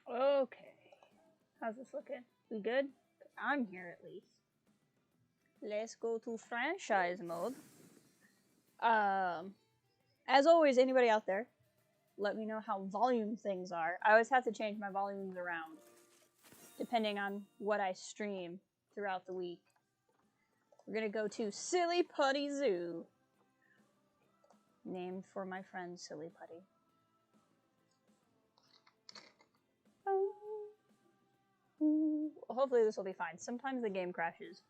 Okay. How's this looking? We good? I'm here at least. Let's go to franchise mode. As always, anybody out there, let me know how volume things are. I always have to change my volumes around depending on what I stream throughout the week. We're gonna go to Silly Putty Zoo, named for my friend Silly Putty. Hopefully this will be fine. Sometimes the game crashes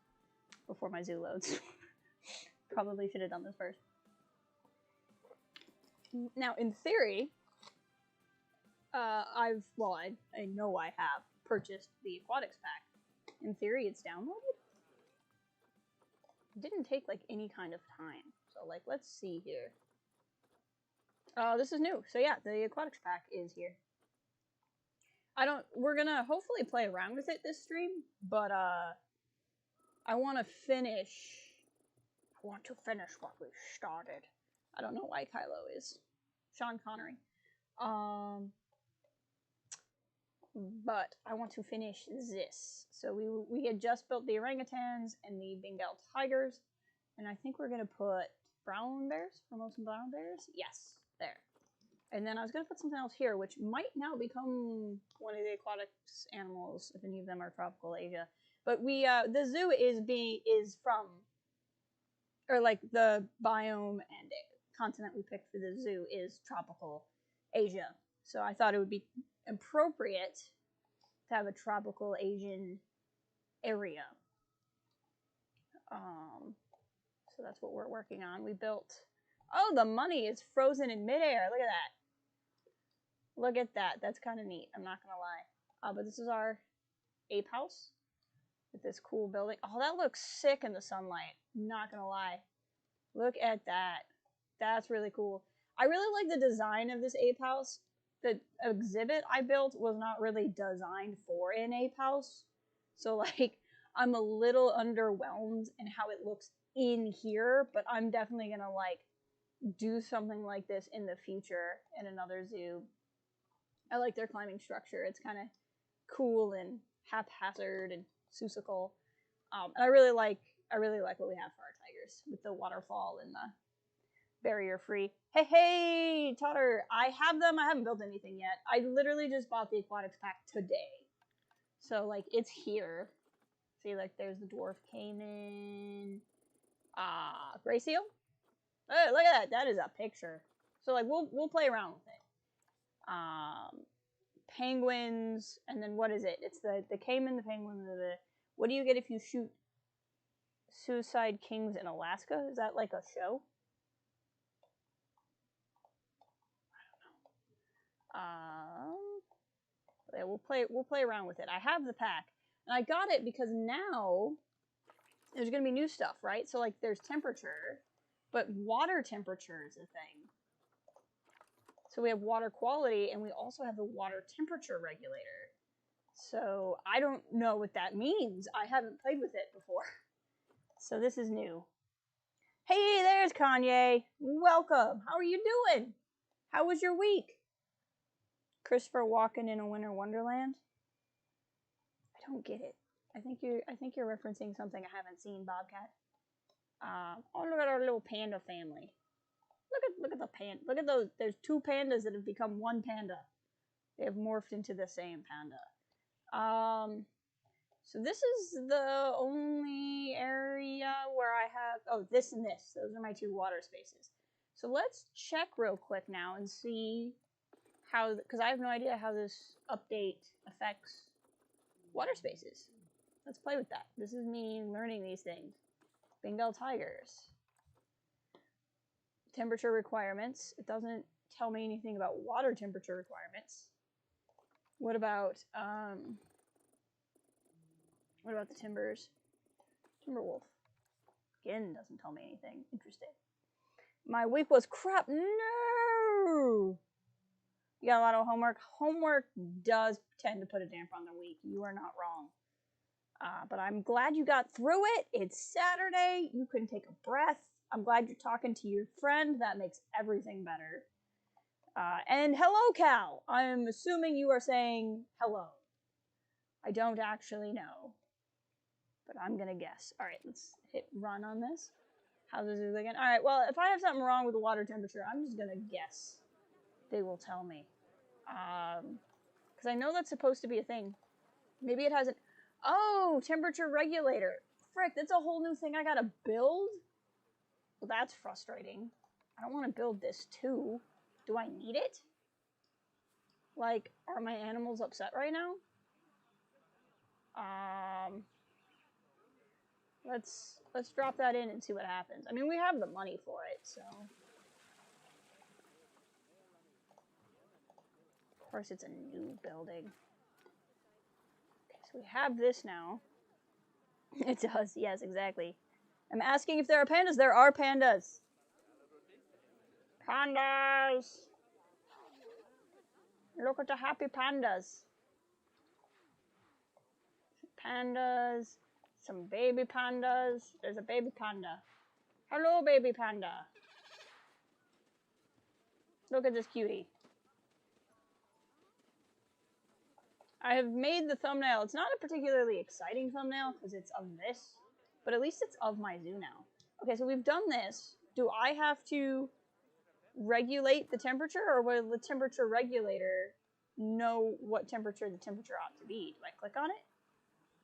before my zoo loads. Probably should have done this first. Now, in theory, I know I have purchased the Aquatics pack. In theory, it's downloaded. It didn't take like any kind of time. So like, let's see here. This is new. So yeah, the Aquatics pack is here. We're gonna hopefully play around with it this stream, but I want to finish what we started. I don't know why Kylo is Sean Connery. But I want to finish this. So we had just built the orangutans and the Bengal tigers, and I think we're gonna put brown bears, Formosan brown bears. Yes, there. And then I was gonna put something else here, which might now become one of the aquatics animals if any of them are tropical Asia. But the zoo is from, or like the biome and continent we picked for the zoo is tropical Asia. So I thought it would be appropriate to have a tropical Asian area. So that's what we're working on. We built. Oh, the money is frozen in midair. Look at that. Look at that. That's kind of neat. I'm not gonna lie. But this is our ape house with this cool building. Oh, that looks sick in the sunlight. Not gonna lie. Look at that. That's really cool. I really like the design of this ape house. The exhibit I built was not really designed for an ape house. So like, I'm a little underwhelmed in how it looks in here, but I'm definitely gonna like do something like this in the future in another zoo. I like their climbing structure. It's kind of cool and haphazard and susical. And I really like what we have for our tigers with the waterfall and the barrier free. Hey, Totter, I have them. I haven't built anything yet. I literally just bought the aquatics pack today. So like it's here. See, like there's the dwarf caiman. Gray seal. Oh, look at that. That is a picture. So like we'll play around with it. Penguins, and then what is it? It's the caiman, the penguin, the what do you get if you shoot suicide kings in Alaska? Is that like a show? Yeah, we'll play around with it. I have the pack, and I got it because now there's gonna be new stuff, right? So like there's temperature, but water temperature is a thing. So we have water quality, and we also have the water temperature regulator. So I don't know what that means. I haven't played with it before. So this is new. Hey, there's Kanye. Welcome. How are you doing? How was your week? Christopher Walken in a Winter Wonderland? I don't get it. I think you're referencing something I haven't seen, Bobcat. Oh, look at our little panda family. Look at the panda. Look at those. There's two pandas that have become one panda. They have morphed into the same panda. So this is the only area where I have. Oh, this and this. Those are my two water spaces. So let's check real quick now and see how, because I have no idea how this update affects water spaces. Let's play with that. This is me learning these things. Bengal tigers. Temperature requirements. It doesn't tell me anything about water temperature requirements. What about the timbers? Timberwolf. Again, doesn't tell me anything. Interesting. My week was crap. No! You got a lot of homework. Homework does tend to put a damper on the week. You are not wrong. But I'm glad you got through it. It's Saturday. You can take a breath. I'm glad you're talking to your friend. That makes everything better. And hello, Cal. I'm assuming you are saying hello. I don't actually know, but I'm gonna guess. All right, let's hit run on this. How's this again? All right, well, if I have something wrong with the water temperature, I'm just gonna guess. They will tell me. Because I know that's supposed to be a thing. Maybe it hasn't. Oh, temperature regulator. Frick, that's a whole new thing I gotta build? Well, that's frustrating. I don't want to build this too. Do I need it? Like, are my animals upset right now? Let's drop that in and see what happens. I mean, we have the money for it, so. Of course, it's a new building. Okay, so we have this now. It does, yes, exactly. I'm asking if there are pandas. There are pandas. Pandas! Look at the happy pandas. Pandas. Some baby pandas. There's a baby panda. Hello, baby panda. Look at this cutie. I have made the thumbnail. It's not a particularly exciting thumbnail because it's of this, but at least it's of my zoo now. Okay, so we've done this. Do I have to regulate the temperature, or will the temperature regulator know what temperature the temperature ought to be? Do I click on it?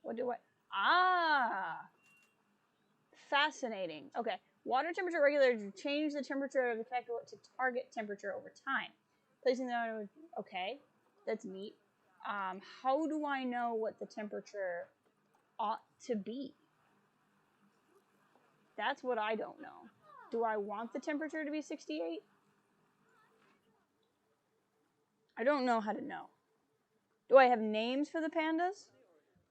What do I... Ah! Fascinating. Okay. Water temperature regulator to change the temperature of the effluent to target temperature over time. Placing that... Okay. That's neat. How do I know what the temperature ought to be? That's what I don't know. Do I want the temperature to be 68? I don't know how to know. Do I have names for the pandas?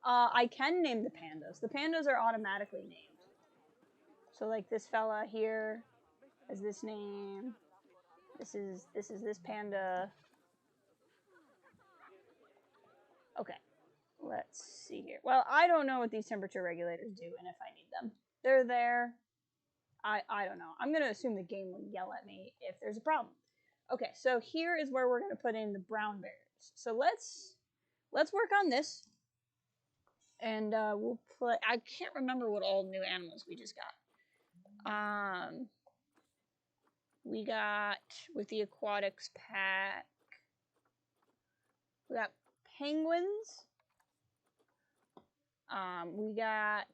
I can name the pandas. The pandas are automatically named. So like this fella here has this name. This is this panda. Okay. Let's see here. Well, I don't know what these temperature regulators do and if I need them. They're there. I don't know. I'm going to assume the game will yell at me if there's a problem. Okay, so here is where we're going to put in the brown bears. So let's work on this. And we'll play. I can't remember what all new animals we just got. We got, with the Aquatics pack, we got penguins. We got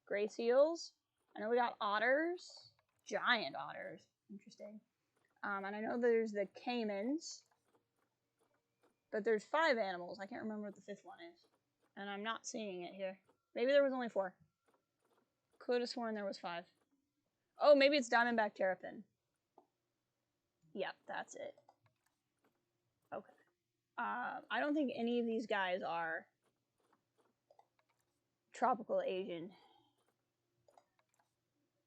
gray seals. I know we got otters. Giant otters. Interesting. And I know there's the caimans. But there's 5 animals. I can't remember what the 5th one is. And I'm not seeing it here. Maybe there was only 4. Could have sworn there was 5. Oh, maybe it's Diamondback Terrapin. Yep, that's it. Okay. I don't think any of these guys are tropical Asian.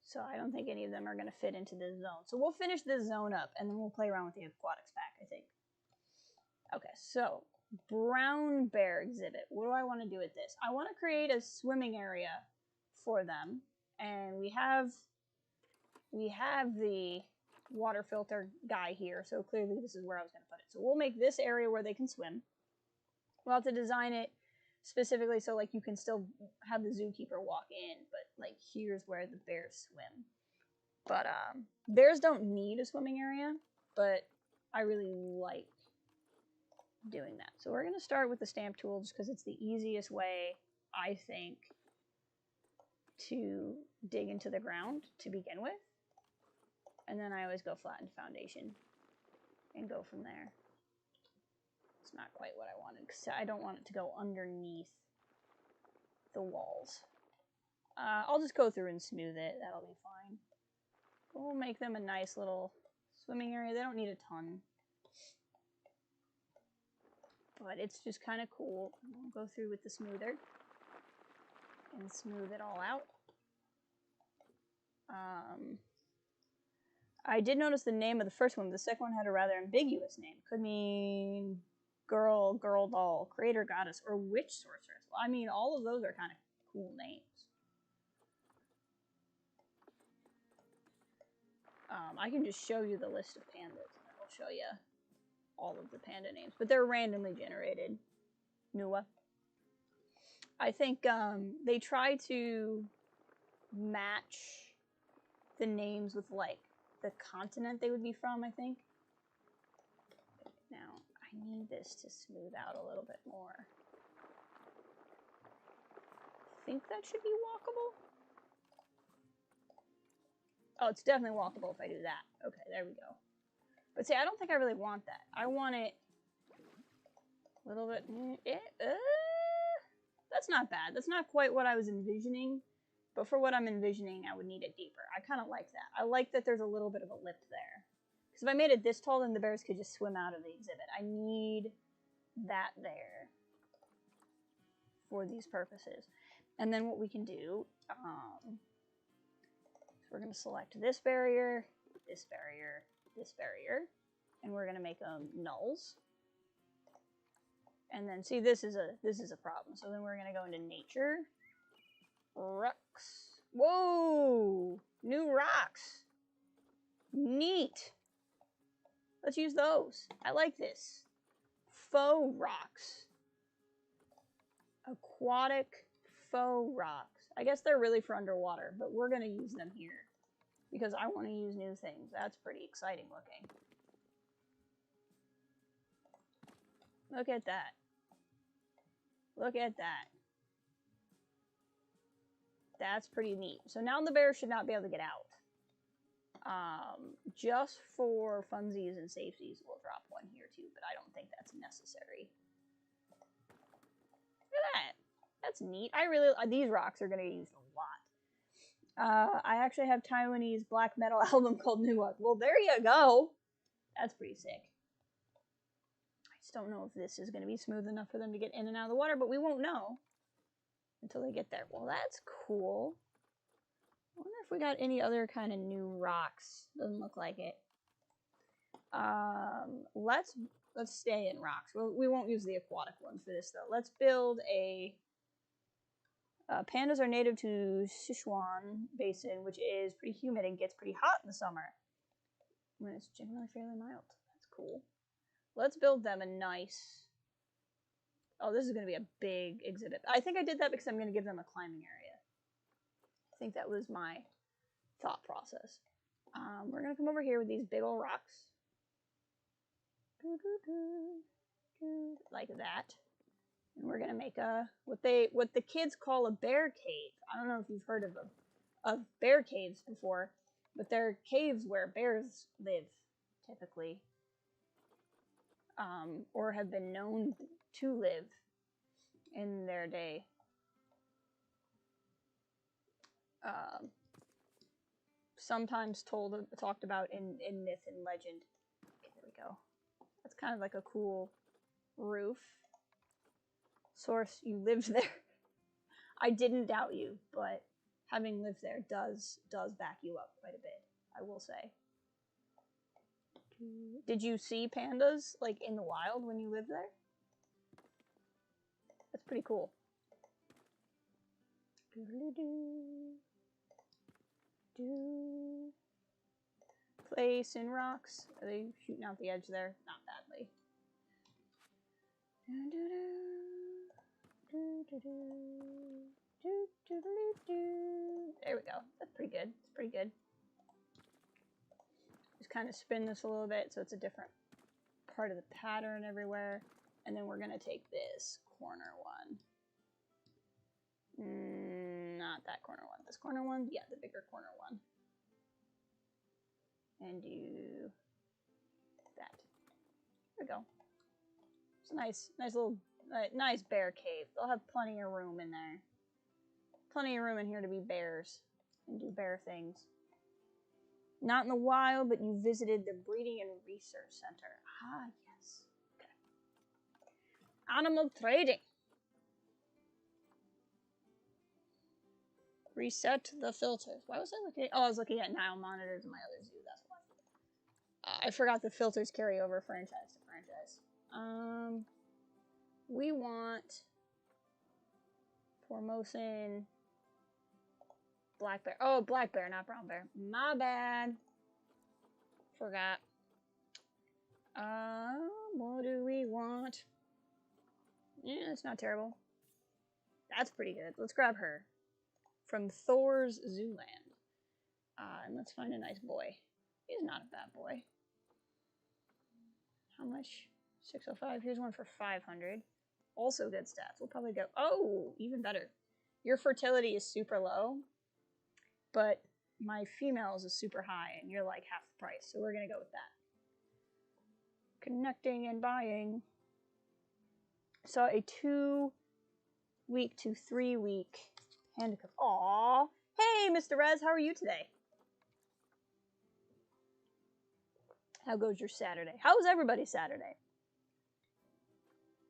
So I don't think any of them are going to fit into this zone. So we'll finish this zone up, and then we'll play around with the Aquatics pack, I think. Okay, so brown bear exhibit. What do I want to do with this? I want to create a swimming area for them, and we have the water filter guy here, so clearly this is where I was going to put it. So we'll make this area where they can swim. We'll have to design it specifically so like you can still have the zookeeper walk in, but like here's where the bears swim. But bears don't need a swimming area, but I really like doing that. So we're going to start with the stamp tool just because it's the easiest way, I think, to dig into the ground to begin with. And then I always go flatten foundation and go from there. It's not quite what I wanted because I don't want it to go underneath the walls. I'll just go through and smooth it. That'll be fine. We'll make them a nice little swimming area. They don't need a ton. But it's just kind of cool. We'll go through with the smoother and smooth it all out. I did notice the name of the first one. The second one had a rather ambiguous name. Could mean girl, girl doll, creator goddess, or witch sorceress. Well, I mean, all of those are kind of cool names. I can just show you the list of pandas. It'll show you all of the panda names, but they're randomly generated. Nua. I think they try to match the names with like the continent they would be from, I think. Now, I need this to smooth out a little bit more. I think that should be walkable. Oh, it's definitely walkable if I do that. Okay, there we go. But see, I don't think I really want that. I want it a little bit... that's not bad. That's not quite what I was envisioning. But for what I'm envisioning, I would need it deeper. I kind of like that. I like that there's a little bit of a lip there. Because if I made it this tall, then the bears could just swim out of the exhibit. I need that there for these purposes. And then what we can do... we're going to select this barrier, this barrier, this barrier, and we're going to make them nulls. And then see, this is a problem. So then we're going to go into nature, rocks. Whoa, new rocks. Neat. Let's use those. I like this. Faux rocks. Aquatic faux rocks. I guess they're really for underwater, but we're going to use them here because I want to use new things. That's pretty exciting looking. Look at that. Look at that. That's pretty neat. So now the bear should not be able to get out. Just for funsies and safeties, we'll drop one here too, but I don't think that's necessary. Look at that. That's neat. These rocks are going to get used a lot. I actually have Taiwanese black metal album called Nuwa. Well, there you go. That's pretty sick. I just don't know if this is going to be smooth enough for them to get in and out of the water, but we won't know until they get there. Well, that's cool. I wonder if we got any other kind of new rocks. Doesn't look like it. Let's stay in rocks. We won't use the aquatic one for this, though. Let's build a... pandas are native to Sichuan Basin, which is pretty humid and gets pretty hot in the summer when it's generally fairly mild. That's cool. Let's build them a nice... Oh, this is going to be a big exhibit. I think I did that because I'm going to give them a climbing area. I think that was my thought process. We're going to come over here with these big old rocks. Like that. And we're gonna make a what the kids call a bear cave. I don't know if you've heard of bear caves before, but they're caves where bears live, typically, or have been known to live in their day. Sometimes talked about in myth and legend. Okay, there we go. That's kind of like a cool roof. Source, you lived there. I didn't doubt you, but having lived there does back you up quite a bit, I will say. Did you see pandas like in the wild when you lived there? That's pretty cool. Place in rocks. Are they shooting out the edge there? Not badly. There we go. That's pretty good. It's pretty good. Just kind of spin this a little bit so it's a different part of the pattern everywhere. And then we're going to take this corner one. Not that corner one. This corner one? Yeah, the bigger corner one. And do that. There we go. It's a nice little, nice bear cave. They'll have plenty of room in there. Plenty of room in here to be bears and do bear things. Not in the wild, but you visited the Breeding and Research Center. Ah, yes. Okay. Animal trading. Reset the filters. Why was I looking at... Oh, I was looking at Nile monitors in my other zoo. That's why. I forgot the filters carry over franchise to franchise. We want Formosan black bear. Oh, black bear, not brown bear. My bad. Forgot. What do we want? Yeah, it's not terrible. That's pretty good. Let's grab her. From Thor's Zooland. And let's find a nice boy. He's not a bad boy. How much? 605. Here's one for 500. Also good stats. We'll probably go... Oh, even better. Your fertility is super low, but my females is super high, and you're like half the price. So we're going to go with that. Connecting and buying. So a 2-week to 3-week panda. Aww. Hey, Mr. Rez, how are you today? How goes your Saturday? How was everybody's Saturday?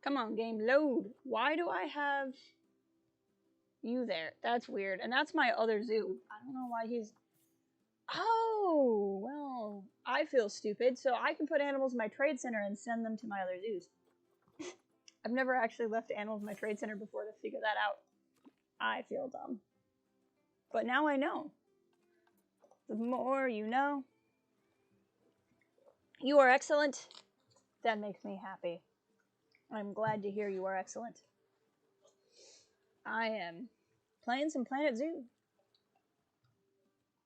Come on, game, load. Why do I have you there? That's weird. And that's my other zoo. I don't know why he's... Oh, well, I feel stupid, so I can put animals in my trade center and send them to my other zoos. I've never actually left animals in my trade center before to figure that out. I feel dumb. But now I know. The more you know. You are excellent. That makes me happy. I'm glad to hear you are excellent. I am playing some Planet Zoo.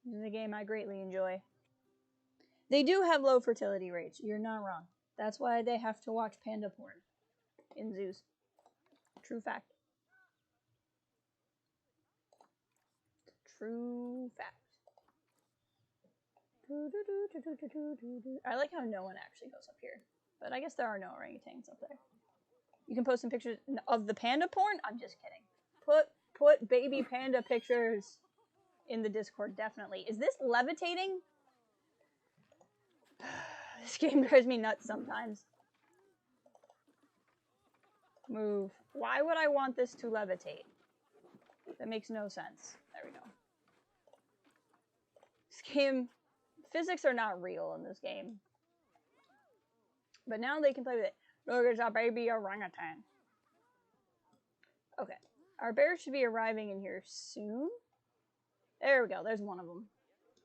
This is a game I greatly enjoy. They do have low fertility rates. You're not wrong. That's why they have to watch panda porn in zoos. True fact. True fact. I like how no one actually goes up here. But I guess there are no orangutans up there. You can post some pictures of the panda porn? I'm just kidding. Put baby panda pictures in the Discord, definitely. Is this levitating? This game drives me nuts sometimes. Move. Why would I want this to levitate? That makes no sense. There we go. This game... Physics are not real in this game. But now they can play with it. Look, it's a baby orangutan. Okay. Our bears should be arriving in here soon. There we go. There's one of them.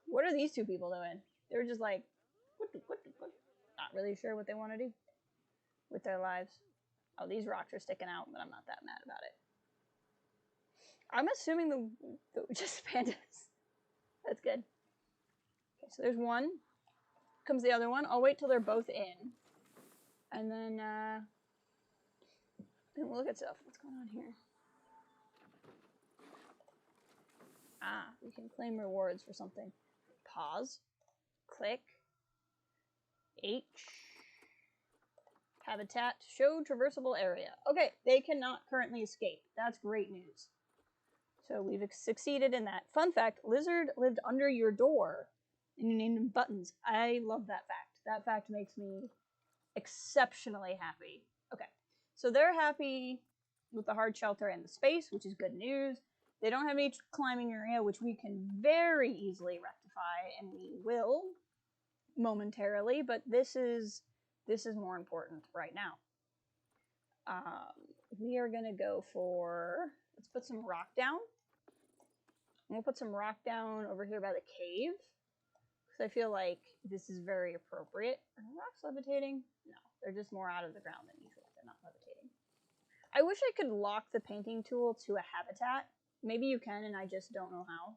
What are these two people doing? They were just like, what? Not really sure what they want to do with their lives. Oh, these rocks are sticking out, but I'm not that mad about it. I'm assuming the just pandas. That's good. Okay, so there's one. Comes the other one. I'll wait till they're both in. And then we'll look at stuff. What's going on here? Ah, we can claim rewards for something. Pause. Click. H. Habitat. Show traversable area. Okay, they cannot currently escape. That's great news. So we've succeeded in that. Fun fact, lizard lived under your door and you named him Buttons. I love that fact. That fact makes me exceptionally happy. Okay, so they're happy with the hard shelter and the space, which is good news. They don't have any climbing area, which we can very easily rectify, and we will momentarily, but this is more important right now. We are gonna go for, let's put some rock down. And we'll put some rock down over here by the cave, because I feel like this is very appropriate. Are the rocks levitating? No, they're just more out of the ground than usual. They're not levitating. I wish I could lock the painting tool to a habitat. Maybe you can, and I just don't know how.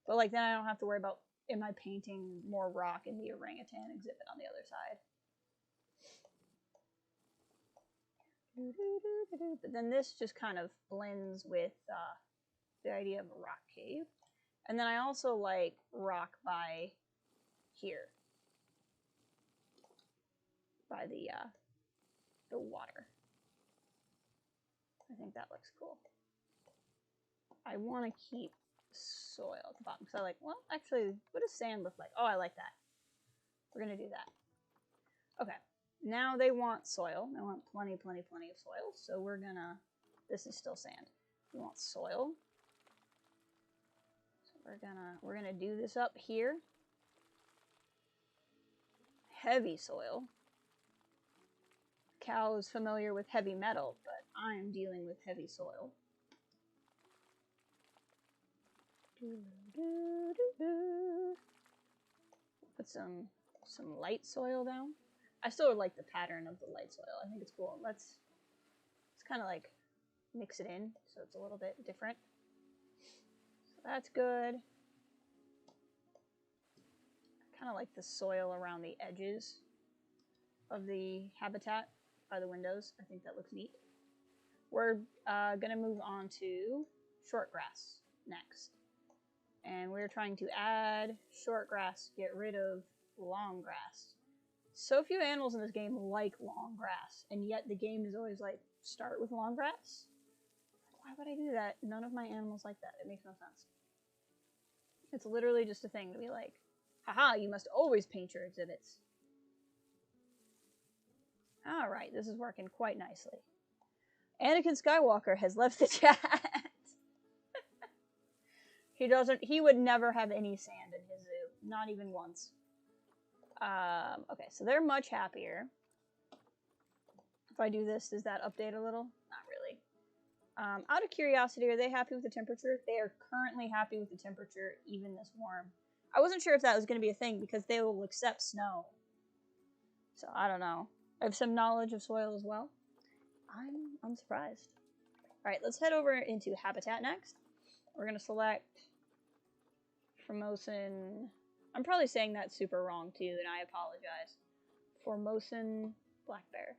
But like then I don't have to worry about, am I painting more rock in the orangutan exhibit on the other side? But then this just kind of blends with the idea of a rock cave. And then I also like rock by here. By the water. I think that looks cool. I want to keep soil at the bottom. So I like, well, actually, what does sand look like? Oh, I like that. We're going to do that. Okay. Now they want soil. They want plenty of soil. So we're going to, this is still sand. We want soil. So we're going to do this up here. Heavy soil. Cow is familiar with heavy metal, but I'm dealing with heavy soil. Put some light soil down. I still like the pattern of the light soil. I think it's cool. Let's kind of like mix it in so it's a little bit different. So that's good. I kind of like the soil around the edges of the habitat by the windows. I think that looks neat. We're going to move on to short grass next. And we're trying to add short grass, get rid of long grass. So few animals in this game like long grass, and yet the game is always like, start with long grass? Why would I do that? None of my animals like that. It makes no sense. It's literally just a thing to be like, haha, you must always paint your exhibits. Alright, this is working quite nicely. Anakin Skywalker has left the chat. He would never have any sand in his zoo. Not even once. Okay, so they're much happier. If I do this, does that update a little? Not really. Out of curiosity, are they happy with the temperature? They are currently happy with the temperature, even this warm. I wasn't sure if that was going to be a thing, because they will accept snow. So, I don't know. I have some knowledge of soil as well. I'm surprised. Alright, let's head over into Habitat next. We're going to select Formosan. I'm probably saying that super wrong too, and I apologize. Formosan black bear.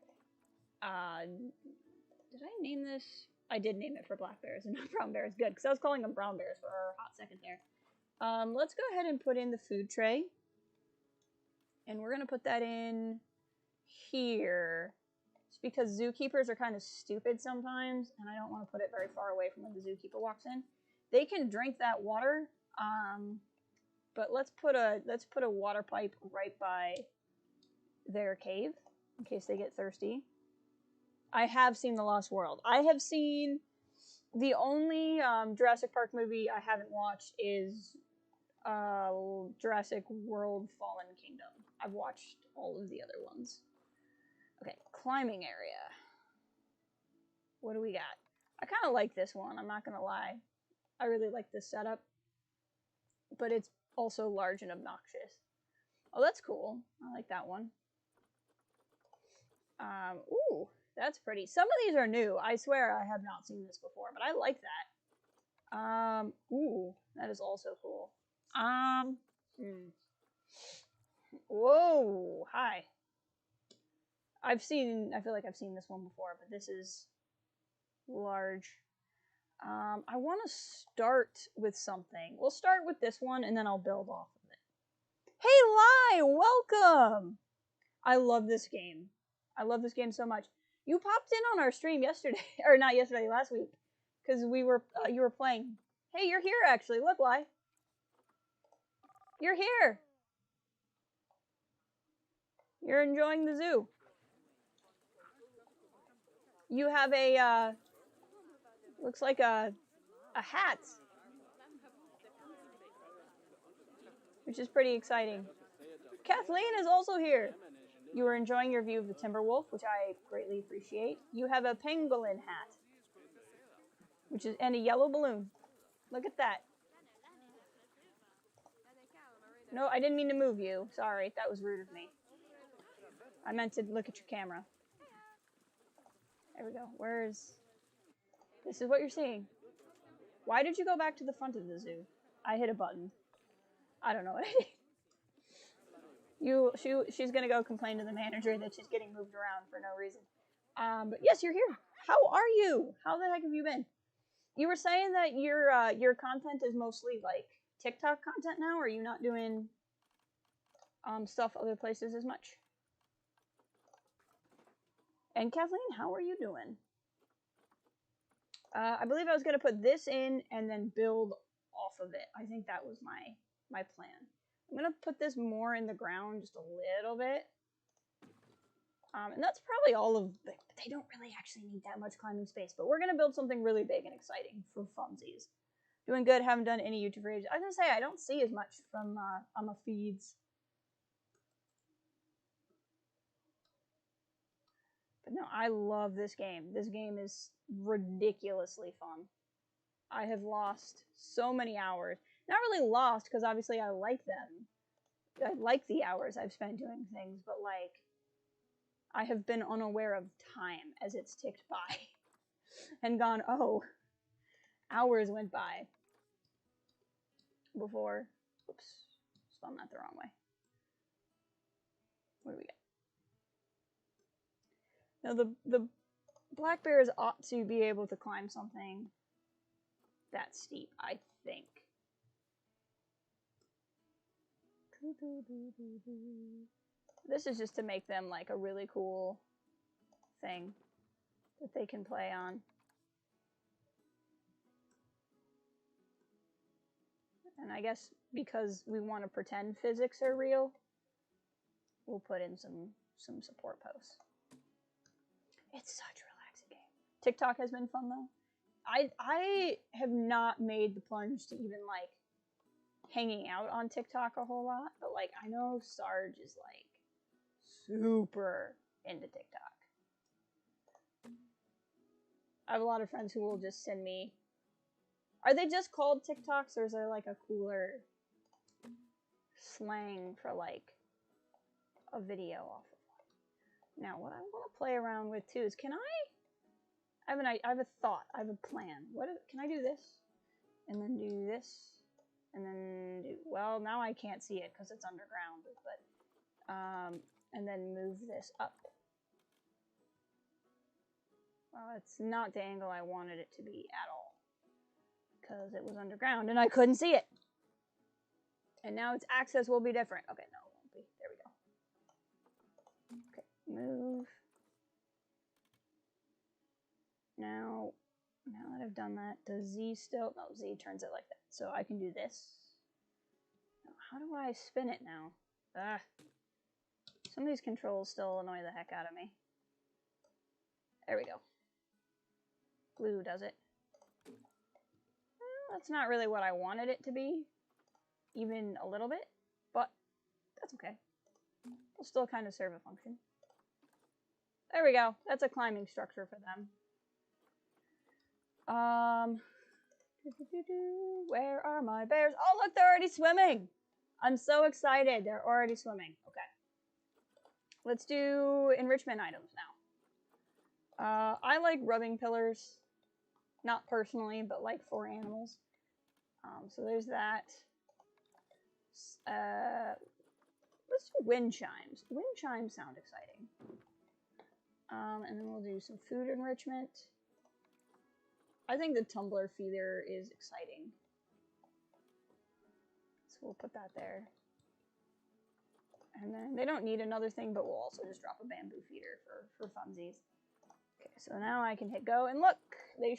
Did I name this? I did name it for black bears and not brown bears. Good, because I was calling them brown bears for a hot second there. Let's go ahead and put in the food tray. And we're going to put that in here. It's because zookeepers are kind of stupid sometimes, and I don't want to put it very far away from when the zookeeper walks in. They can drink that water, but let's put a water pipe right by their cave in case they get thirsty. I have seen The Lost World. I have seen the only Jurassic Park movie I haven't watched is Jurassic World Fallen Kingdom. I've watched all of the other ones. Okay, climbing area. What do we got? I kind of like this one, I'm not going to lie. I really like this setup. But it's also large and obnoxious. Oh, that's cool. I like that one. Ooh, that's pretty. Some of these are new. I swear I have not seen this before, but I like that. Ooh, that is also cool. Whoa, hi. I feel like I've seen this one before, but this is large. I want to start with something. We'll start with this one, and then I'll build off of it. Hey, Lai, welcome! I love this game. I love this game so much. You popped in on our stream yesterday, or not yesterday, last week, because you were playing. Hey, you're here, actually. Look, Lai. You're here. You're enjoying the zoo. You have a, looks like a hat, which is pretty exciting. Kathleen is also here. You are enjoying your view of the Timberwolf, which I greatly appreciate. You have a pangolin hat, and a yellow balloon. Look at that. No, I didn't mean to move you. Sorry, that was rude of me. I meant to look at your camera. There we go. This is what you're seeing. Why did you go back to the front of the zoo? I hit a button. I don't know what I did. She's gonna go complain to the manager that she's getting moved around for no reason. But yes, you're here. How are you? How the heck have you been? You were saying that your content is mostly like TikTok content now, or are you not doing stuff other places as much? And Kathleen, how are you doing? I believe I was going to put this in and then build off of it. I think that was my plan. I'm going to put this more in the ground just a little bit. And that's probably all of it. They don't really actually need that much climbing space, but we're going to build something really big and exciting for funsies. Doing good, haven't done any YouTube for ages. I was going to say, I don't see as much from on my feeds. But no, I love this game. This game is ridiculously fun. I have lost so many hours. Not really lost, because obviously I like them. I like the hours I've spent doing things, but like, I have been unaware of time as it's ticked by and gone, oh, hours went by before. Oops, spelled that the wrong way. What do we got? Now the black bears ought to be able to climb something that steep, I think. This is just to make them like a really cool thing that they can play on. And I guess because we want to pretend physics are real, we'll put in some support posts. It's such a relaxing game. TikTok has been fun though. I have not made the plunge to even like hanging out on TikTok a whole lot, but like I know Sarge is like super into TikTok. I have a lot of friends who will just send me. Are they just called TikToks, or is there like a cooler slang for like a video off of one? Now, what I want to play around with too is, can I have a thought, I have a plan. Can I do this, and then do this, and then do, well, now I can't see it because it's underground, but, and then move this up. Well, it's not the angle I wanted it to be at all, because it was underground and I couldn't see it. And now its access will be different. Okay, no, it won't be. There we go. Okay, move. Now that I've done that, does Z still? No, Z turns it like that. So I can do this. Now, how do I spin it now? Ah. Some of these controls still annoy the heck out of me. There we go. Blue does it. Well, that's not really what I wanted it to be, even a little bit, but that's okay. It'll still kind of serve a function. There we go. That's a climbing structure for them. Where are my bears? Oh, look, they're already swimming. I'm so excited. They're already swimming. Okay. Let's do enrichment items now. I like rubbing pillars. Not personally, but like for animals. So there's that. Let's do wind chimes. Wind chimes sound exciting. And then we'll do some food enrichment. I think the tumbler feeder is exciting. So we'll put that there. And then they don't need another thing, but we'll also just drop a bamboo feeder for funsies. Okay, so now I can hit go, and look, they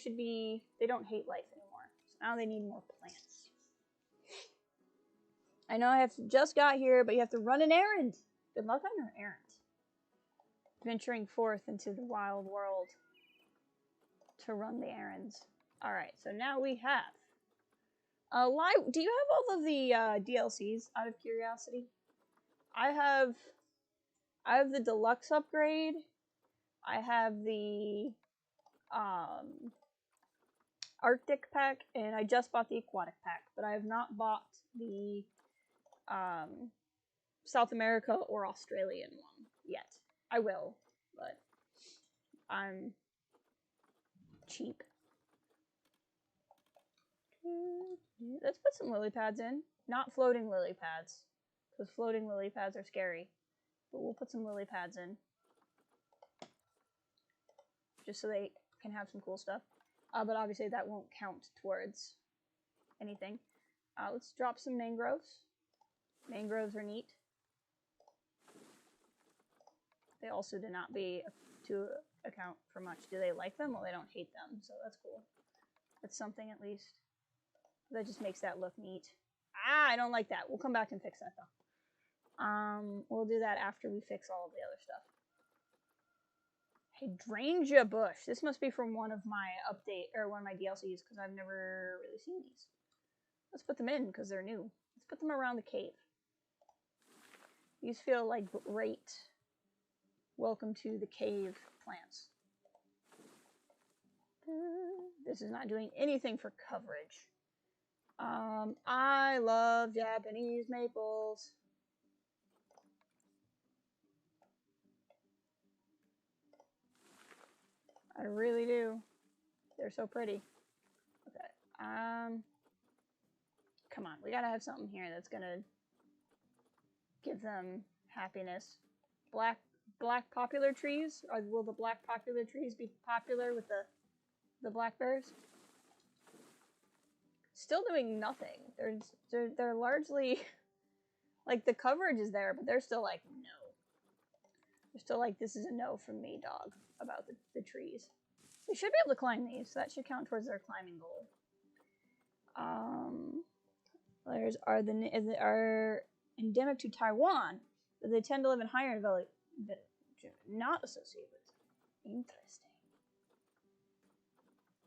don't hate life anymore. So now they need more plants. I know I have just got here, but you have to run an errand. Good luck on your errand. Venturing forth into the wild world to run the errands. Alright, so now we have do you have all of the DLCs out of curiosity? I have the deluxe upgrade. I have the Arctic pack, and I just bought the Aquatic pack, but I have not bought the South America or Australian one yet. I will, but I'm cheap. Let's put some lily pads in. Not floating lily pads, because floating lily pads are scary. But we'll put some lily pads in, just so they can have some cool stuff. But obviously that won't count towards anything. Let's drop some mangroves. Mangroves are neat. They also do not to account for much. Do they like them? Well, they don't hate them, so that's cool. That's something at least. That just makes that look neat. Ah, I don't like that. We'll come back and fix that though. We'll do that after we fix all of the other stuff. Hydrangea Bush. This must be from one of my one of my DLCs, because I've never really seen these. Let's put them in because they're new. Let's put them around the cave. These feel like great welcome to the cave plants. This is not doing anything for coverage. I love Japanese maples. I really do. They're so pretty. Okay. Come on. We gotta have something here that's gonna give them happiness. Black popular trees? Will the black popular trees be popular with the black bears? Still doing nothing. They're largely like the coverage is there, but they're still like no. They're still like, this is a no from me, dog, about the trees. They should be able to climb these, so that should count towards their climbing goal. Are endemic to Taiwan, but they tend to live in higher developed, not associated with. Interesting.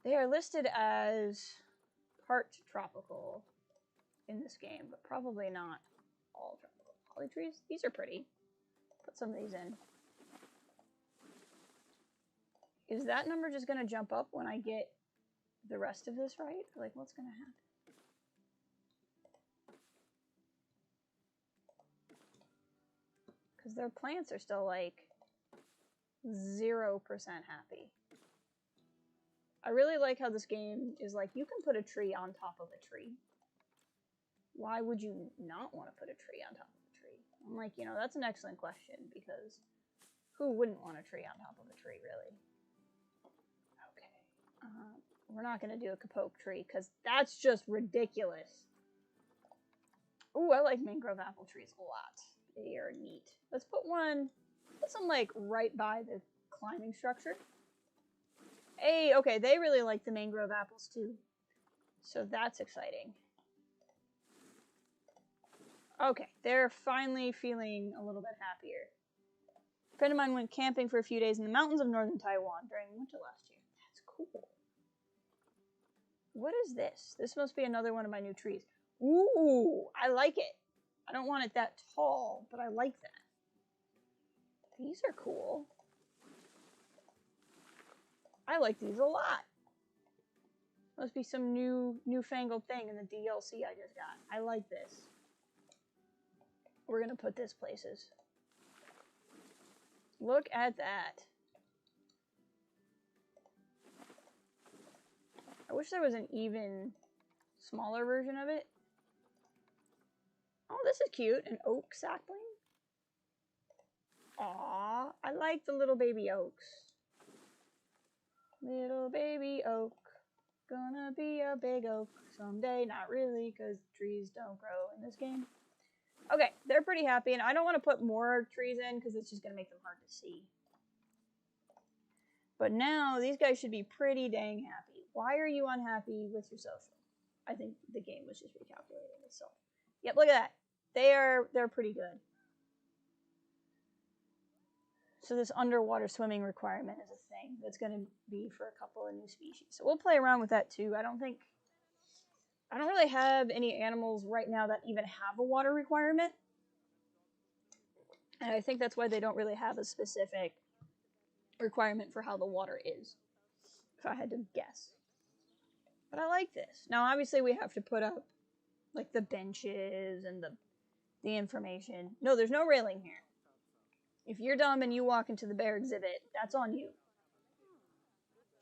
They are listed as part tropical in this game, but probably not all tropical. Holly trees? These are pretty. Put some of these in. Is that number just going to jump up when I get the rest of this right? Like, what's going to happen? Because their plants are still like 0% happy. I really like how this game is like, you can put a tree on top of a tree. Why would you not want to put a tree on top of a tree? I'm like, you know, that's an excellent question, because who wouldn't want a tree on top of a tree, really? Okay. We're not going to do a kapok tree, because that's just ridiculous. Ooh, I like mangrove apple trees a lot. They are neat. Let's put some like right by the climbing structure. Hey, okay, they really like the mangrove apples too. So that's exciting. Okay, they're finally feeling a little bit happier. A friend of mine went camping for a few days in the mountains of northern Taiwan during winter last year. That's cool. What is this? This must be another one of my new trees. Ooh, I like it. I don't want it that tall, but I like that. These are cool. I like these a lot. Must be some newfangled thing in the DLC I just got. I like this. We're gonna put this places. Look at that. I wish there was an even smaller version of it. Oh, this is cute. An oak sapling. Aww, I like the little baby oaks. Little baby oak, gonna be a big oak someday. Not really, because trees don't grow in this game. Okay, they're pretty happy, and I don't want to put more trees in because it's just gonna make them hard to see. But now, these guys should be pretty dang happy. Why are you unhappy with your social? I think the game was just recalculating itself. Yep, look at that. They're pretty good. So this underwater swimming requirement is a thing that's going to be for a couple of new species. So we'll play around with that too. I don't really have any animals right now that even have a water requirement. And I think that's why they don't really have a specific requirement for how the water is, if I had to guess. But I like this. Now, obviously, we have to put up like the benches and the information. No, there's no railing here. If you're dumb and you walk into the bear exhibit, that's on you.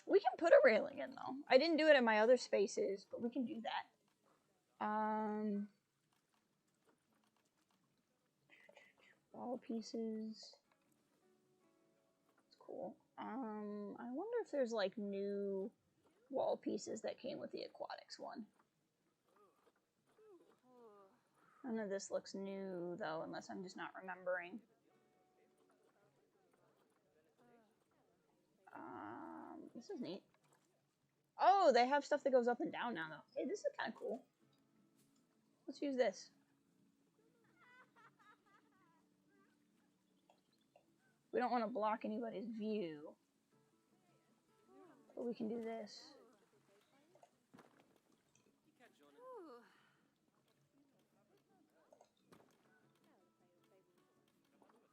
We can put a railing in, though. I didn't do it in my other spaces, but we can do that. Wall pieces. It's cool. I wonder if there's, like, new wall pieces that came with the Aquatics one. None of this looks new, though, unless I'm just not remembering. This is neat. Oh, they have stuff that goes up and down now, though. Hey, this is kind of cool. Let's use this. We don't want to block anybody's view, but we can do this.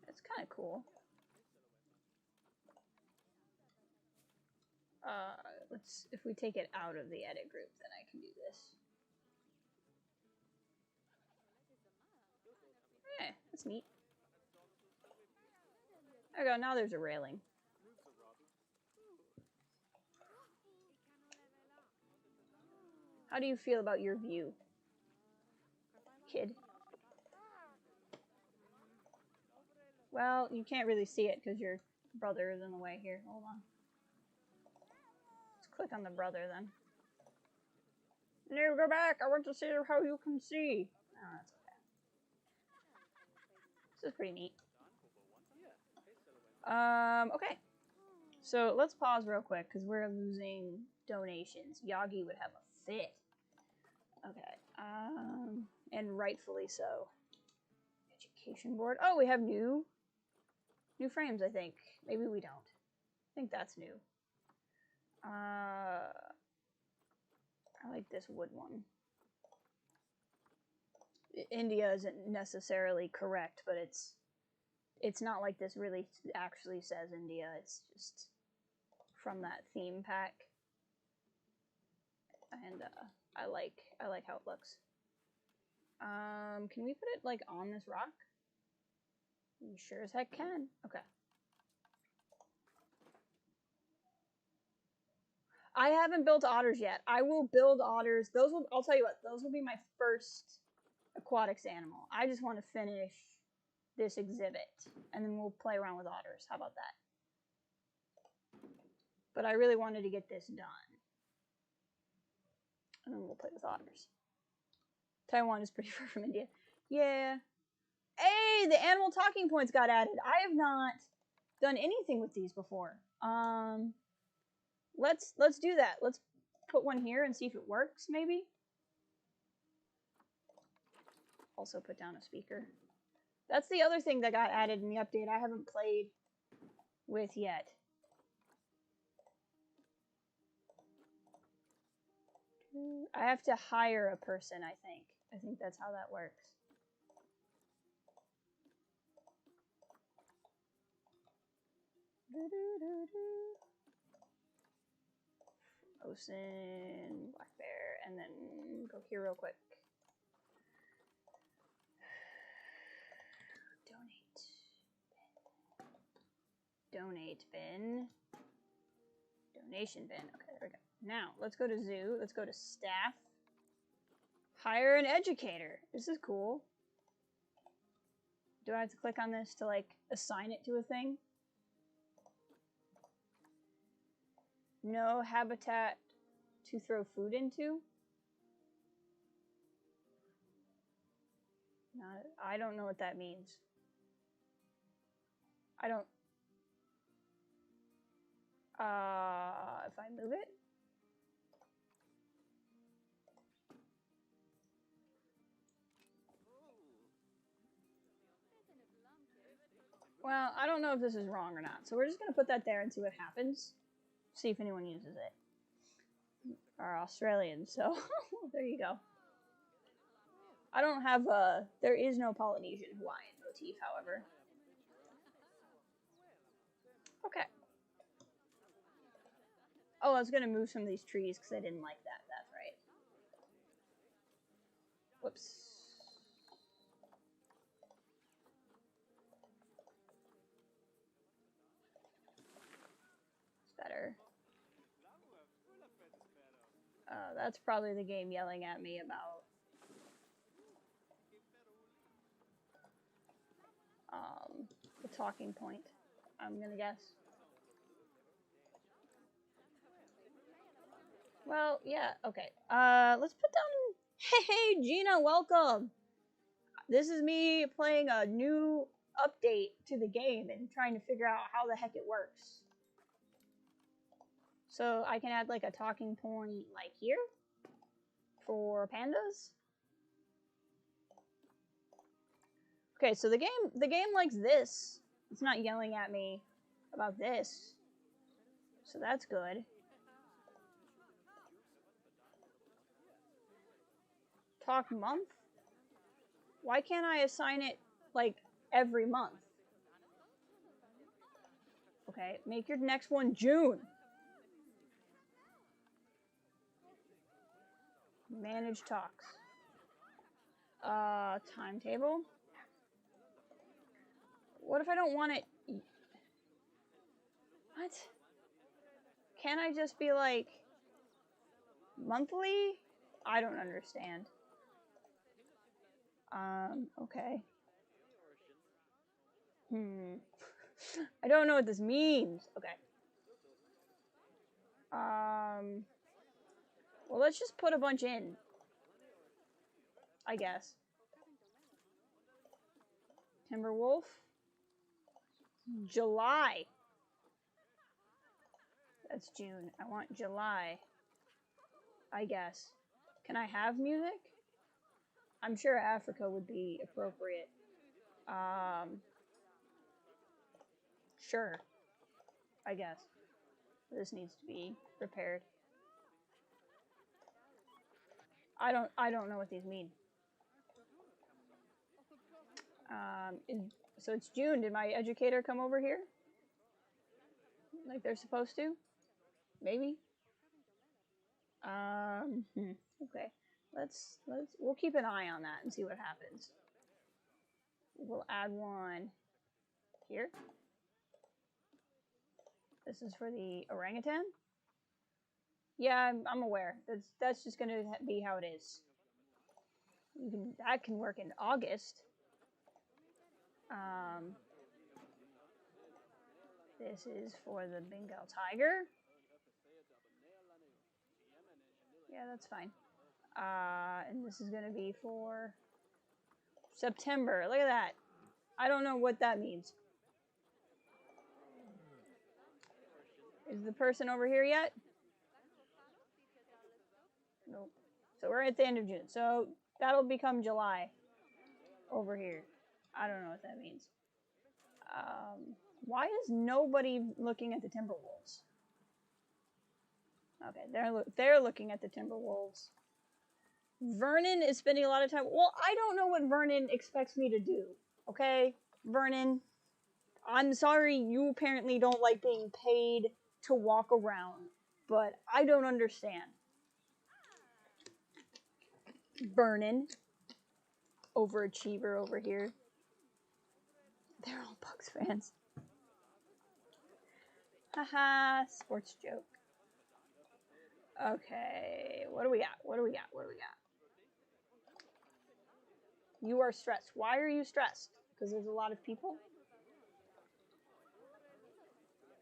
It's kind of cool. If we take it out of the edit group, then I can do this. Eh, that's neat. There we go, now there's a railing. How do you feel about your view, kid? Well, you can't really see it because your brother is in the way here. Hold on. Let's click on the brother then. No, go back. I want to see how you can see. Oh, that's okay. This is pretty neat. Okay. So let's pause real quick because we're losing donations. Yagi would have a fit. Okay. And rightfully so. Education board. Oh, we have new frames, I think. Maybe we don't. I think that's new. I like this wood one. India isn't necessarily correct, but it's not like this really actually says India. It's just from that theme pack. And I like how it looks. Can we put it like on this rock? You sure as heck can. Okay. I haven't built otters yet. I will build otters. I'll tell you what, those will be my first aquatics animal. I just want to finish this exhibit and then we'll play around with otters. How about that? But I really wanted to get this done. And then we'll play with otters. Taiwan is pretty far from India. Yeah. Hey, the animal talking points got added. I have not done anything with these before. Let's do that. Let's put one here and see if it works, maybe. Also put down a speaker. That's the other thing that got added in the update I haven't played with yet. I have to hire a person, I think. I think that's how that works. Ocean, Black Bear, and then go here real quick. Donate bin. Donation bin. Okay, there we go. Now, let's go to zoo. Let's go to staff. Hire an educator. This is cool. Do I have to click on this to, like, assign it to a thing? No habitat to throw food into? I don't know what that means. I don't... if I move it? Well, I don't know if this is wrong or not, so we're just going to put that there and see what happens. See if anyone uses it. Are Australian, so there you go. I don't have there is no Polynesian Hawaiian motif, however. Okay. Oh, I was going to move some of these trees because I didn't like that. That's right. Whoops. It's better. That's probably the game yelling at me about the talking point, I'm gonna guess. Well, yeah, okay. Let's put down... Hey, Gina, welcome! This is me playing a new update to the game and trying to figure out how the heck it works. So I can add like a talking point like here for pandas. Okay, so the game likes this. It's not yelling at me about this. So that's good. Talk month? Why can't I assign it like every month? Okay, make your next one June. Manage talks. Timetable. What if I don't want it? What? Can I just be like monthly? I don't understand. Okay. I don't know what this means. Okay. Well, let's just put a bunch in, I guess. Timberwolf. July. That's June. I want July, I guess. Can I have music? I'm sure Africa would be appropriate. Sure. I guess. This needs to be repaired. I don't know what these mean. So it's June. Did my educator come over here? Like they're supposed to? Maybe. Okay. We'll keep an eye on that and see what happens. We'll add one here. This is for the orangutan. Yeah, I'm aware. That's just gonna be how it is. That can work in August. This is for the Bengal tiger. Yeah, that's fine. And this is gonna be for September. Look at that. I don't know what that means. Is the person over here yet? Nope. So we're at the end of June. So that'll become July over here. I don't know what that means. Why is nobody looking at the Timberwolves? Okay, they're looking at the Timberwolves. Vernon is spending a lot of time. Well, I don't know what Vernon expects me to do. Okay, Vernon, I'm sorry you apparently don't like being paid to walk around, but I don't understand. Vernon, overachiever over here. They're all Bucks fans. Haha, sports joke. Okay, what do we got? What do we got? What do we got? You are stressed. Why are you stressed? Because there's a lot of people?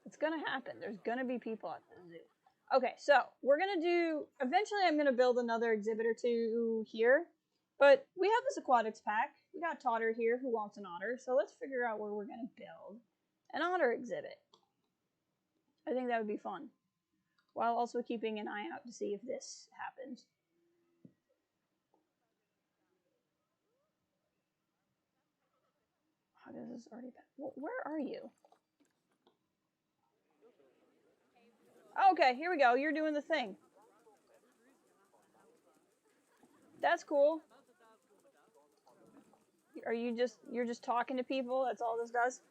It's gonna happen. There's gonna be people at the zoo. Okay, so we're gonna do, eventually I'm gonna build another exhibit or two here, but we have this aquatics pack. We got Totter here who wants an otter, so let's figure out where we're gonna build an otter exhibit. I think that would be fun, while also keeping an eye out to see if this happens. How does this already, where are you? Okay, here we go. You're doing the thing. That's cool. You're just talking to people? That's all this does?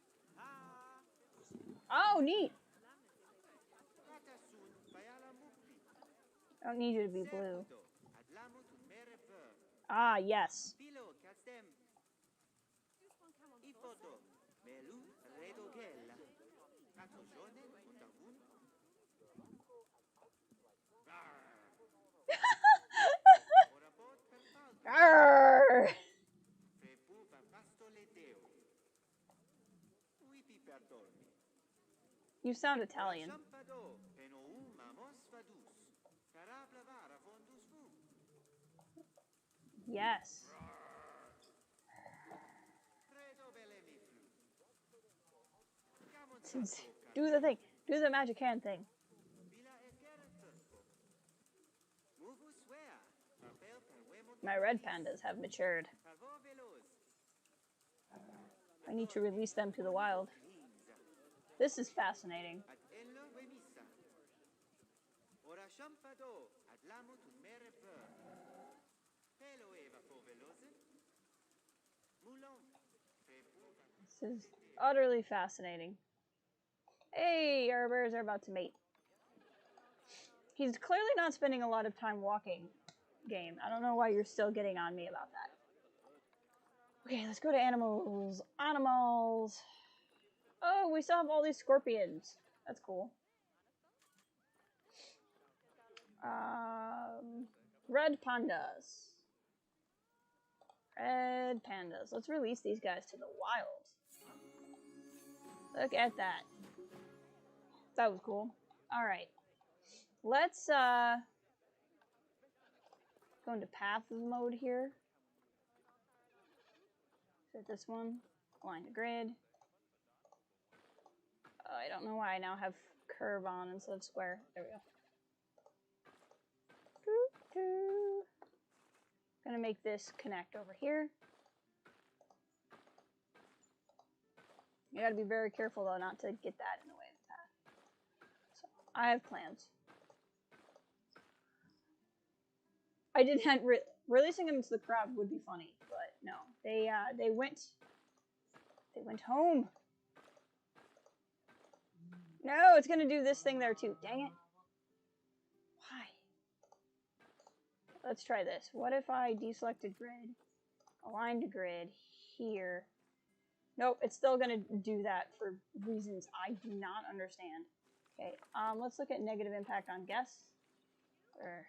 Oh, neat. I don't need you to be blue. Ah, yes. Arr! You sound Italian. Yes. Do the thing. Do the magic hand thing. My red pandas have matured. I need to release them to the wild. This is fascinating. This is utterly fascinating. Hey, our bears are about to mate. He's clearly not spending a lot of time walking, game. I don't know why you're still getting on me about that. Okay, let's go to animals. Animals. Oh, we still have all these scorpions. That's cool. Red pandas. Red pandas. Let's release these guys to the wild. Look at that. That was cool. Alright. Let's go into path mode here. Set this one. Align to grid. I don't know why I now have curve on instead of square. There we go. Gonna make this connect over here. You gotta be very careful though not to get that in the way of the path. So I have plans. I didn't releasing them to the crowd would be funny, but no, they went home. No, it's gonna do this thing there too. Dang it! Why? Let's try this. What if I deselected grid, aligned to grid here? Nope, it's still gonna do that for reasons I do not understand. Okay, let's look at negative impact on guests. Okay.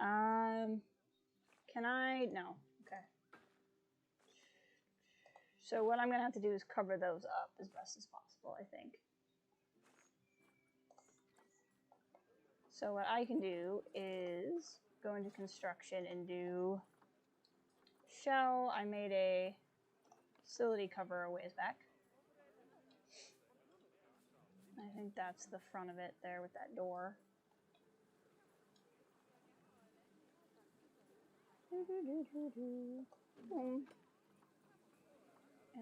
Can I? No. Okay. So what I'm gonna have to do is cover those up as best as possible, I think. So what I can do is go into construction and do shell. I made a facility cover a ways back. I think that's the front of it there with that door. And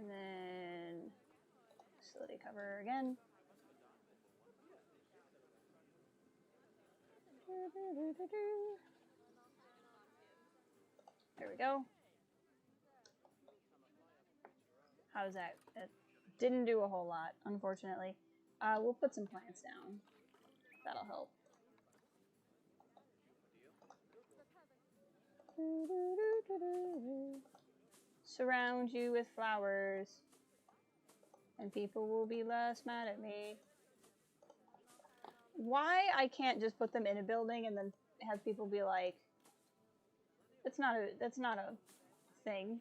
then facility cover again. There we go. How's that? It didn't do a whole lot, unfortunately. We'll put some plants down. That'll help. Surround you with flowers, and people will be less mad at me. Why I can't just put them in a building and then have people be like, that's not a thing.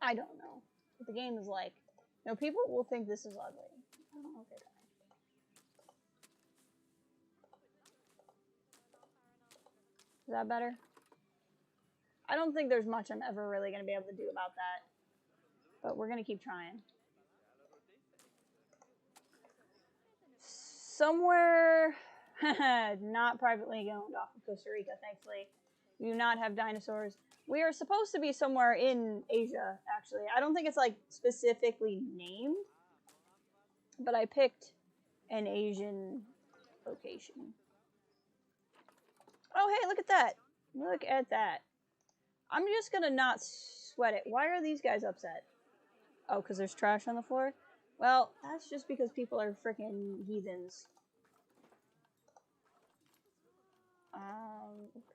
I don't know. But the game is like, no, people will think this is ugly. I don't know if it's Is that better? I don't think there's much I'm ever really going to be able to do about that. But we're going to keep trying. Somewhere, not privately owned off of Costa Rica, thankfully. We do not have dinosaurs. We are supposed to be somewhere in Asia, actually. I don't think it's like specifically named. But I picked an Asian location. Oh, hey, look at that. Look at that. I'm just gonna not sweat it. Why are these guys upset? Oh, because there's trash on the floor? Well, that's just because people are freaking heathens.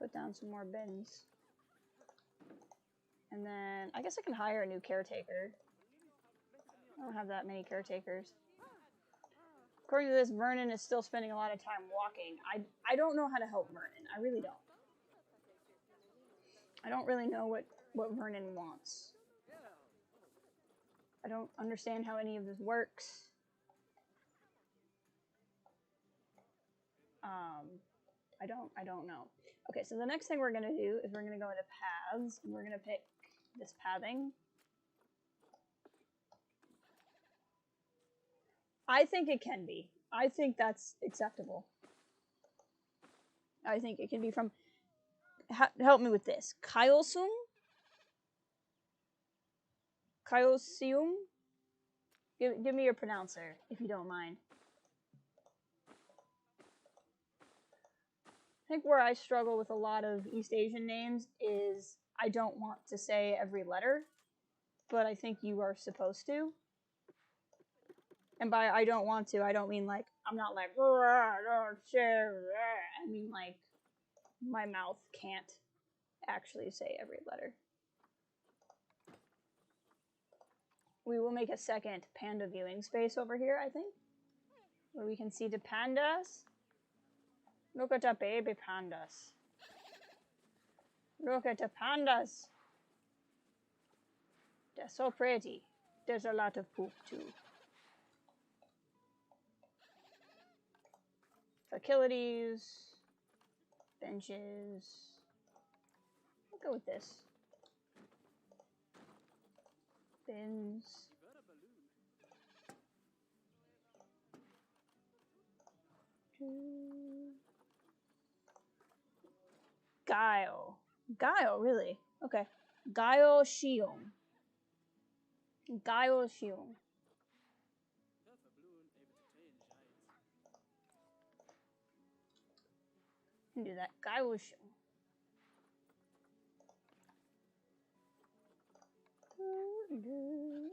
Put down some more bins. And then, I guess I can hire a new caretaker. I don't have that many caretakers. According to this, Vernon is still spending a lot of time walking. I don't know how to help Vernon. I really don't. I don't really know what Vernon wants. I don't understand how any of this works. I don't know. Okay, so the next thing we're gonna do is we're gonna go into paths, and we're gonna pick this pathing. I think it can be. I think that's acceptable. I think it can be from... help me with this. Kyosum? Kyosium? Give me your pronouncer, if you don't mind. I think where I struggle with a lot of East Asian names is I don't want to say every letter, but I think you are supposed to. And by I don't want to, I don't mean like, I'm not like, I mean like, my mouth can't actually say every letter. We will make a second panda viewing space over here, I think, where we can see the pandas. Look at the baby pandas. Look at the pandas. They're so pretty. There's a lot of poop too. Facilities. Benches. We'll go with this. Bins. Guile. Guile, really? Okay. Guile Shion. Guile Shion. Can do that. Guile Shion.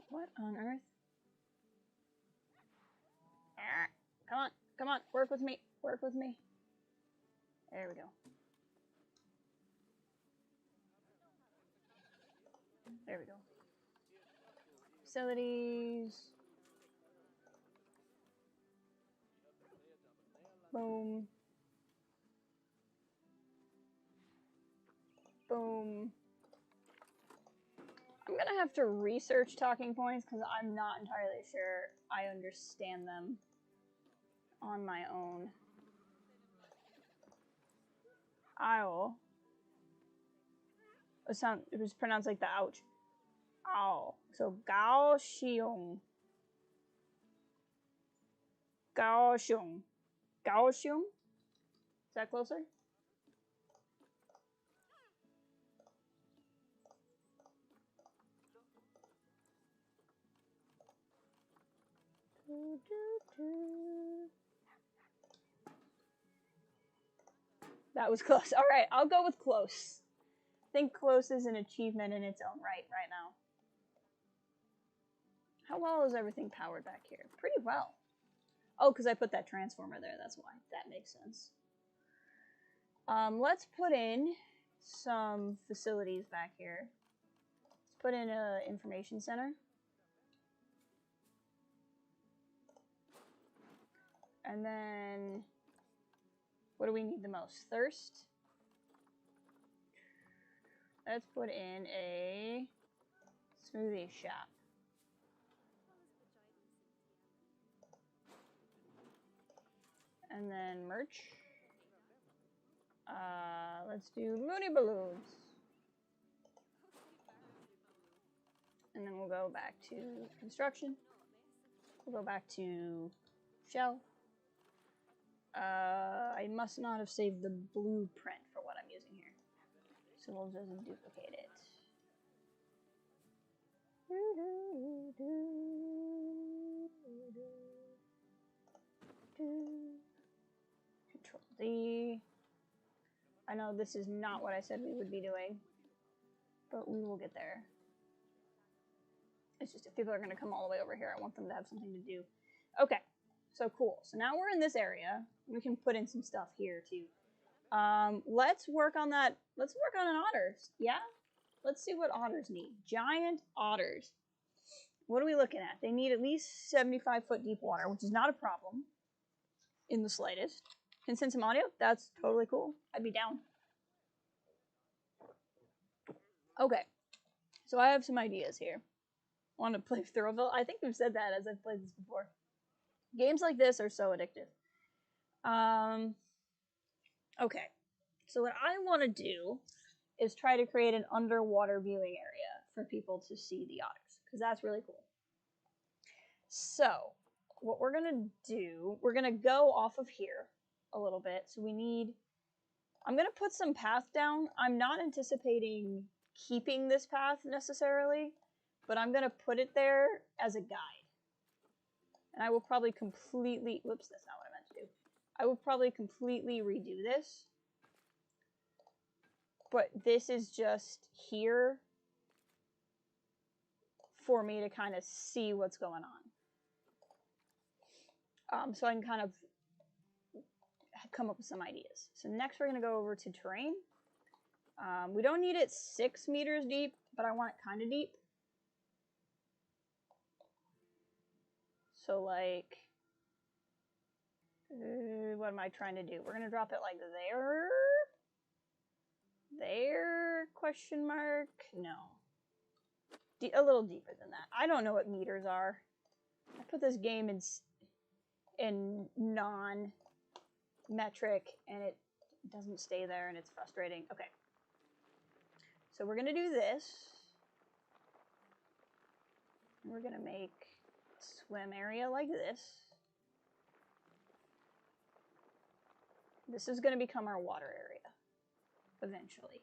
What on earth? Come on, come on, work with me, work with me. There we go. There we go. Facilities. Boom. Boom. I'm gonna have to research talking points because I'm not entirely sure I understand them on my own. Owl. It was pronounced like the ouch. Owl. So Gao Xiong. Gao Xiong. Gao Xiong? Is that closer? That was close. All right, I'll go with close. I think close is an achievement in its own right now. How well is everything powered back here? Pretty well. Oh, because I put that transformer there. That's why. That makes sense. Let's put in some facilities back here. Let's put in an information center. And then, what do we need the most? Thirst. Let's put in a smoothie shop. And then merch. Let's do Mooney Balloons. And then we'll go back to construction. We'll go back to shell. I must not have saved the blueprint for what I'm using here. So we'll just duplicate it. Control D. I know this is not what I said we would be doing, but we will get there. It's just if people are going to come all the way over here, I want them to have something to do. Okay, so cool. So now we're in this area. We can put in some stuff here too. Let's work on that. Let's work on an otters. Yeah? Let's see what otters need. Giant otters. What are we looking at? They need at least 75-foot deep water, which is not a problem in the slightest. Can send some audio? That's totally cool. I'd be down. Okay. So I have some ideas here. Want to play Thrillville? I think we've said that as I've played this before. Games like this are so addictive. Okay. So what I want to do is try to create an underwater viewing area for people to see the otters, because that's really cool. So what we're going to do, we're going to go off of here a little bit. So we need, I'm going to put some path down. I'm not anticipating keeping this path necessarily, but I'm going to put it there as a guide. And I will probably completely, whoops, that's not what I meant to do. I will probably completely redo this. But this is just here for me to kind of see what's going on. So I can kind of come up with some ideas. So next we're going to go over to terrain. We don't need it 6 meters deep, but I want it kind of deep. So like What am I trying to do? We're gonna drop it like there. There? Question mark? No. A little deeper than that. I don't know what meters are. I put this game in non-metric and it doesn't stay there and it's frustrating. Okay. So we're gonna do this. We're gonna make a swim area like this. This is gonna become our water area eventually.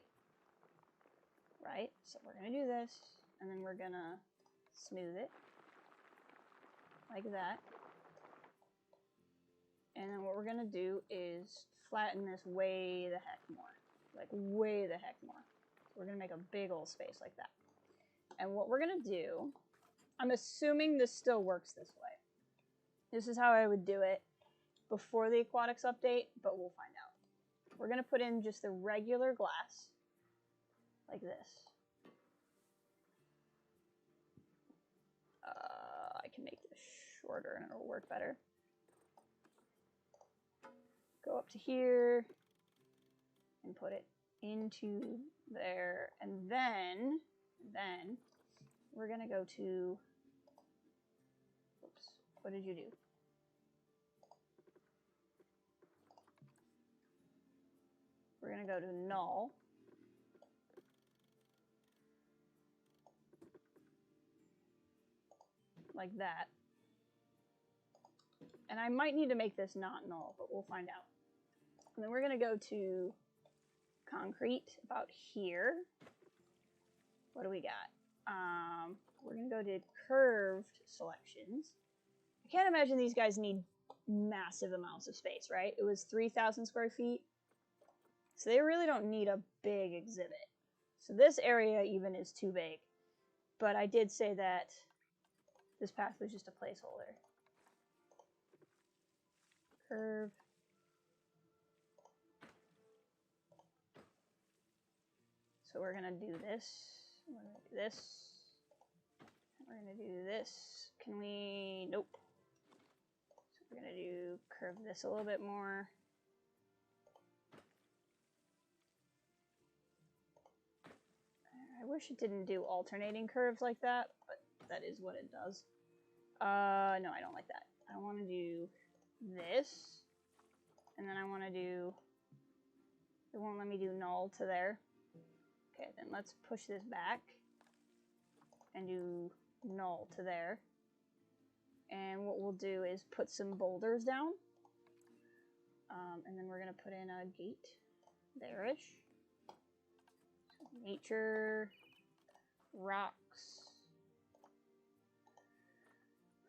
Right? So we're gonna do this, and then we're gonna smooth it like that. And then what we're gonna do is flatten this way the heck more. Like way the heck more. We're gonna make a big old space like that. And what we're gonna do, I'm assuming this still works this way. This is how I would do it before the Aquatics update, but we'll find out. We're gonna put in just the regular glass, like this. I can make this shorter and it'll work better. Go up to here and put it into there, and then we're gonna go to, oops, what did you do? We're gonna go to null. Like that. And I might need to make this not null, but we'll find out. And then we're gonna go to concrete about here. What do we got? We're gonna go to curved selections. I can't imagine these guys need massive amounts of space, right? It was 3,000 square feet. So they really don't need a big exhibit. So this area even is too big. But I did say that this path was just a placeholder. Curve. So we're gonna do this. We're gonna do this. We're gonna do this. Can we? Nope. So we're gonna do curve this a little bit more. I wish it didn't do alternating curves like that, but that is what it does. No, I don't like that. I want to do this, and then I want to do, it won't let me do null to there. Okay, then let's push this back and do null to there. And what we'll do is put some boulders down, and then we're going to put in a gate there-ish. Nature, rocks.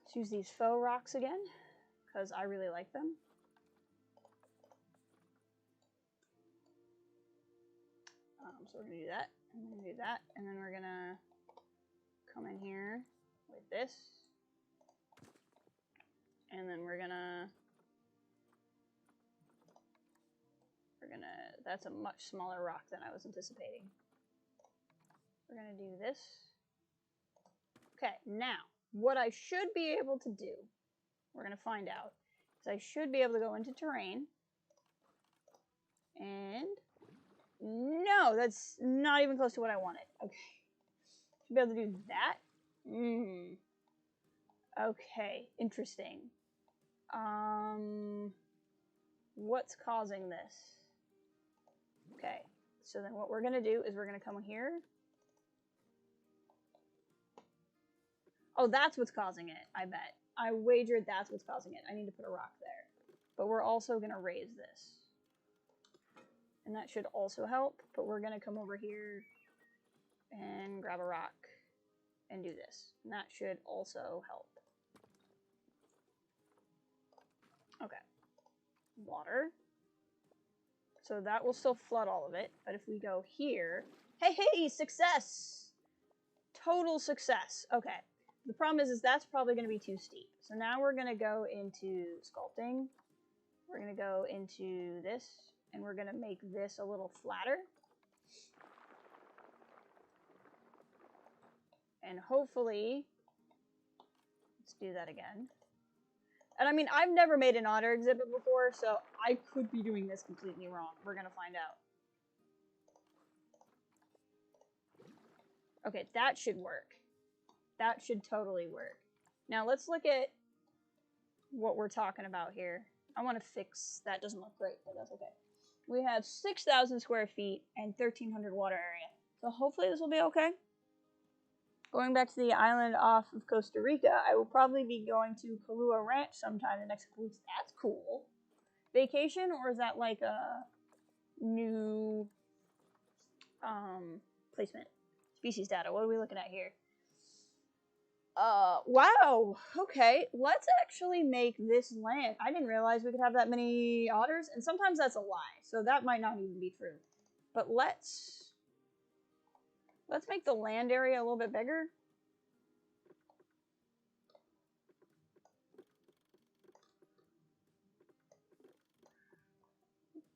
Let's use these faux rocks again, because I really like them. So we're going to do that, and we're going to do that, and then we're going to come in here with this, and then we're going to, that's a much smaller rock than I was anticipating. We're going to do this. Okay, now, what I should be able to do, we're going to find out, is I should be able to go into terrain. And, no, that's not even close to what I wanted. Okay. Should be able to do that. Okay, interesting. What's causing this? Okay, so then what we're going to do is we're going to come here. Oh, that's what's causing it, I bet. I wagered that's what's causing it. I need to put a rock there. But we're also going to raise this. And that should also help, but we're going to come over here and grab a rock and do this. And that should also help. Okay. Water. So that will still flood all of it, but if we go here, hey, success! Total success. Okay. The problem is that's probably going to be too steep. So now we're going to go into sculpting. We're going to go into this, and we're going to make this a little flatter. And hopefully, let's do that again. And I mean, I've never made an otter exhibit before, so I could be doing this completely wrong. We're gonna find out. Okay, that should work. That should totally work. Now let's look at what we're talking about here. I want to fix, that doesn't look great, but that's okay. We have 6,000 square feet and 1,300 water area. So hopefully this will be okay. Going back to the island off of Costa Rica, I will probably be going to Kahlua Ranch sometime in the next couple weeks. That's cool. Vacation, or is that like a new placement? Species data, what are we looking at here? Wow, okay, let's actually make this land. I didn't realize we could have that many otters, and sometimes that's a lie, so that might not even be true. But let's make the land area a little bit bigger.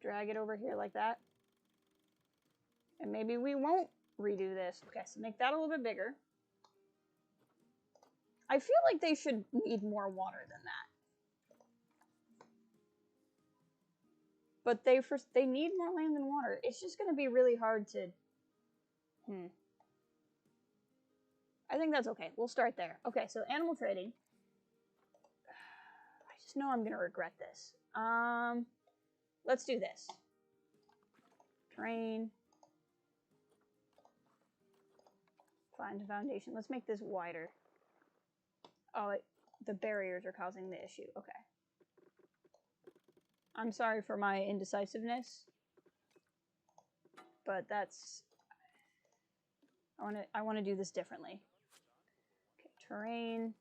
Drag it over here like that. And maybe we won't redo this. Okay, so make that a little bit bigger. I feel like they should need more water than that. But they need more land than water. It's just going to be really hard to... I think that's okay. We'll start there. Okay, so animal trading. I just know I'm going to regret this. Let's do this. Terrain. Find a foundation. Let's make this wider. Oh, the barriers are causing the issue. Okay. I'm sorry for my indecisiveness, but that's... I want to do this differently. Okay, terrain.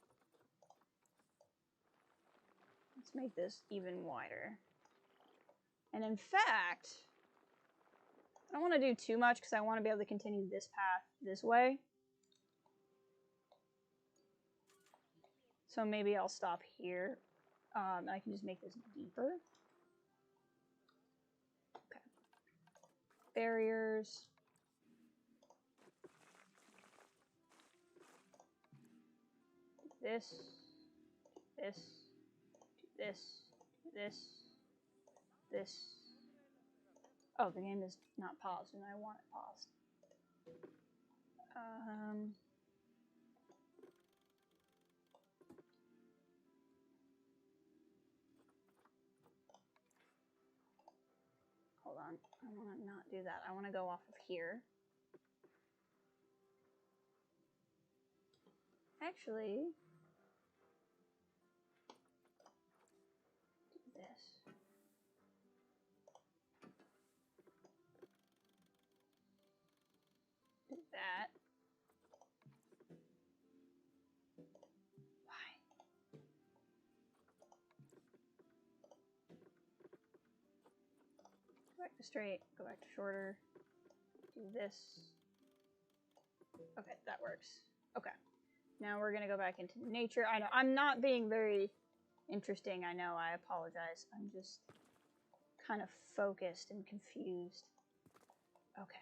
Let's make this even wider. And in fact, I don't want to do too much because I want to be able to continue this path this way. So maybe I'll stop here. I can just make this deeper. Okay. Barriers. This. Oh, the game is not paused, and I want it paused. Hold on, I want to not do that. I want to go off of here. Actually, do this. Do that. Why? Go back to straight, go back to shorter. Do this. Okay, that works. Okay. Now we're gonna go back into nature. I know, I'm not being very interesting, I know, I apologize. I'm just kind of focused and confused. Okay.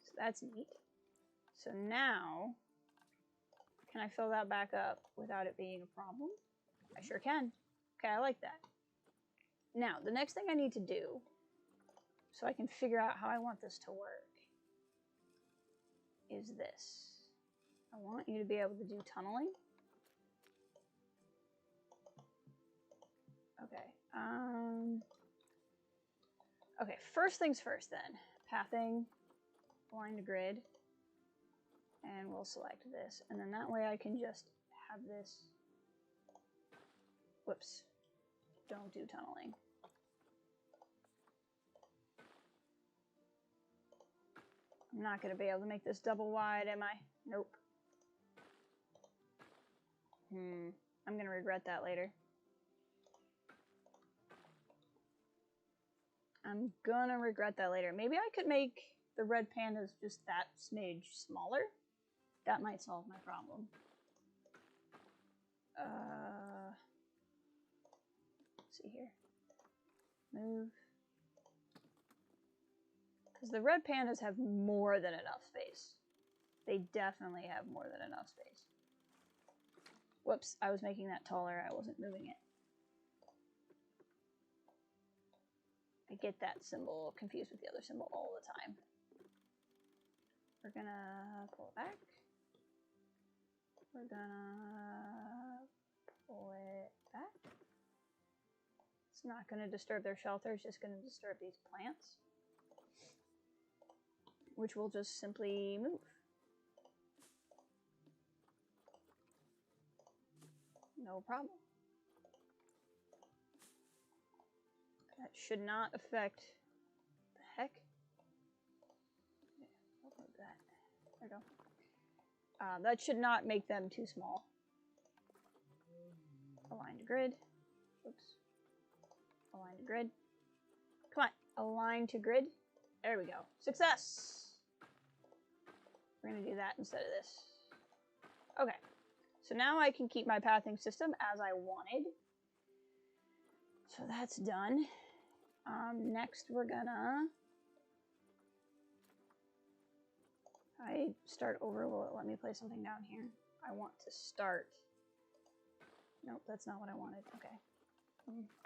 So that's neat. So now, can I fill that back up without it being a problem? I sure can. Okay, I like that. Now, the next thing I need to do, so I can figure out how I want this to work, is this. I want you to be able to do tunneling. Okay. Okay, first things first then. Pathing, align to grid, and we'll select this. And then that way I can just have this. Whoops. Don't do tunneling. I'm not going to be able to make this double wide, am I? Nope. I'm going to regret that later. I'm gonna regret that later. Maybe I could make the red pandas just that smidge smaller. That might solve my problem. Let's see here. Move. Because the red pandas have more than enough space. They definitely have more than enough space. Whoops, I was making that taller. I wasn't moving it. I get that symbol confused with the other symbol all the time. We're gonna pull it back. We're gonna pull it back. It's not gonna disturb their shelter, it's just gonna disturb these plants, which will just simply move. No problem. That should not affect the heck. What was that? There we go. That should not make them too small. Align to grid. Oops. Align to grid. Come on. Align to grid. There we go. Success! We're going to do that instead of this. Okay. So now I can keep my pathing system as I wanted. So that's done. Next we're gonna... I start over, will it let me play something down here? I want to start. Nope, that's not what I wanted. Okay.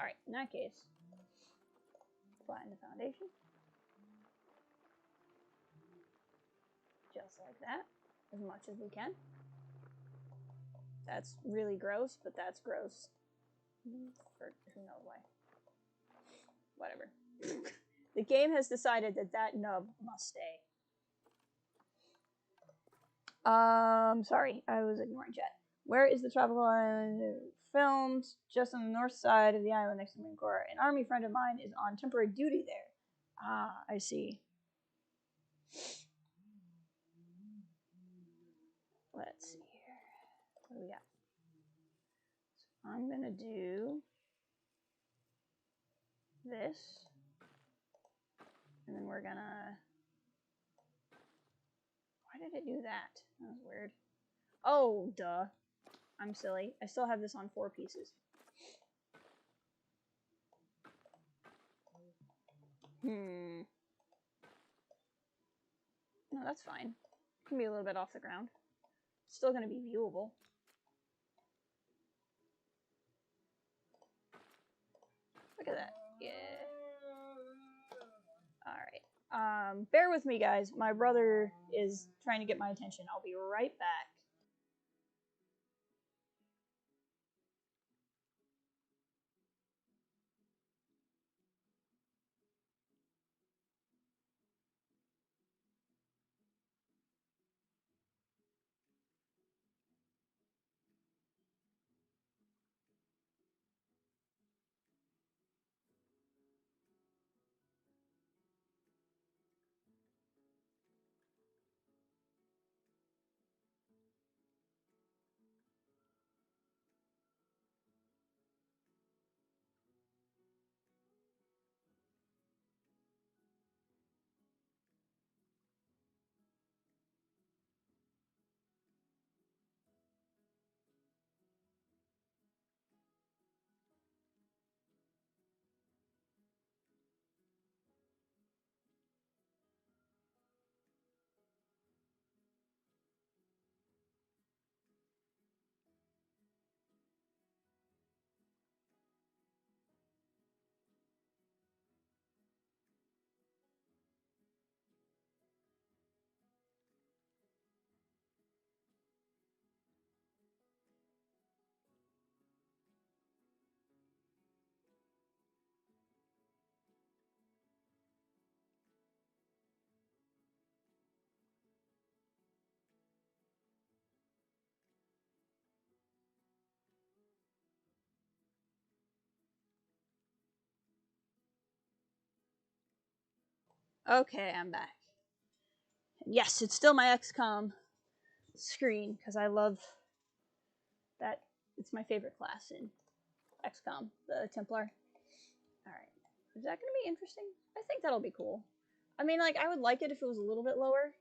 Alright, in that case, flatten the foundation. Just like that, as much as we can. That's really gross, but that's gross. For who knows why. Whatever. The game has decided that that nub must stay. Sorry, I was ignoring chat. Where is the tropical island filmed? Just on the north side of the island next to the Marine Corps. An army friend of mine is on temporary duty there. Ah, I see. Let's see here. What do we got? So I'm gonna do this. And then we're gonna... Why did it do that? That was weird. Oh, duh. I'm silly. I still have this on 4 pieces. No, that's fine. It can be a little bit off the ground. It's still gonna be viewable. Look at that. Yeah. Alright. Bear with me, guys. My brother is trying to get my attention. I'll be right back. Okay, I'm back. Yes, it's still my XCOM screen, because I love that. It's my favorite class in XCOM, the Templar. Alright. Is that going to be interesting? I think that'll be cool. I mean, like, I would like it if it was a little bit lower.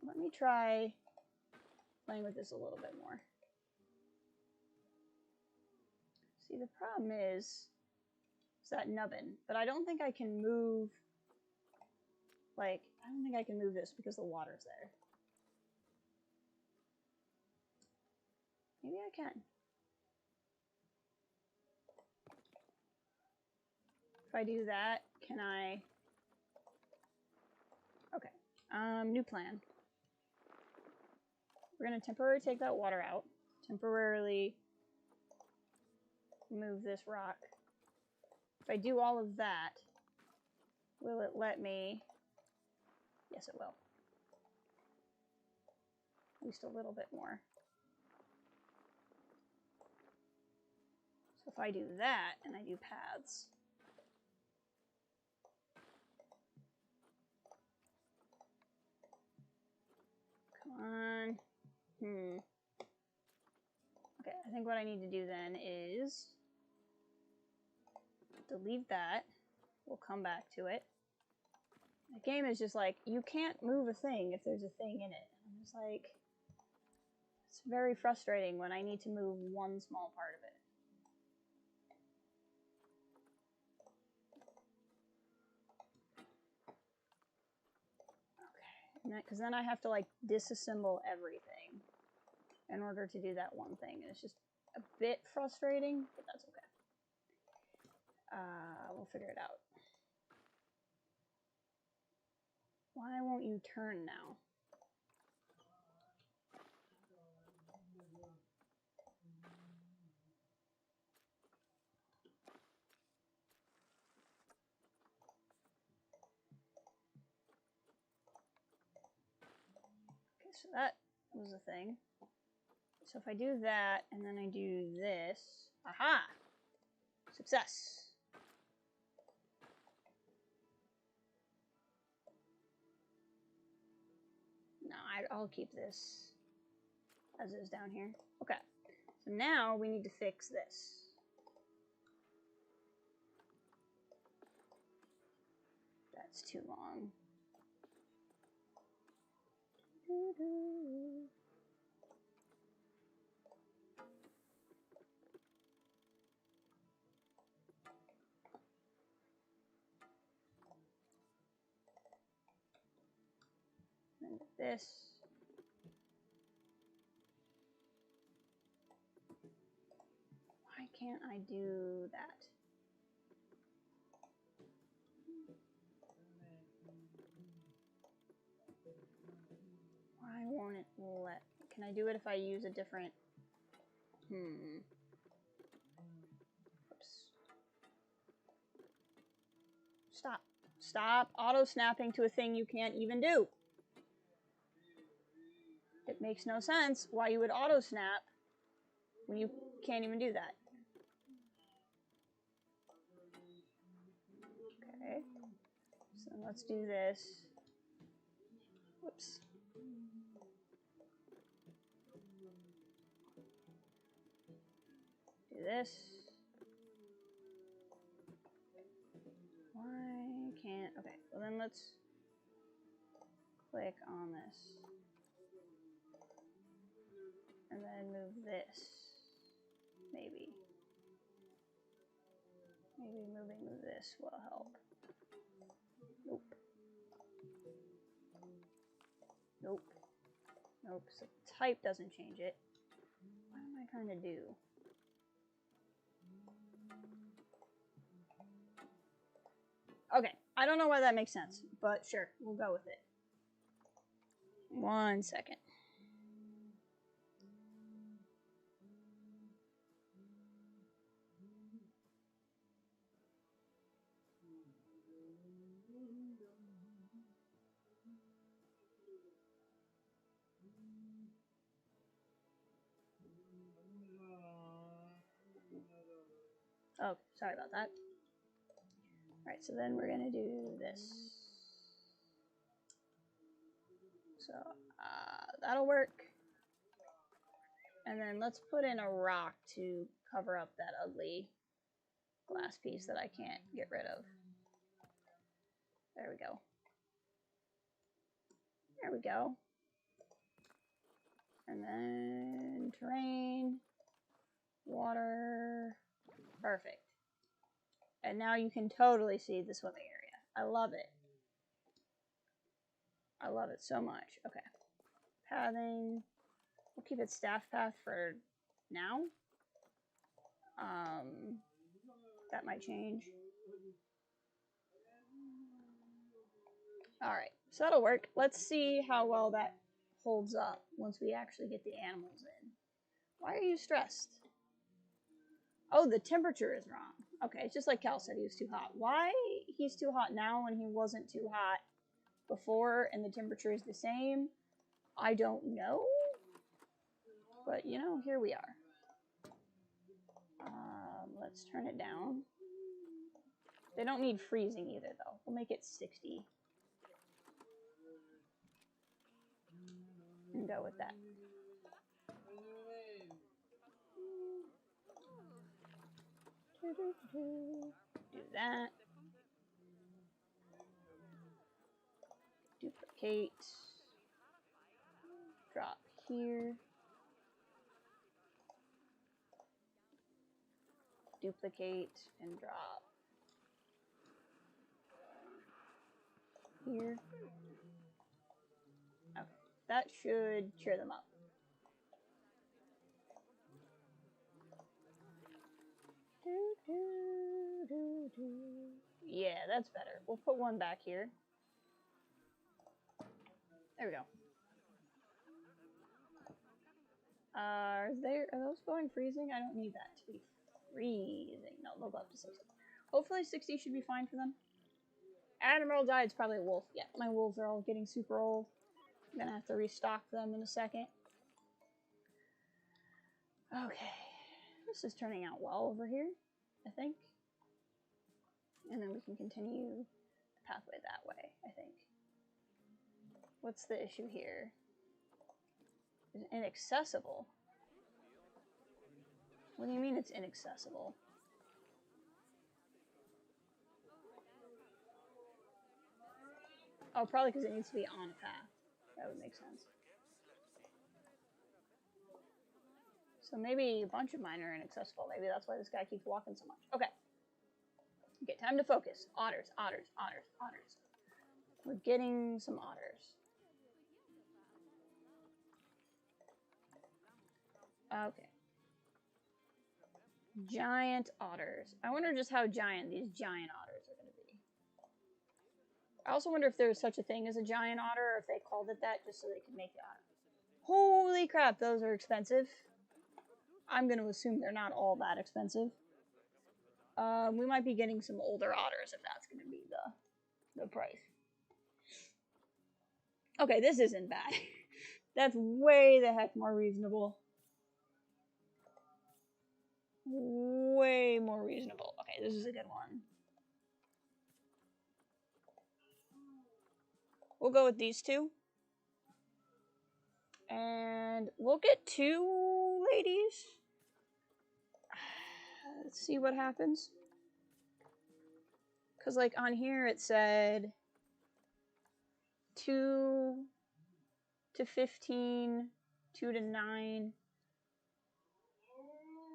Let me try playing with this a little bit more. See, the problem is that nubbin, but I don't think I can move, like, I don't think I can move this because the water's there. Maybe I can. If I do that, can I... Okay. New plan. We're going to temporarily take that water out. Temporarily move this rock. If I do all of that, will it let me... Yes, it will. At least a little bit more. So if I do that, and I do paths... Come on. Okay, I think what I need to do then is delete that. We'll come back to it. The game is just like, you can't move a thing if there's a thing in it. I'm just like, it's very frustrating when I need to move one small part of it. Okay, because then I have to like disassemble everything in order to do that one thing. And it's just a bit frustrating, but that's okay. We'll figure it out. Why won't you turn now? Okay, so that was the thing. So if I do that, and then I do this, aha! Success! No, I'll keep this as is down here. Okay, so now we need to fix this. That's too long. And this. Why can't I do that? Why won't it let... Can I do it if I use a different... Oops. Stop. Stop auto-snapping to a thing you can't even do. It makes no sense why you would auto-snap when you can't even do that. Okay. So let's do this. Whoops. Do this. Why can't... Okay, well then let's click on this. And then move this. Maybe. Maybe moving this will help. Nope. Nope. Nope. So type doesn't change it. What am I trying to do? Okay. I don't know why that makes sense, but sure. We'll go with it. 1 second. Oh, sorry about that. Alright, so then we're going to do this. So, that'll work. And then let's put in a rock to cover up that ugly glass piece that I can't get rid of. There we go. There we go. And then terrain, water, perfect. And now you can totally see the swimming area. I love it. I love it so much. Okay. Pathing. We'll keep it staff path for now. That might change. Alright, so that'll work. Let's see how well that holds up once we actually get the animals in. Why are you stressed? Oh, the temperature is wrong. Okay, it's just like Cal said, he was too hot. Why he's too hot now when he wasn't too hot before and the temperature is the same, I don't know. But, you know, here we are. Let's turn it down. They don't need freezing either, though. We'll make it 60. And go with that. Do that. Duplicate. Drop here. Duplicate and drop here. Okay, that should cheer them up. Yeah, that's better. We'll put one back here. There we go. Are those going freezing? I don't need that to be freezing. No, they'll go up to 60. Hopefully 60 should be fine for them. Admiral died. It's probably a wolf. Yeah, my wolves are all getting super old. I'm gonna have to restock them in a second. Okay. This is turning out well over here, I think. And then we can continue the pathway that way, I think. What's the issue here? It's inaccessible. What do you mean it's inaccessible? Oh, probably because it needs to be on a path. That would make sense. So maybe a bunch of mine are inaccessible. Maybe that's why this guy keeps walking so much. Okay. Okay, time to focus. Otters, otters, otters, otters. We're getting some otters. Okay. Giant otters. I wonder just how giant these giant otters are going to be. I also wonder if there's such a thing as a giant otter, or if they called it that just so they could make the otter. Holy crap, those are expensive. I'm going to assume they're not all that expensive. We might be getting some older otters if that's going to be the price. Okay, this isn't bad. That's way the heck more reasonable. Way more reasonable. Okay, this is a good one. We'll go with these two. And we'll get 2 ladies. Let's see what happens. Because, like, on here it said 2 to 15, 2 to 9.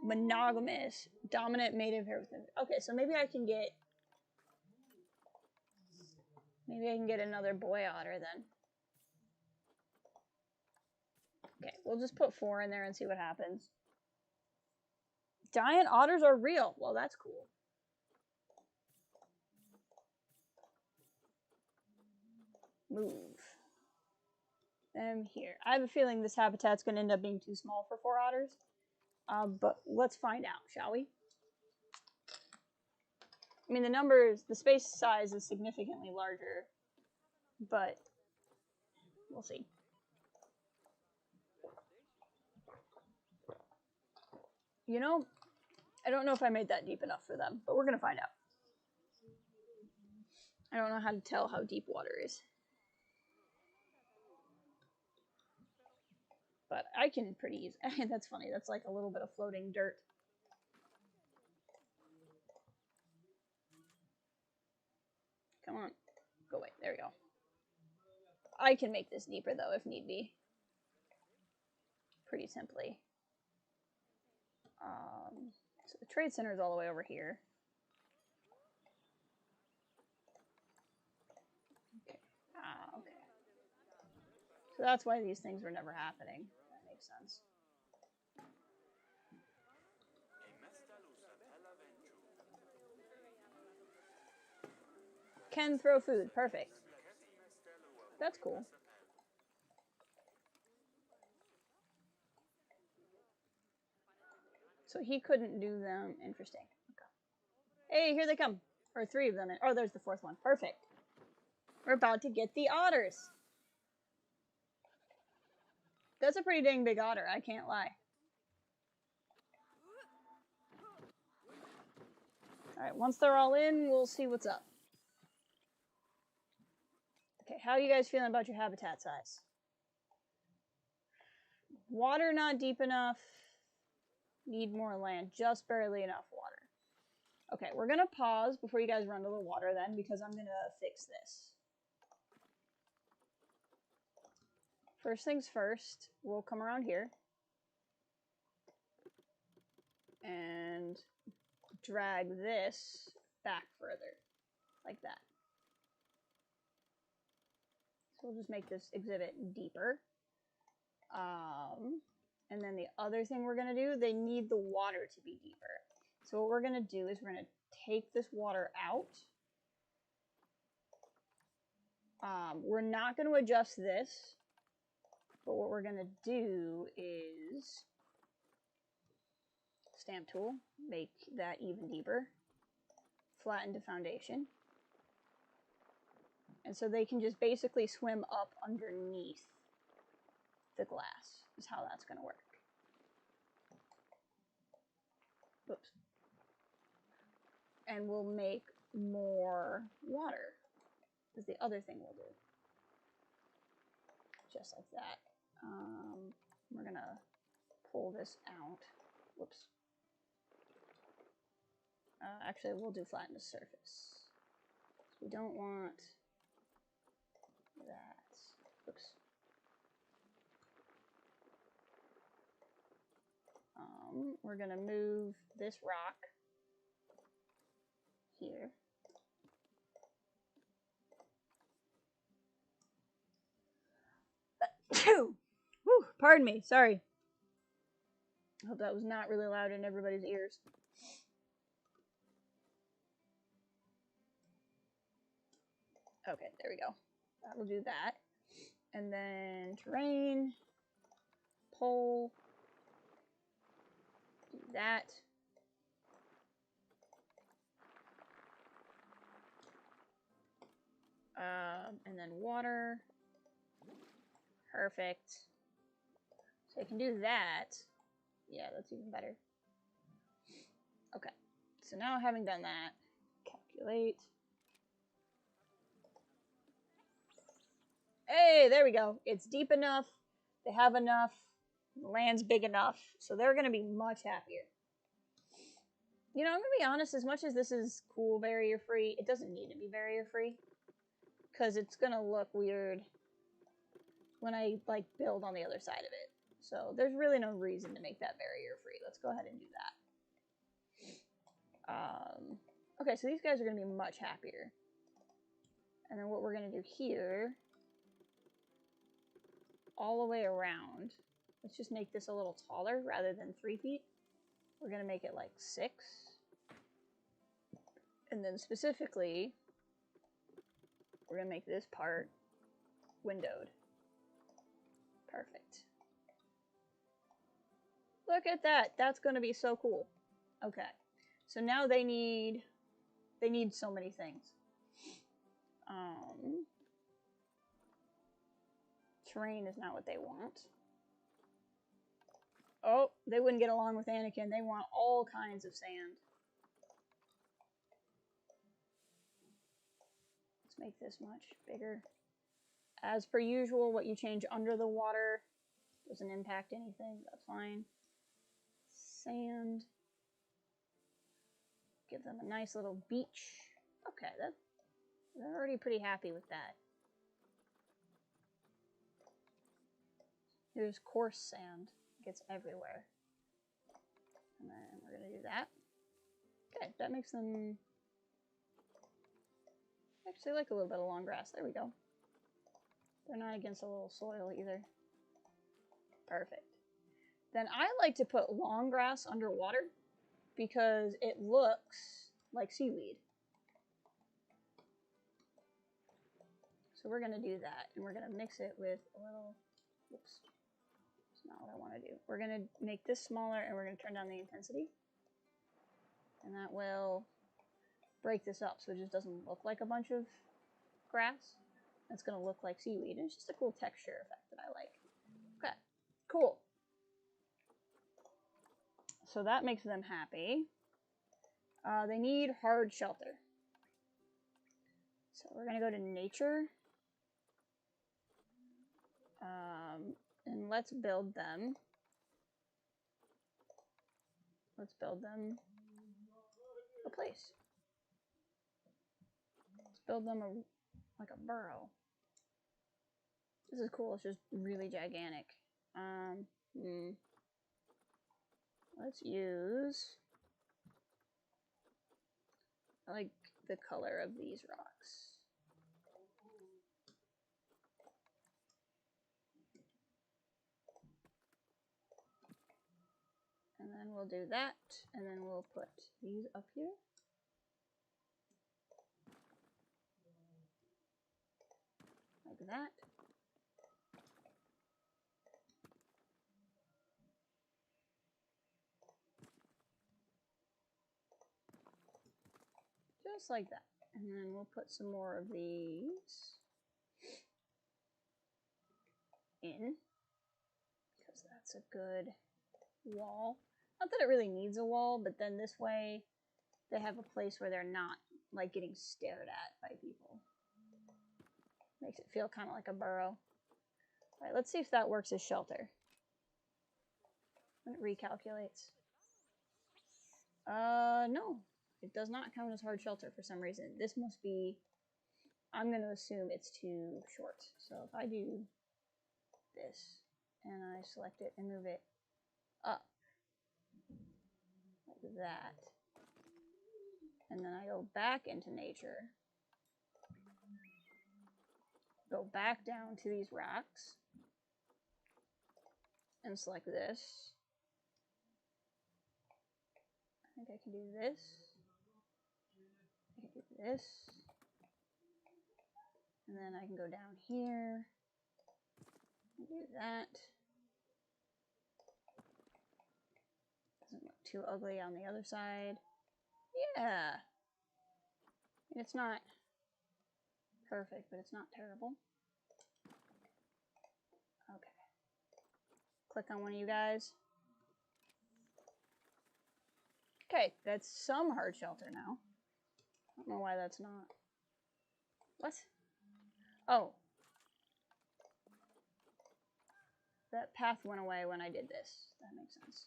Monogamous, dominant, mated, everything. Okay, so maybe I can get another boy otter then. Okay, we'll just put 4 in there and see what happens. Giant otters are real. Well, that's cool. Move them here. I have a feeling this habitat's going to end up being too small for 4 otters. But let's find out, shall we? I mean, the space size is significantly larger, but we'll see. You know, I don't know if I made that deep enough for them, but we're going to find out. I don't know how to tell how deep water is. But I can pretty easily. That's funny. That's like a little bit of floating dirt. Come on. Go away. There we go. I can make this deeper, though, if need be. Pretty simply. So the trade center is all the way over here. Okay. Okay. So that's why these things were never happening. That makes sense. Can throw food. Perfect. That's cool. So he couldn't do them. Interesting. Okay. Hey, here they come. Or 3 of them. Oh, there's the 4th one. Perfect. We're about to get the otters. That's a pretty dang big otter, I can't lie. Alright, once they're all in, we'll see what's up. Okay, how are you guys feeling about your habitat size? Water not deep enough. Need more land. Just barely enough water. Okay, we're going to pause before you guys run to the water then, because I'm going to fix this. First things first, we'll come around here. And drag this back further. Like that. So we'll just make this exhibit deeper. And then the other thing we're going to do, they need the water to be deeper. So what we're going to do is we're going to take this water out. We're not going to adjust this, but what we're going to do is stamp tool, make that even deeper, flatten to foundation. And so they can just basically swim up underneath the glass, is how that's going to work. Oops. And we'll make more water, is the other thing we'll do. Just like that. We're going to pull this out. Whoops. Actually, we'll do flatten the surface. We don't want that. Oops. We're going to move this rock here. Whew, pardon me, sorry. I hope that was not really loud in everybody's ears. Okay, there we go. That'll do that. And then terrain, pole, do that. And then water. Perfect. So I can do that. Yeah, that's even better. Okay. So now having done that, calculate. Hey, there we go. It's deep enough. They have enough. The land's big enough. So they're going to be much happier. You know, I'm going to be honest, as much as this is cool barrier free, it doesn't need to be barrier free. Because it's going to look weird when I, like, build on the other side of it. So there's really no reason to make that barrier free. Let's go ahead and do that. Okay, so these guys are going to be much happier. And then what we're going to do here, all the way around, let's just make this a little taller rather than 3 feet. We're going to make it like 6. And then specifically, we're going to make this part windowed. Perfect. Look at that. That's going to be so cool. Okay. So now they need so many things. Terrain is not what they want. Oh, they wouldn't get along with Anakin. They want all kinds of sand. Let's make this much bigger. As per usual, what you change under the water doesn't impact anything. That's fine. Sand. Give them a nice little beach. Okay, they're already pretty happy with that. Here's coarse sand. It gets everywhere. And then we're going to do that. Okay, that makes them actually like a little bit of long grass. There we go. They're not against a little soil either. Perfect. Then I like to put long grass underwater because it looks like seaweed. So we're going to do that, and we're going to mix it with a little, whoops, that's not what I want to do. We're going to make this smaller, and we're going to turn down the intensity. And that will break this up so it just doesn't look like a bunch of grass. It's going to look like seaweed, and it's just a cool texture effect that I like. Okay, cool. So that makes them happy. They need hard shelter. So we're going to go to nature. And let's build them. Let's build them a place. Let's build them like a burrow. This is cool. It's just really gigantic. Let's use, I like the color of these rocks. And then we'll do that, and then we'll put these up here. Like that. Just like that. And then we'll put some more of these in, because that's a good wall. Not that it really needs a wall, but then this way they have a place where they're not like getting stared at by people. Makes it feel kind of like a burrow. All right, let's see if that works as shelter. When it recalculates. No. It does not count as hard shelter for some reason. This must be, I'm going to assume it's too short. So if I do this, and I select it and move it up, like that, and then I go back into nature, go back down to these rocks, and select this. I think I can do this. I can do this. And then I can go down here and do that. Doesn't look too ugly on the other side. Yeah. It's not perfect, but it's not terrible. Okay. Click on one of you guys. Okay, that's some hard shelter now. I don't know why that's not. What? Oh. That path went away when I did this. That makes sense.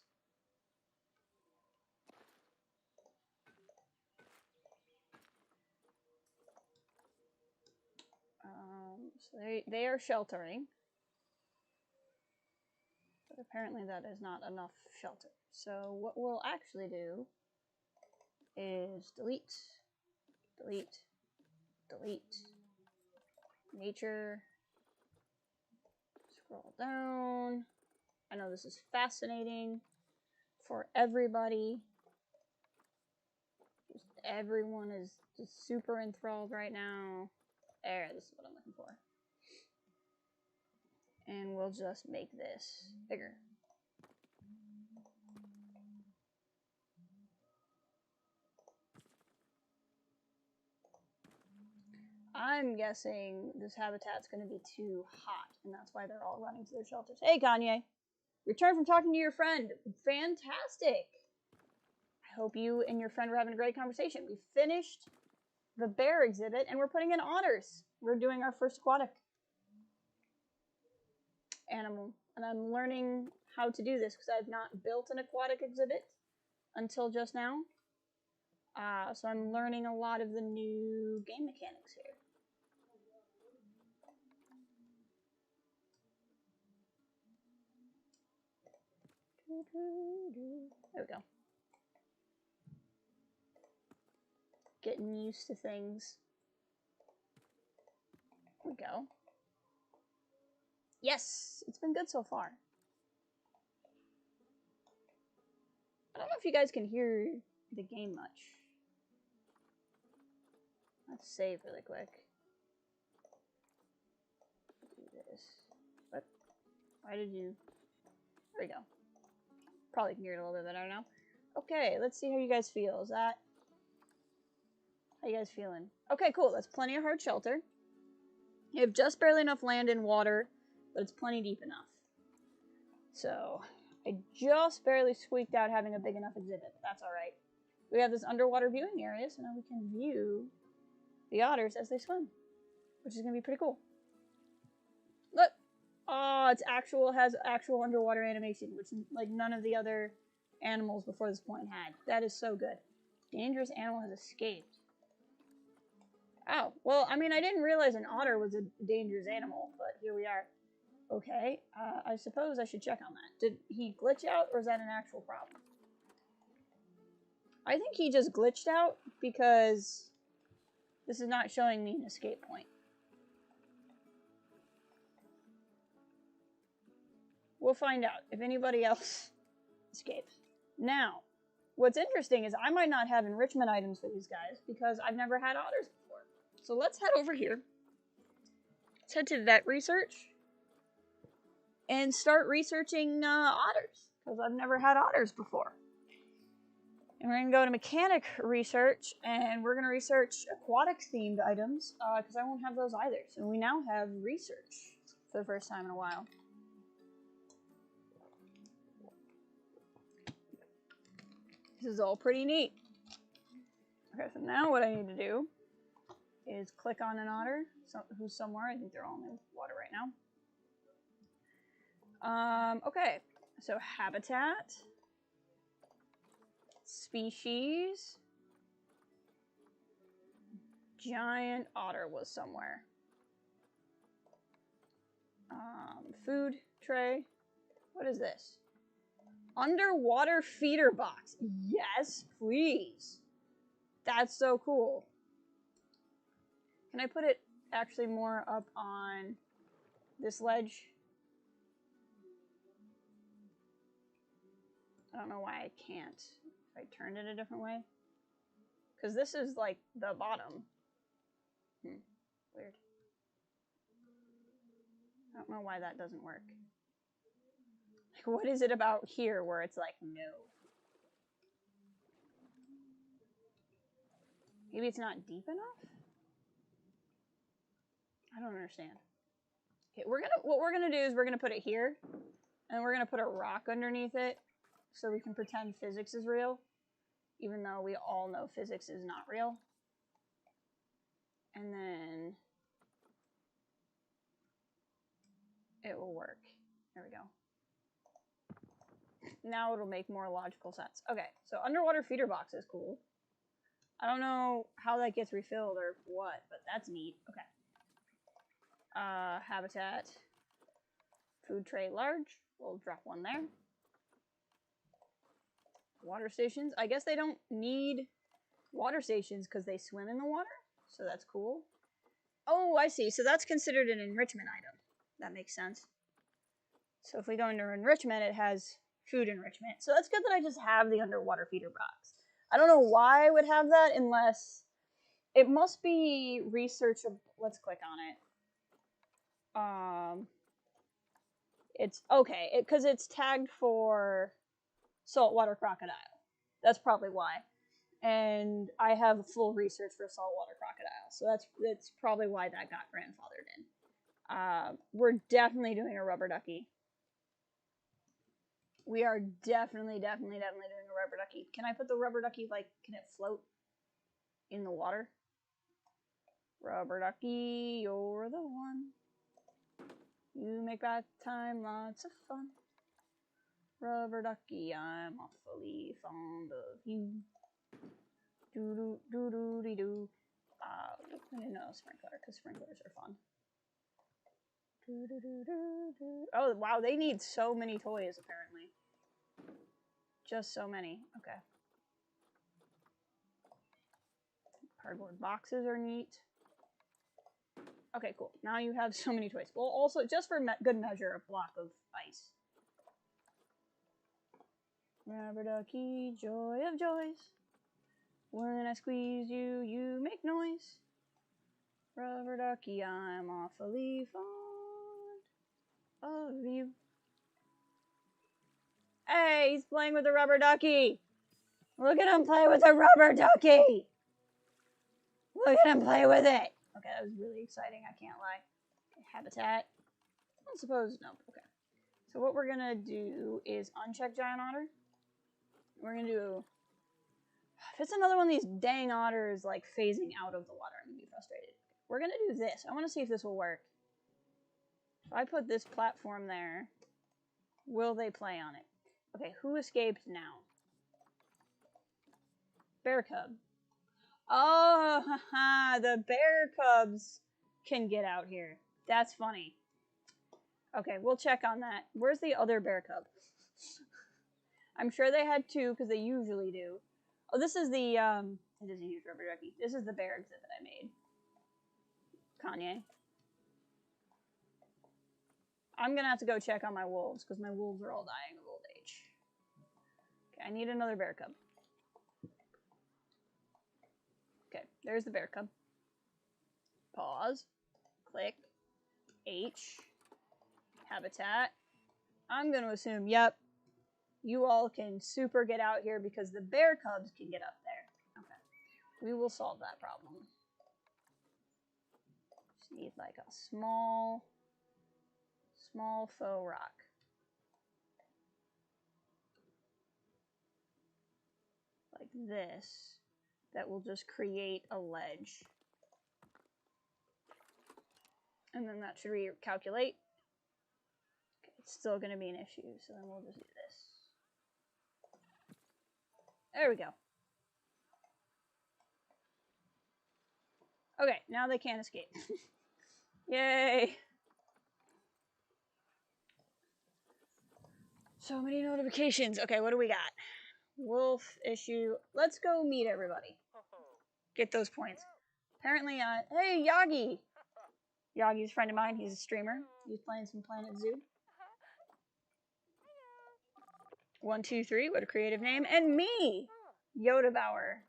So they are sheltering. But apparently that is not enough shelter. So what we'll actually do is delete, delete, delete, nature, scroll down. I know this is fascinating for everybody. Just everyone is just super enthralled right now. There, this is what I'm looking for. And we'll just make this bigger. I'm guessing this habitat's going to be too hot, and that's why they're all running to their shelters. Hey, Kanye. Return from talking to your friend. Fantastic. I hope you and your friend were having a great conversation. We finished the bear exhibit, and we're putting in otters. We're doing our first aquatic animal, and I'm learning how to do this because I've not built an aquatic exhibit until just now. So I'm learning a lot of the new game mechanics here. There we go. Getting used to things. There we go. Yes, it's been good so far. I don't know if you guys can hear the game much. Let's save really quick. this? What? Why did you... There we go. Probably can hear it a little bit better now. Okay, let's see how you guys feel. Is that... How you guys feeling? Okay, cool. That's plenty of hard shelter. You have just barely enough land and water, but it's plenty deep enough. So, I just barely squeaked out having a big enough exhibit, but that's alright. We have this underwater viewing area, so now we can view the otters as they swim, which is going to be pretty cool. Look! Oh, it's has actual underwater animation, which like none of the other animals before this point had. That is so good. Dangerous animal has escaped. Oh, well, I mean, I didn't realize an otter was a dangerous animal, but here we are. Okay, I suppose I should check on that. Did he glitch out, or is that an actual problem? I think he just glitched out because this is not showing me an escape point. We'll find out if anybody else escapes. Now, what's interesting is I might not have enrichment items for these guys because I've never had otters before. So let's head over here. Let's head to vet research and start researching otters because I've never had otters before. And we're going to go to mechanic research and we're going to research aquatic themed items because I won't have those either. So we now have research for the first time in a while. This is all pretty neat. Okay, so now what I need to do is click on an otter who's somewhere. I think they're all in the water right now. Okay, so habitat, species, giant otter was somewhere. Food tray. What is this? Underwater feeder box. Yes, please. That's so cool. Can I put it actually more up on this ledge? I don't know why I can't. If I turned it a different way. Because this is like the bottom. Weird. I don't know why that doesn't work. Like, what is it about here where it's like, no? Maybe it's not deep enough? I don't understand. Okay, what we're gonna do is we're gonna put it here, and we're gonna put a rock underneath it, so we can pretend physics is real, even though we all know physics is not real. And then it will work. There we go. Now it'll make more logical sense. Okay, so underwater feeder box is cool. I don't know how that gets refilled or what, but that's neat. Okay. Habitat. Food tray large. We'll drop one there. Water stations. I guess they don't need water stations because they swim in the water. So that's cool. Oh, I see. So that's considered an enrichment item. That makes sense. So if we go into enrichment, it has food enrichment. So that's good that I just have the underwater feeder box. I don't know why I would have that unless it must be researchable. Let's click on it. It's okay because it's tagged for saltwater crocodile. That's probably why. And I have full research for saltwater crocodile, so that's probably why that got grandfathered in. We're definitely doing a rubber ducky. We are definitely doing a rubber ducky. Can I put the rubber ducky, like, can it float in the water? Rubber ducky, you're the one. You make bath time lots of fun. Rubber ducky, I'm awfully fond of you. Do-do-do-do-dee-doo. I didn't know sprinkler, because sprinklers are fun. Do-do-do-do-do. Oh, wow, they need so many toys, apparently. Just so many. Okay. Cardboard boxes are neat. Okay, cool. Now you have so many toys. Well, also, just for good measure, a block of ice. Rubber ducky, joy of joys. When I squeeze you, you make noise. Rubber ducky, I'm awfully fond of you. Hey, he's playing with a rubber ducky. Look at him play with a rubber ducky. Look at him play with it. Okay, that was really exciting. I can't lie. Okay, habitat. I don't suppose, no. Okay. So what we're gonna do is uncheck giant otter. We're gonna do, if it's another one of these dang otters like phasing out of the water, I'm gonna be frustrated. We're gonna do this. I wanna see if this will work. If I put this platform there, will they play on it? Okay, who escaped now? Bear cub. Oh, haha, the bear cubs can get out here. That's funny. Okay, we'll check on that. Where's the other bear cub? I'm sure they had two, because they usually do. Oh, this is the, it is a huge rubber ducky. This is the bear exhibit I made. Kanye. I'm gonna have to go check on my wolves, because my wolves are all dying of old age. Okay, I need another bear cub. Okay, there's the bear cub. Pause. Click. H. Habitat. I'm gonna assume, yep, you all can super get out here because the bear cubs can get up there. Okay, we will solve that problem. Just need like a small faux rock. Like this. That will just create a ledge. And then that should recalculate. Okay, it's still going to be an issue, so then we'll just do this. There we go. Okay, now they can't escape. Yay! So many notifications. Okay, what do we got? Wolf issue. Let's go meet everybody. Get those points. Apparently, hey, Yagi! Yagi's a friend of mine. He's a streamer. He's playing some Planet Zoo. 1, 2, 3. What a creative name. And me! Yoda Bauer.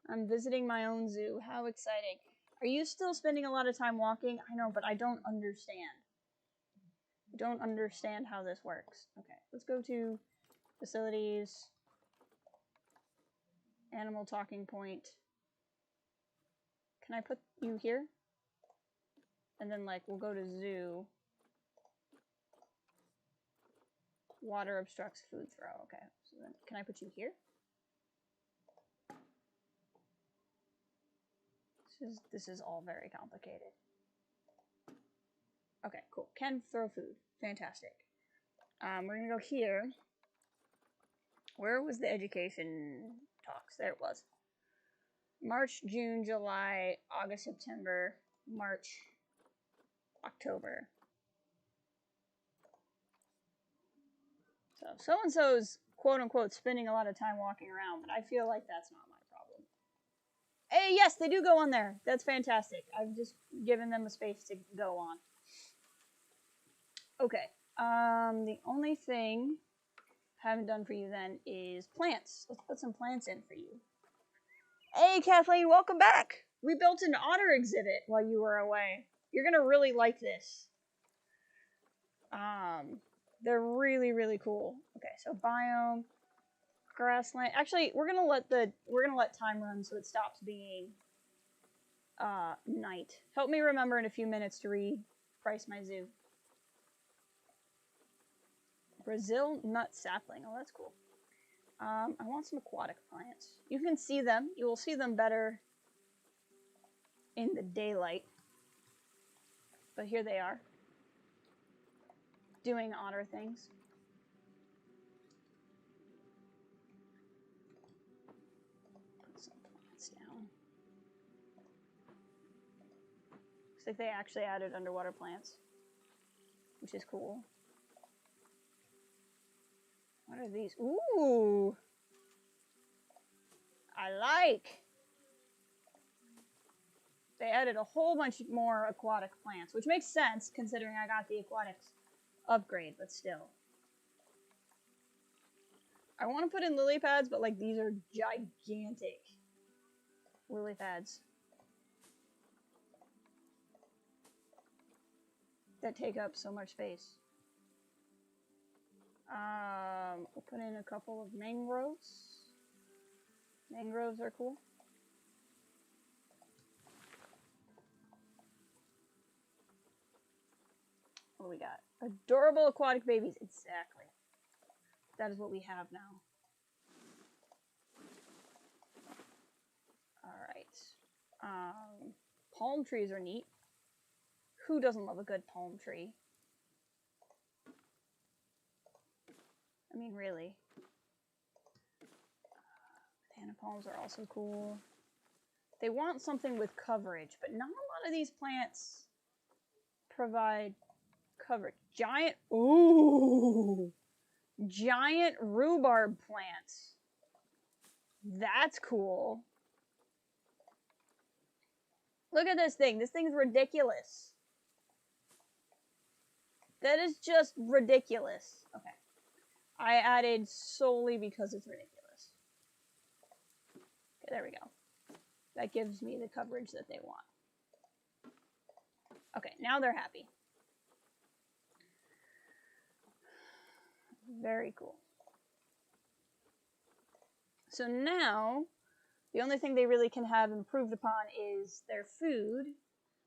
I'm visiting my own zoo. How exciting. Are you still spending a lot of time walking? I know, but I don't understand. I don't understand how this works. Okay, let's go to facilities. Animal talking point. Can I put you here? And then, like, we'll go to zoo. Water obstructs food throw. Okay, so then, can I put you here? This is all very complicated. Okay, cool. Can throw food. Fantastic. We're gonna go here. Where was the education talks? There it was. March, June, July, August, September, March, October. So so-and-so's quote-unquote spending a lot of time walking around, but I feel like that's not my problem. Hey, yes, they do go on there. That's fantastic. I've just given them a space to go on. Okay. The only thing I haven't done for you then is plants. Let's put some plants in for you. Hey, Kathleen, welcome back. We built an otter exhibit while you were away. You're gonna really like this. They're really, really cool. Okay, so biome, grassland. Actually, we're gonna let time run so it stops being night. Help me remember in a few minutes to reprice my zoo. Brazil nut sapling. Oh, that's cool. I want some aquatic plants. You can see them. You will see them better in the daylight. But here they are. Doing otter things. Put some plants down. Looks like they actually added underwater plants, which is cool. What are these? Ooh! I like! They added a whole bunch more aquatic plants, which makes sense considering I got the aquatics upgrade, but still. I want to put in lily pads, but like these are gigantic lily pads. that take up so much space. We'll put in a couple of mangroves. Mangroves are cool. What do we got? Adorable aquatic babies. Exactly. That is what we have now. Alright. Palm trees are neat. Who doesn't love a good palm tree? I mean, really. Banana palms are also cool. They want something with coverage, but not a lot of these plants provide coverage. Giant, ooh! Giant rhubarb plants. That's cool. Look at this thing. This thing's ridiculous. That is just ridiculous. Okay. I added solely because it's ridiculous. Okay, there we go. That gives me the coverage that they want. Okay, now they're happy. Very cool. So now, the only thing they really can have improved upon is their food,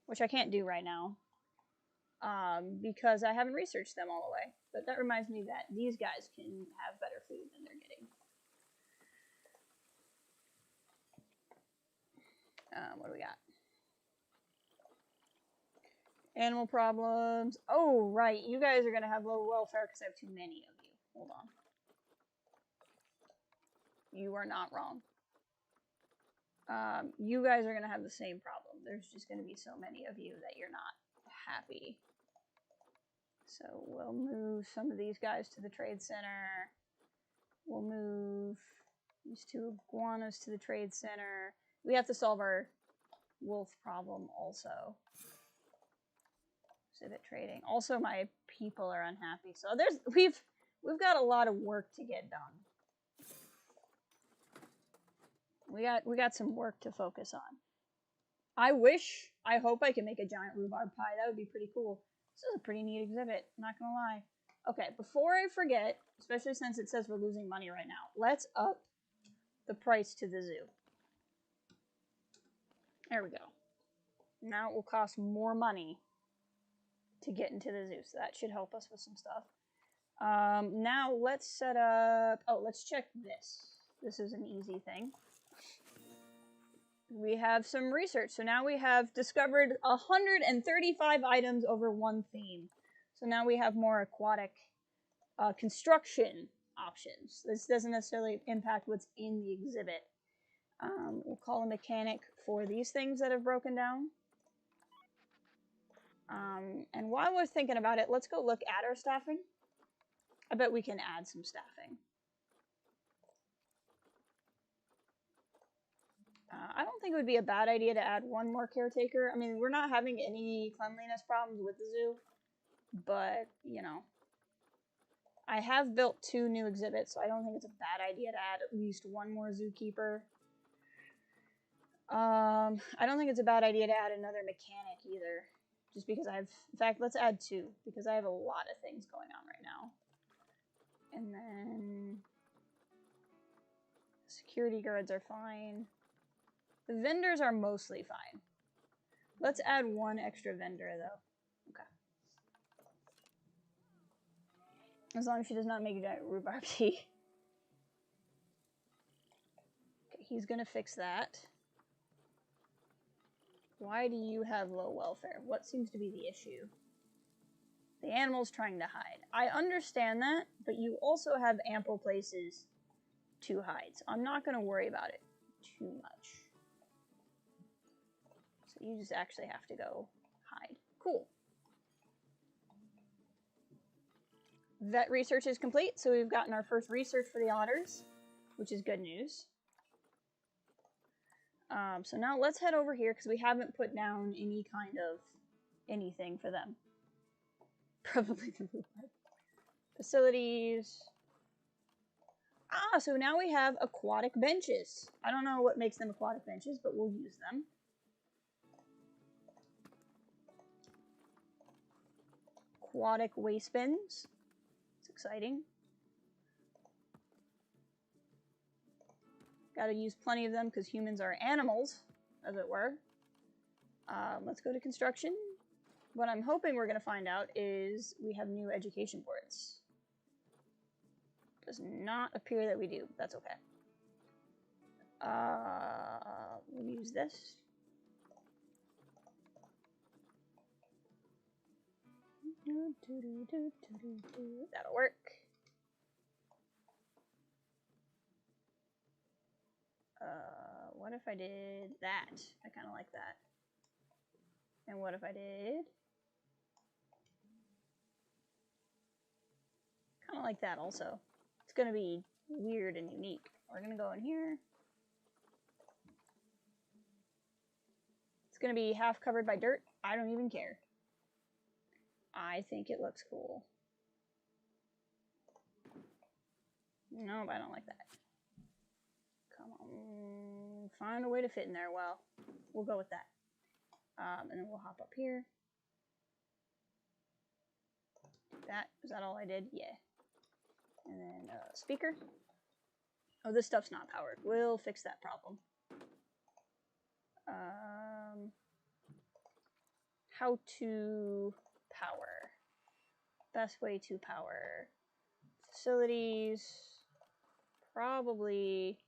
which I can't do right now, because I haven't researched them all the way. But that reminds me that these guys can have better food than they're getting. What do we got? Animal problems. Oh, right. You guys are going to have low welfare because I have too many of you. Hold on. You are not wrong. You guys are going to have the same problem. There's just going to be so many of you that you're not happy. So we'll move some of these guys to the trade center. We'll move these two iguanas to the trade center. We have to solve our wolf problem also. Exhibit trading. Also, my people are unhappy. So we've got a lot of work to get done. We got some work to focus on. I hope I can make a giant rhubarb pie. That would be pretty cool. This is a pretty neat exhibit, not gonna lie. Okay, before I forget, especially since it says we're losing money right now, let's up the price to the zoo. There we go. Now it will cost more money to get into the zoo, so that should help us with some stuff. Now let's set up, let's check this. This is an easy thing. We have some research. So now we have discovered 135 items over one theme. So now we have more aquatic construction options. This doesn't necessarily impact what's in the exhibit. We'll call a mechanic for these things that have broken down. And while we're thinking about it, let's go look at our staffing. I bet we can add some staffing. I don't think it would be a bad idea to add one more caretaker. I mean, we're not having any cleanliness problems with the zoo, but, you know, I have built 2 new exhibits, so I don't think it's a bad idea to add at least one more zookeeper. I don't think it's a bad idea to add another mechanic either, just because in fact, let's add 2, because I have a lot of things going on right now. And then security guards are fine. The vendors are mostly fine. Let's add 1 extra vendor, though. Okay. As long as she does not make a giant rhubarb tea. Okay, he's gonna fix that. Why do you have low welfare? What seems to be the issue? The animal's trying to hide. I understand that, but you also have ample places to hide. So I'm not gonna worry about it too much. So you just actually have to go hide. Cool. Vet research is complete, so we've gotten our first research for the otters, which is good news. So now let's head over here, because we haven't put down any kind of anything for them. Probably the rhubarb. Facilities. So now we have aquatic benches. I don't know what makes them aquatic benches, but we'll use them. aquatic waste bins. It's exciting. Gotta use plenty of them because humans are animals, as it were. Let's go to construction. What I'm hoping we're going to find out is we have new education boards. Does not appear that we do. That's okay. We'll use this. That'll work. What if I did that? I kind of like that. And what if I did? Kind of like that also. It's going to be weird and unique. We're going to go in here. It's going to be half covered by dirt. I don't even care. I think it looks cool. Nope, I don't like that. Come on. Find a way to fit in there. Well, we'll go with that. And then we'll hop up here. Is that all I did? Yeah. And then speaker. Oh, this stuff's not powered. We'll fix that problem. How to power. Best way to power. Facilities. Probably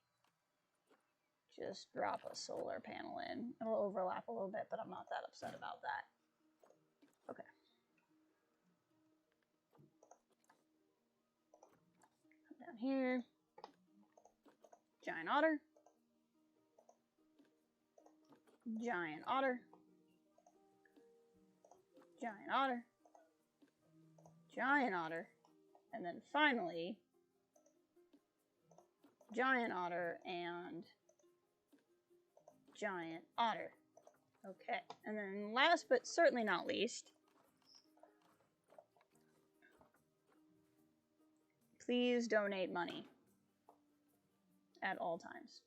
just drop a solar panel in. It'll overlap a little bit, but I'm not that upset about that. Okay. Come down here. Giant otter. Giant otter. Giant otter. Giant otter. And then finally, giant otter and giant otter. Okay, and then last but certainly not least, please donate money at all times.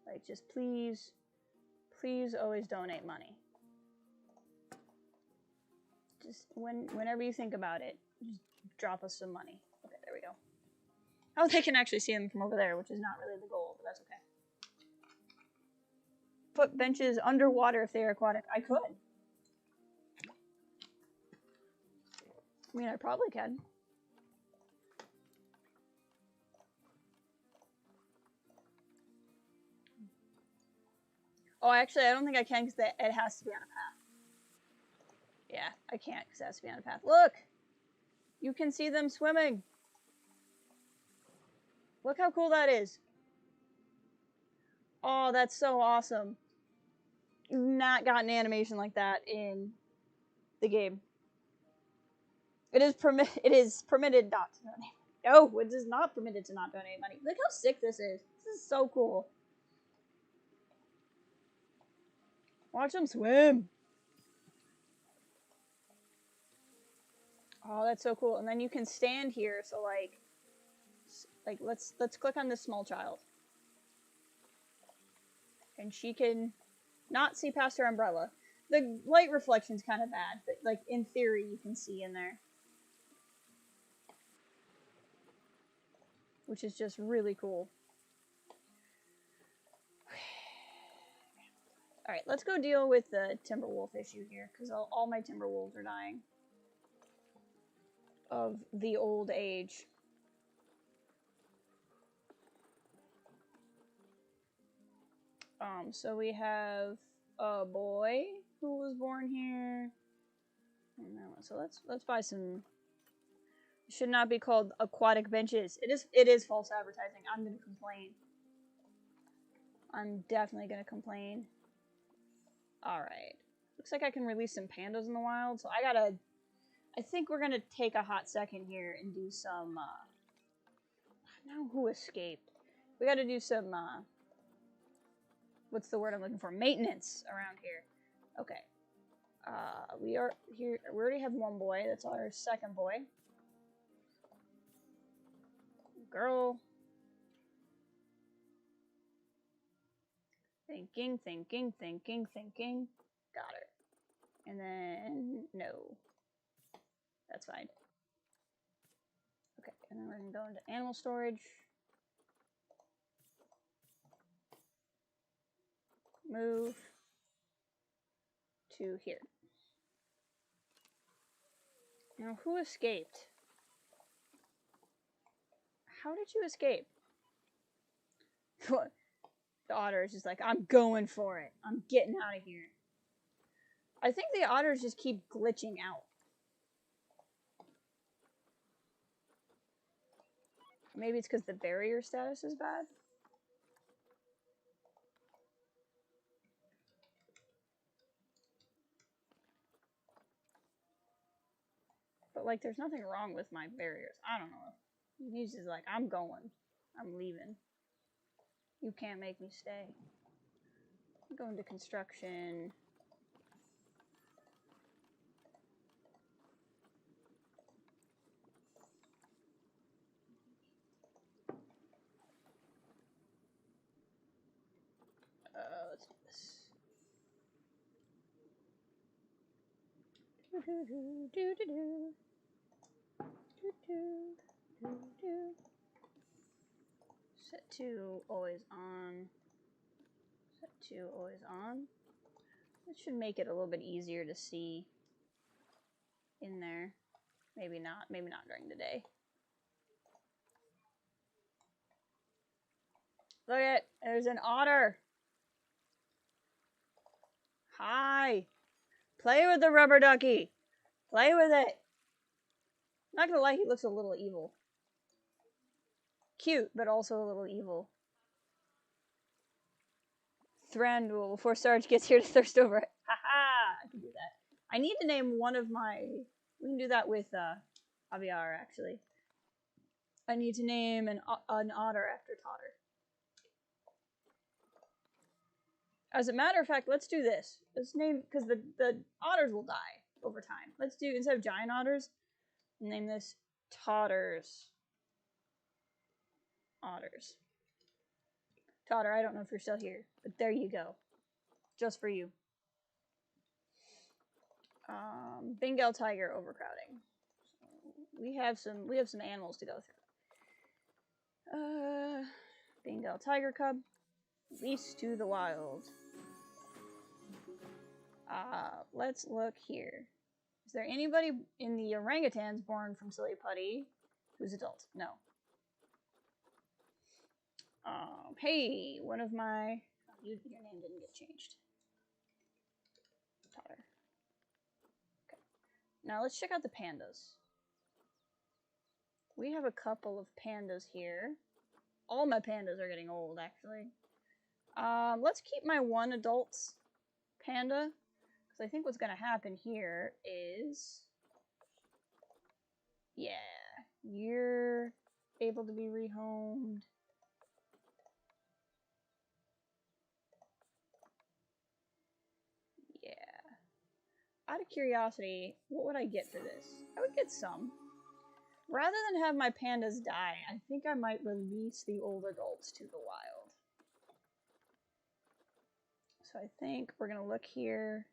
Like, just please, please always donate money. Just whenever you think about it, just drop us some money. Okay, there we go. Oh, they can actually see them from over there, which is not really the goal, but that's okay. Put benches underwater if they are aquatic. I could. I mean, I probably can. Oh, actually, I don't think I can because it has to be on a path. Yeah, I can't because it has to be on a path. Look! You can see them swimming. Look how cool that is. Oh, that's so awesome. Not gotten animation like that in the game. It is permitted not to donate. No, it is not permitted to not donate money. Look how sick this is. This is so cool. Watch them swim. Oh, that's so cool. And then you can stand here. So like let's click on this small child. And she can not see past her umbrella. The light reflection's kind of bad, but like in theory you can see in there. Which is just really cool. Alright, let's go deal with the timber wolf issue here, because all my timber wolves are dying. Of the old age. So we have a boy who was born here. So let's buy some. It should not be called Aquatic Benches. It is false advertising. I'm gonna complain. I'm definitely gonna complain. Alright. Looks like I can release some pandas in the wild, so I think we're gonna take a hot second here and do some now who escaped? We gotta do some what's the word I'm looking for? Maintenance around here. Okay. We are here. We already have one boy. That's our second boy. Girl. Thinking. Got her. And then, no. That's fine. Okay, and then we're going to go into animal storage. Move to here. Now, who escaped? How did you escape? What? The otter is just like, I'm going for it. I'm getting out of here. I think the otters just keep glitching out. Maybe it's because the barrier status is bad. But, like, there's nothing wrong with my barriers. I don't know. He's just like, I'm going. I'm leaving. You can't make me stay. I'm going to construction. Let's do this. Set to always on. Set to always on. That should make it a little bit easier to see in there. Maybe not. Maybe not during the day. Look at it. There's an otter. Hi. Play with the rubber ducky. Play with it. Not gonna lie, he looks a little evil. Cute, but also a little evil. Thranduil before Sarge gets here to thirst over it. Haha! I can do that. I need to name one of my... We can do that with Aviar, actually. I need to name an otter after Totter. As a matter of fact, let's do this. Let's name... Because the otters will die over time. Let's do, instead of giant otters, name this Totters. Otters. Totter, I don't know if you're still here, but there you go. Just for you. Bengal tiger overcrowding. So we have some animals to go through. Bengal tiger cub. Release to the wild. Let's look here. Is there anybody in the orangutans born from Silly Putty who's adult? No. Hey, one of my... your name didn't get changed. Totter. Okay. Now let's check out the pandas. We have a couple of pandas here. All my pandas are getting old, actually. Let's keep my one adult panda. Because I think what's going to happen here is... Yeah. You're able to be rehomed. Out of curiosity, what would I get for this? I would get some. Rather than have my pandas die, I think I might release the old adults to the wild. So I think we're going to look here.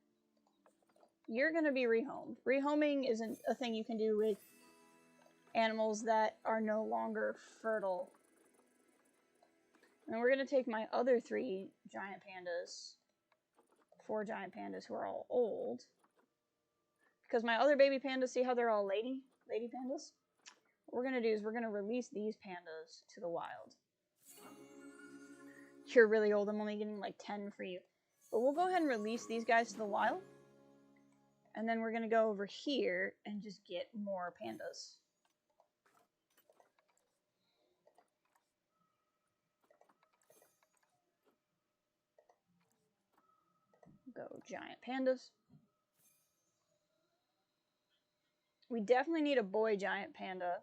You're going to be rehomed. Rehoming isn't a thing you can do with animals that are no longer fertile. And we're going to take my other 3 giant pandas, 4 giant pandas who are all old. Because my other baby pandas, see how they're all lady pandas? What we're going to do is we're going to release these pandas to the wild. You're really old. I'm only getting like 10 for you. But we'll go ahead and release these guys to the wild. And then we're going to go over here and just get more pandas. Go giant pandas. We definitely need a boy giant panda.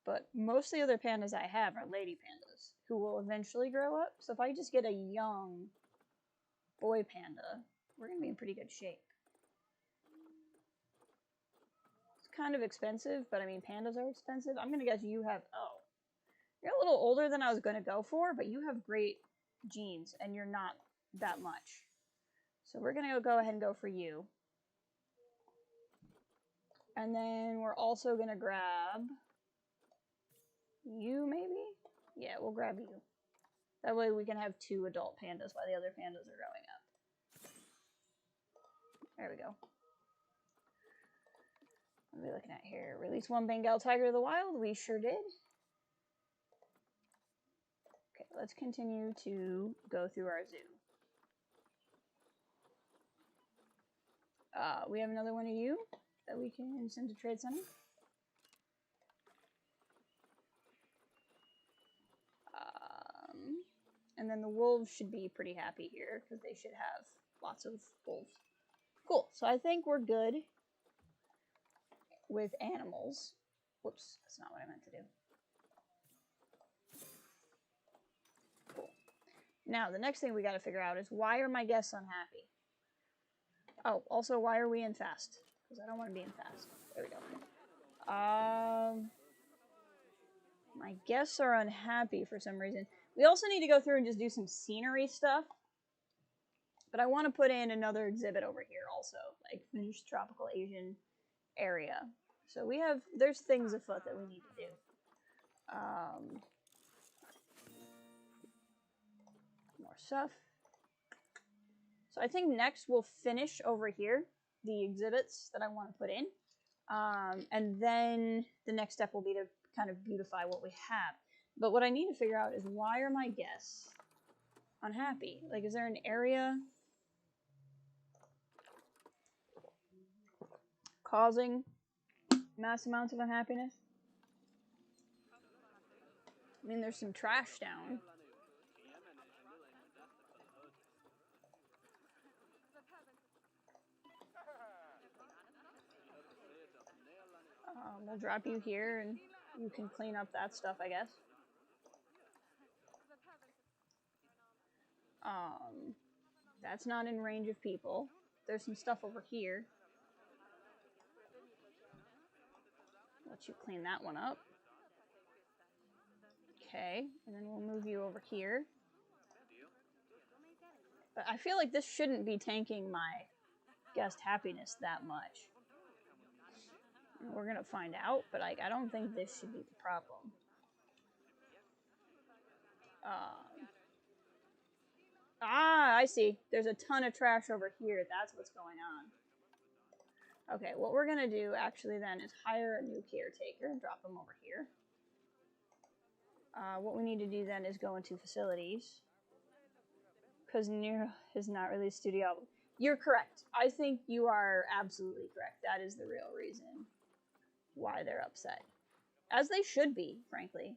But most of the other pandas I have are lady pandas, who will eventually grow up. So if I just get a young boy panda, we're going to be in pretty good shape. It's kind of expensive, but I mean, pandas are expensive. I'm going to guess you have... Oh. You're a little older than I was going to go for, but you have great genes, and you're not that much. So we're going to go ahead and go for you. And then we're also gonna grab you, maybe? Yeah, we'll grab you. That way we can have 2 adult pandas while the other pandas are growing up. There we go. What are we looking at here? Release 1 Bengal tiger to the wild. We sure did. Okay, let's continue to go through our zoo. We have another one of you that we can send to Trade Center. And then the wolves should be pretty happy here because they should have lots of wolves. Cool, so I think we're good with animals. Whoops, that's not what I meant to do. Cool. Now, the next thing we gotta figure out is why are my guests unhappy? Oh, also, why are we in fast? Because I don't want to be in fast. There we go. My guests are unhappy for some reason. We also need to go through and just do some scenery stuff. But I want to put in another exhibit over here also, like finished tropical Asian area. So there's things afoot that we need to do. More stuff. So I think next we'll finish over here, the exhibits that I want to put in. And then the next step will be to kind of beautify what we have. But what I need to figure out is why are my guests unhappy? Like, is there an area causing mass amounts of unhappiness? I mean, there's some trash down. We'll drop you here and you can clean up that stuff, I guess. That's not in range of people. There's some stuff over here. Let you clean that one up. Okay, and then we'll move you over here. But I feel like this shouldn't be tanking my guest happiness that much. We're gonna find out, but like I don't think this should be the problem. I see. There's a ton of trash over here. That's what's going on. Okay, what we're gonna do actually then is hire a new caretaker and drop them over here. What we need to do then is go into facilities. Because Nero has not released Studio. You're correct. I think you are absolutely correct. That is the real reason why they're upset. As they should be, frankly.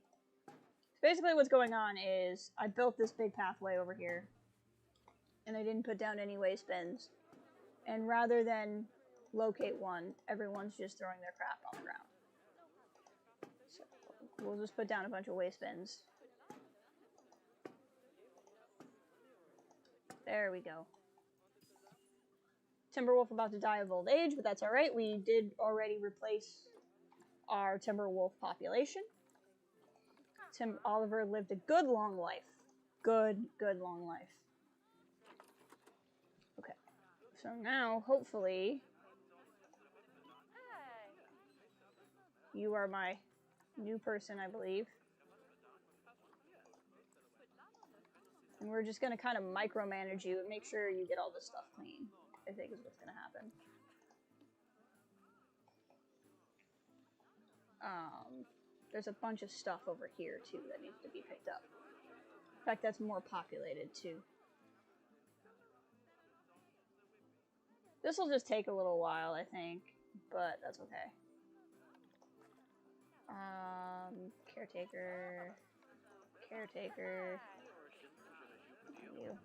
Basically what's going on is I built this big pathway over here. And I didn't put down any waste bins. And rather than locate one, everyone's just throwing their crap on the ground. So we'll just put down a bunch of waste bins. There we go. Timberwolf about to die of old age, but that's alright. We did already replace our Timberwolf population. Oliver lived a good long life. Good long life. Okay. So now, hopefully, you are my new person, I believe. And we're just going to kind of micromanage you and make sure you get all this stuff clean, I think is what's going to happen. There's a bunch of stuff over here, too, that needs to be picked up. In fact, that's more populated, too. This will just take a little while, I think, but that's okay. Caretaker. You.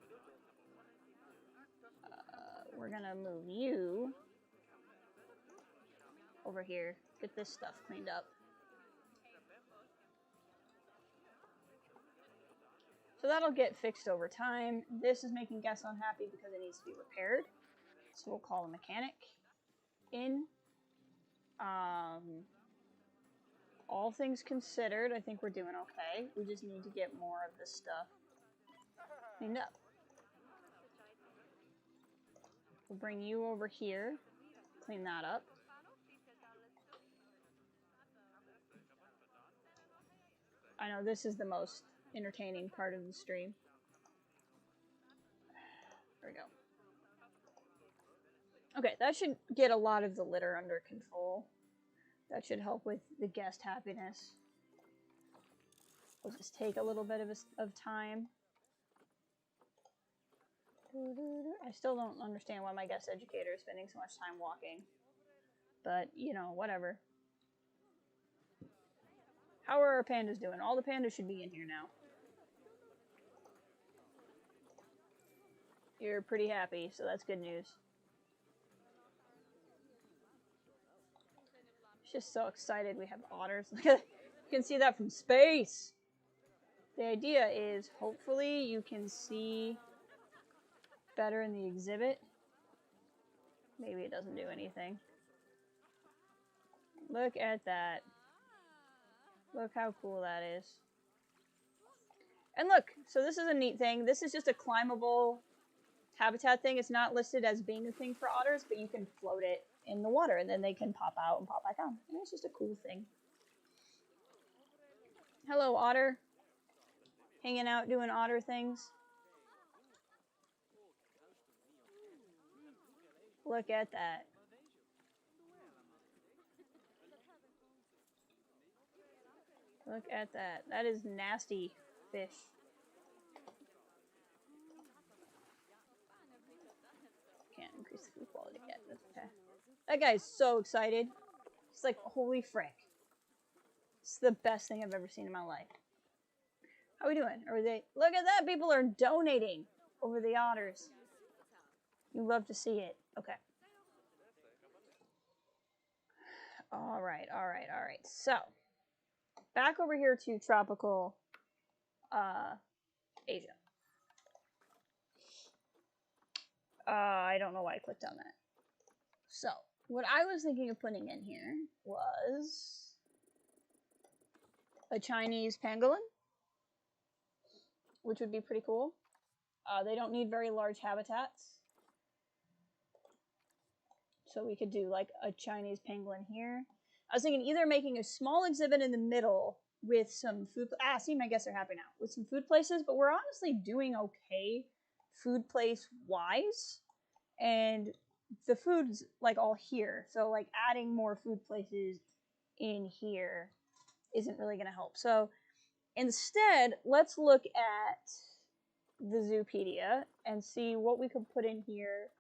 We're gonna move you over here. Get this stuff cleaned up. So that'll get fixed over time. This is making guests unhappy because it needs to be repaired. So we'll call a mechanic in. All things considered, I think we're doing okay. We just need to get more of this stuff cleaned up. We'll bring you over here, clean that up. I know this is the most entertaining part of the stream. There we go. Okay, that should get a lot of the litter under control. That should help with the guest happiness. It'll just take a little bit of time. I still don't understand why my guest educator is spending so much time walking. But, you know, whatever. How are our pandas doing? All the pandas should be in here now. You're pretty happy, so that's good news. Just so excited we have otters. You can see that from space. The idea is hopefully you can see better in the exhibit. Maybe it doesn't do anything. Look at that. Look how cool that is. And look, so this is a neat thing. This is just a climbable habitat thing. It's not listed as being a thing for otters, but you can float it in the water and then they can pop out and pop back on. And it's just a cool thing. Hello, otter. Hanging out doing otter things. Look at that. Look at that. That is nasty fish. Can't increase the food quality yet. That's okay. That guy's so excited. It's like, holy frick. It's the best thing I've ever seen in my life. How are we doing? Are they? Look at that. People are donating over the otters. You love to see it. Okay. All right. So, back over here to tropical Asia. I don't know why I clicked on that. So, what I was thinking of putting in here was a Chinese pangolin, which would be pretty cool. They don't need very large habitats. So we could do like a Chinese pangolin here. I was thinking either making a small exhibit in the middle with some food. See, my guests are happy now. With some food places, but we're honestly doing okay food place wise. And the food's like all here. So like adding more food places in here isn't really going to help. So instead, let's look at the Zoopedia and see what we could put in here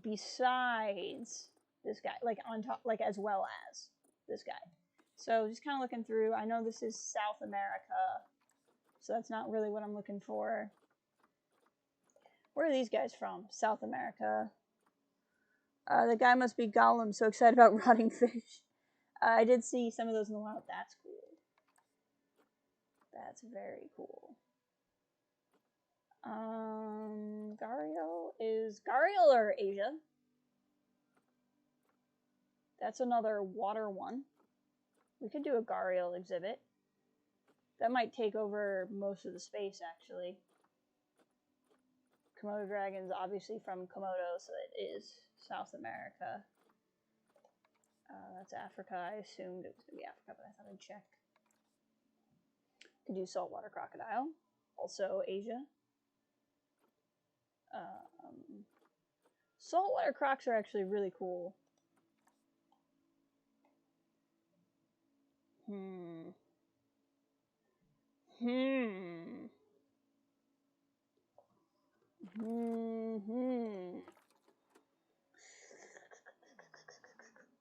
besides this guy, like on top, like as well as this guy. So just kind of looking through. I know this is South America, so that's not really what I'm looking for. Where are these guys from? South America. The guy must be Gollum, so excited about rotting fish. I did see some of those in the wild. That's cool. That's very cool. Gharial is Gharial or Asia? That's another water one. We could do a Gharial exhibit. That might take over most of the space, actually. Komodo dragons, obviously from Komodo, so it is South America. That's Africa. I assumed it was going to be Africa, but I thought I'd check. Could do saltwater crocodile. Also Asia. Saltwater crocs are actually really cool. You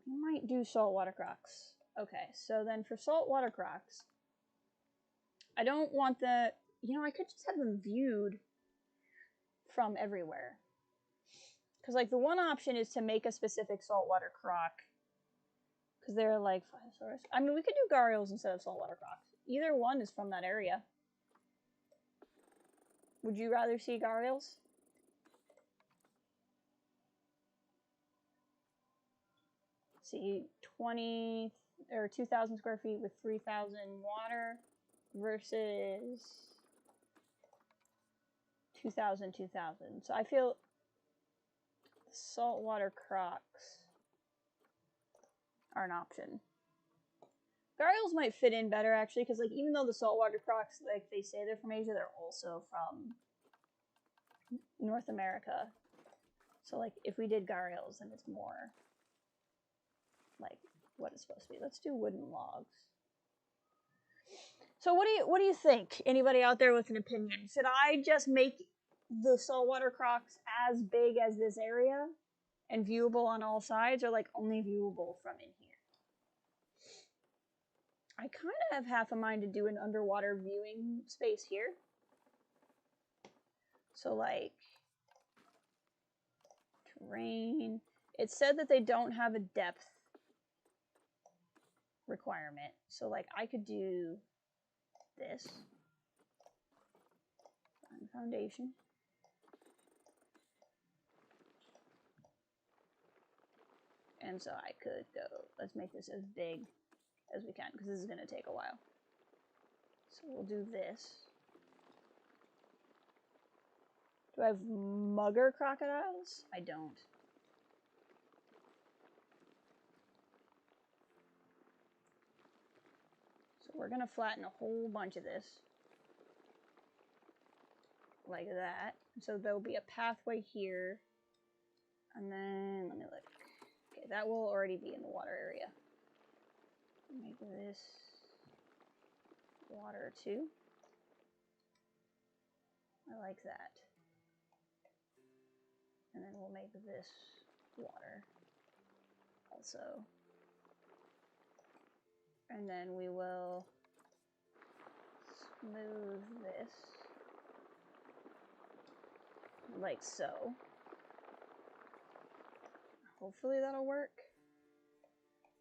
might do saltwater crocs. Okay, so then for saltwater crocs, I don't want the, I could just have them viewed from everywhere. Because, like, the one option is to make a specific saltwater croc. Because they're, like, Phiosaurus. I mean, we could do Gharials instead of saltwater crocs. Either one is from that area. Would you rather see Gharials? See, 20 or 2,000 square feet with 3,000 water versus 2,000. So I feel saltwater crocs are an option. Gharials might fit in better, actually, because, like, even though the saltwater crocs, like, they say they're from Asia, they're also from North America. So, like, if we did Gharials, then it's more, like, what it's supposed to be. Let's do wooden logs. So what do you think? Anybody out there with an opinion? Should I just make the saltwater crocs as big as this area and viewable on all sides, or like only viewable from in here? I kind of have half a mind to do an underwater viewing space here. So like terrain. It said that they don't have a depth requirement. So like I could do this foundation. And so I could go, let's make this as big as we can, because this is going to take a while. So we'll do this. Do I have mugger crocodiles? I don't. So we're going to flatten a whole bunch of this. Like that. So there'll be a pathway here. And then, let me look. Okay, that will already be in the water area. Make this water too. I like that. And then we'll make this water also. And then we will smooth this like so. Hopefully that'll work.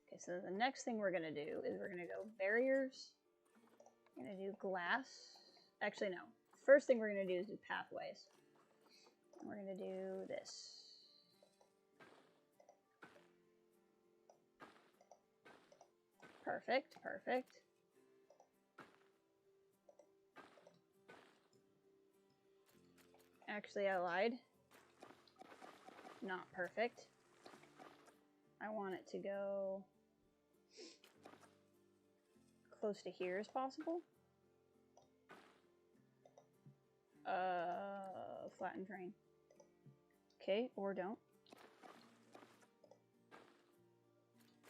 Okay, so the next thing we're gonna do is we're gonna go barriers. We're gonna do glass. Actually, no. First thing we're gonna do is do pathways. And we're gonna do this. Perfect, perfect. Actually, I lied. Not perfect. I want it to go close to here as possible. Flatten terrain. Okay, or don't.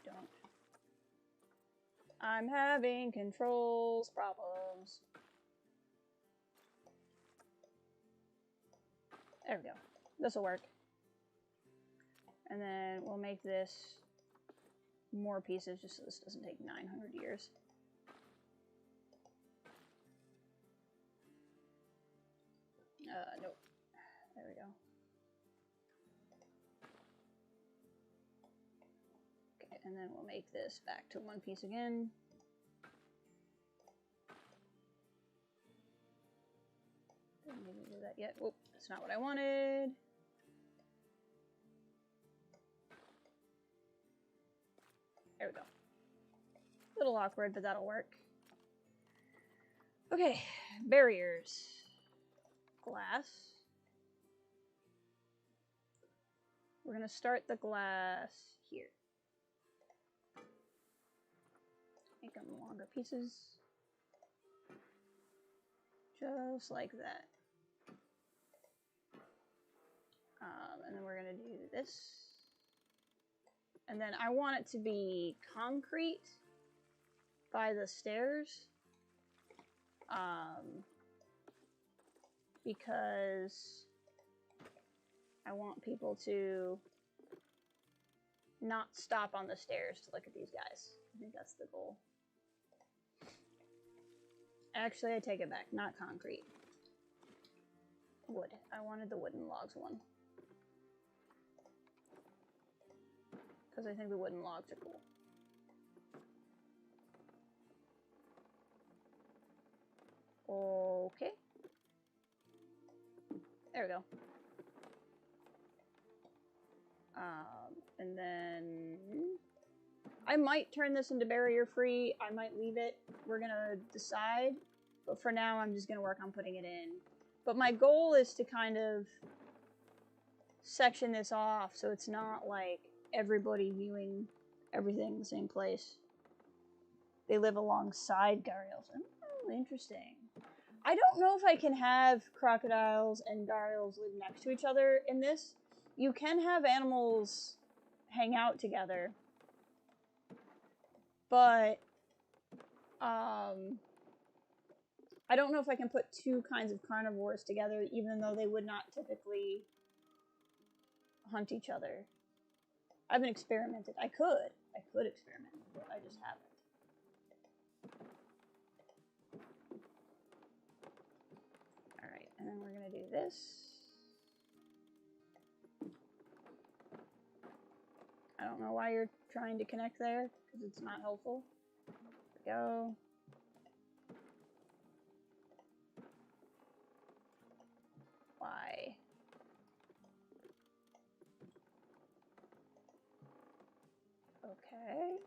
Don't. I'm having controls problems. There we go. This'll work. And then we'll make this more pieces just so this doesn't take 900 years. Nope. There we go. Okay, and then we'll make this back to one piece again. Didn't need to do that yet. Whoop, that's not what I wanted. There we go. A little awkward, but that'll work. Okay, barriers. Glass. We're gonna start the glass here. Make them longer pieces. Just like that. And then we're gonna do this. And then I want it to be concrete by the stairs. Because I want people to not stop on the stairs to look at these guys. I think that's the goal. Actually, I take it back. Not concrete. Wood. I wanted the wooden logs one. Because I think the wooden logs are cool. Okay. There we go. And then I might turn this into barrier free. I might leave it. We're gonna decide. But for now, I'm just gonna work on putting it in. But my goal is to kind of section this off so it's not like everybody viewing everything in the same place. They live alongside gharials. Oh, interesting. I don't know if I can have crocodiles and gharials live next to each other in this. You can have animals hang out together, but I don't know if I can put two kinds of carnivores together, even though they would not typically hunt each other. I haven't experimented. I could experiment, but I just haven't. Alright, and then we're going to do this. I don't know why you're trying to connect there, because it's not helpful. There we go. Why? Okay.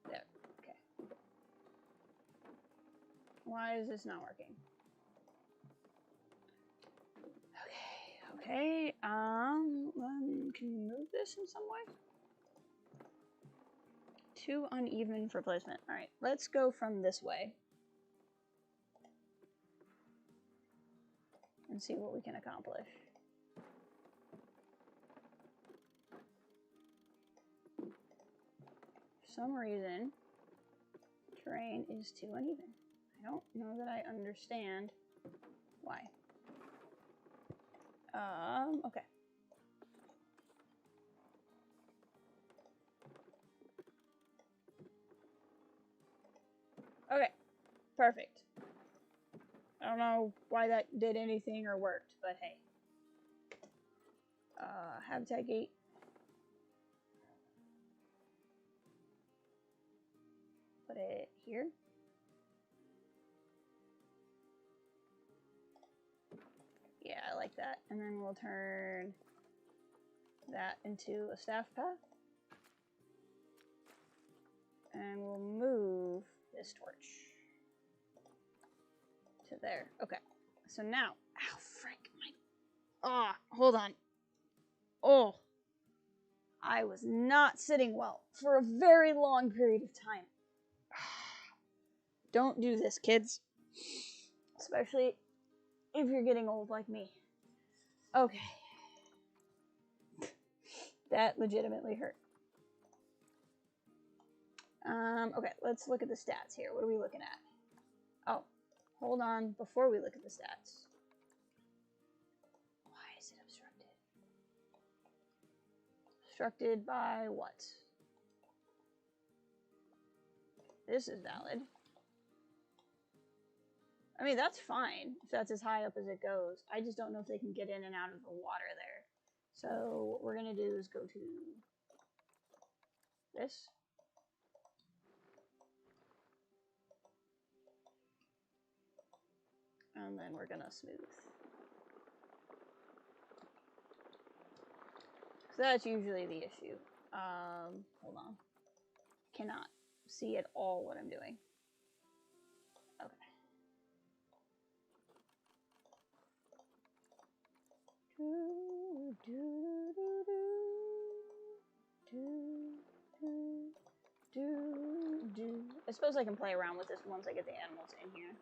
There. Okay. Why is this not working? Okay. Can you move this in some way? Too uneven for placement. All right, let's go from this way and see what we can accomplish. For some reason, terrain is too uneven. I don't know that I understand why. Okay. Okay, perfect. I don't know why that did anything or worked, but hey. Habitat gate. Put it here. Yeah, I like that. And then we'll turn that into a staff path. And we'll move this torch to there. Okay. So now, ow, frick, hold on. Oh, I was not sitting well for a very long period of time. Don't do this, kids. Especially if you're getting old like me. Okay. That legitimately hurt. Okay, let's look at the stats here. What are we looking at? Oh, hold on. Before we look at the stats. Why is it obstructed? Obstructed by what? This is valid. I mean, that's fine if that's as high up as it goes. I just don't know if they can get in and out of the water there. So what we're going to do is go to this. And then we're going to smooth. So that's usually the issue. Hold on. Cannot see at all what I'm doing. Okay. I suppose I can play around with this once I get the animals in here.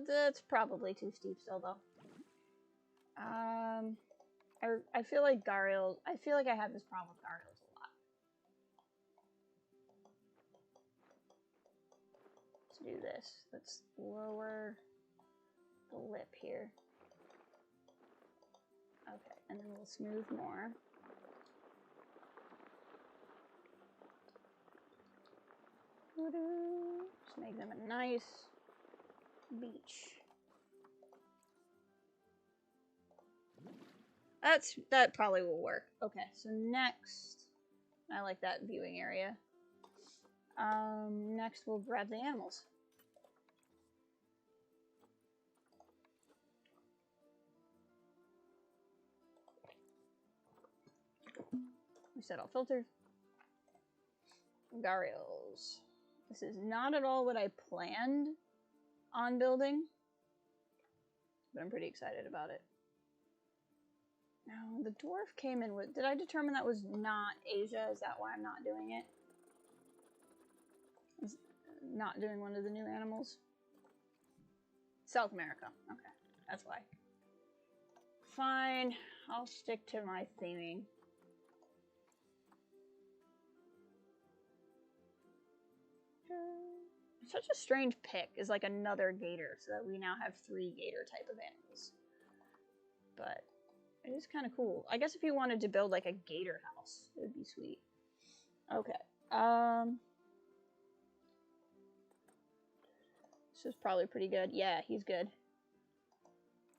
That's probably too steep still, though. I feel like gharials. I feel like I have this problem with gharials a lot. Let's do this. Let's lower the lip here. Okay, and then we'll smooth more. Just make them a nice beach. That probably will work. Okay, so next, I like that viewing area. Next we'll grab the animals. We set all filters. Gharials. This is not at all what I planned on building, but I'm pretty excited about it. Now, the dwarf came in with... Did I determine that was not Asia? Is that why I'm not doing it? It's not doing one of the new animals? South America. Okay, that's why. Fine, I'll stick to my theming. Such a strange pick is like another gator, so that we now have 3 gator type of animals. But it is kind of cool. I guess if you wanted to build like a gator house, it would be sweet. Okay. This is probably pretty good. Yeah, he's good.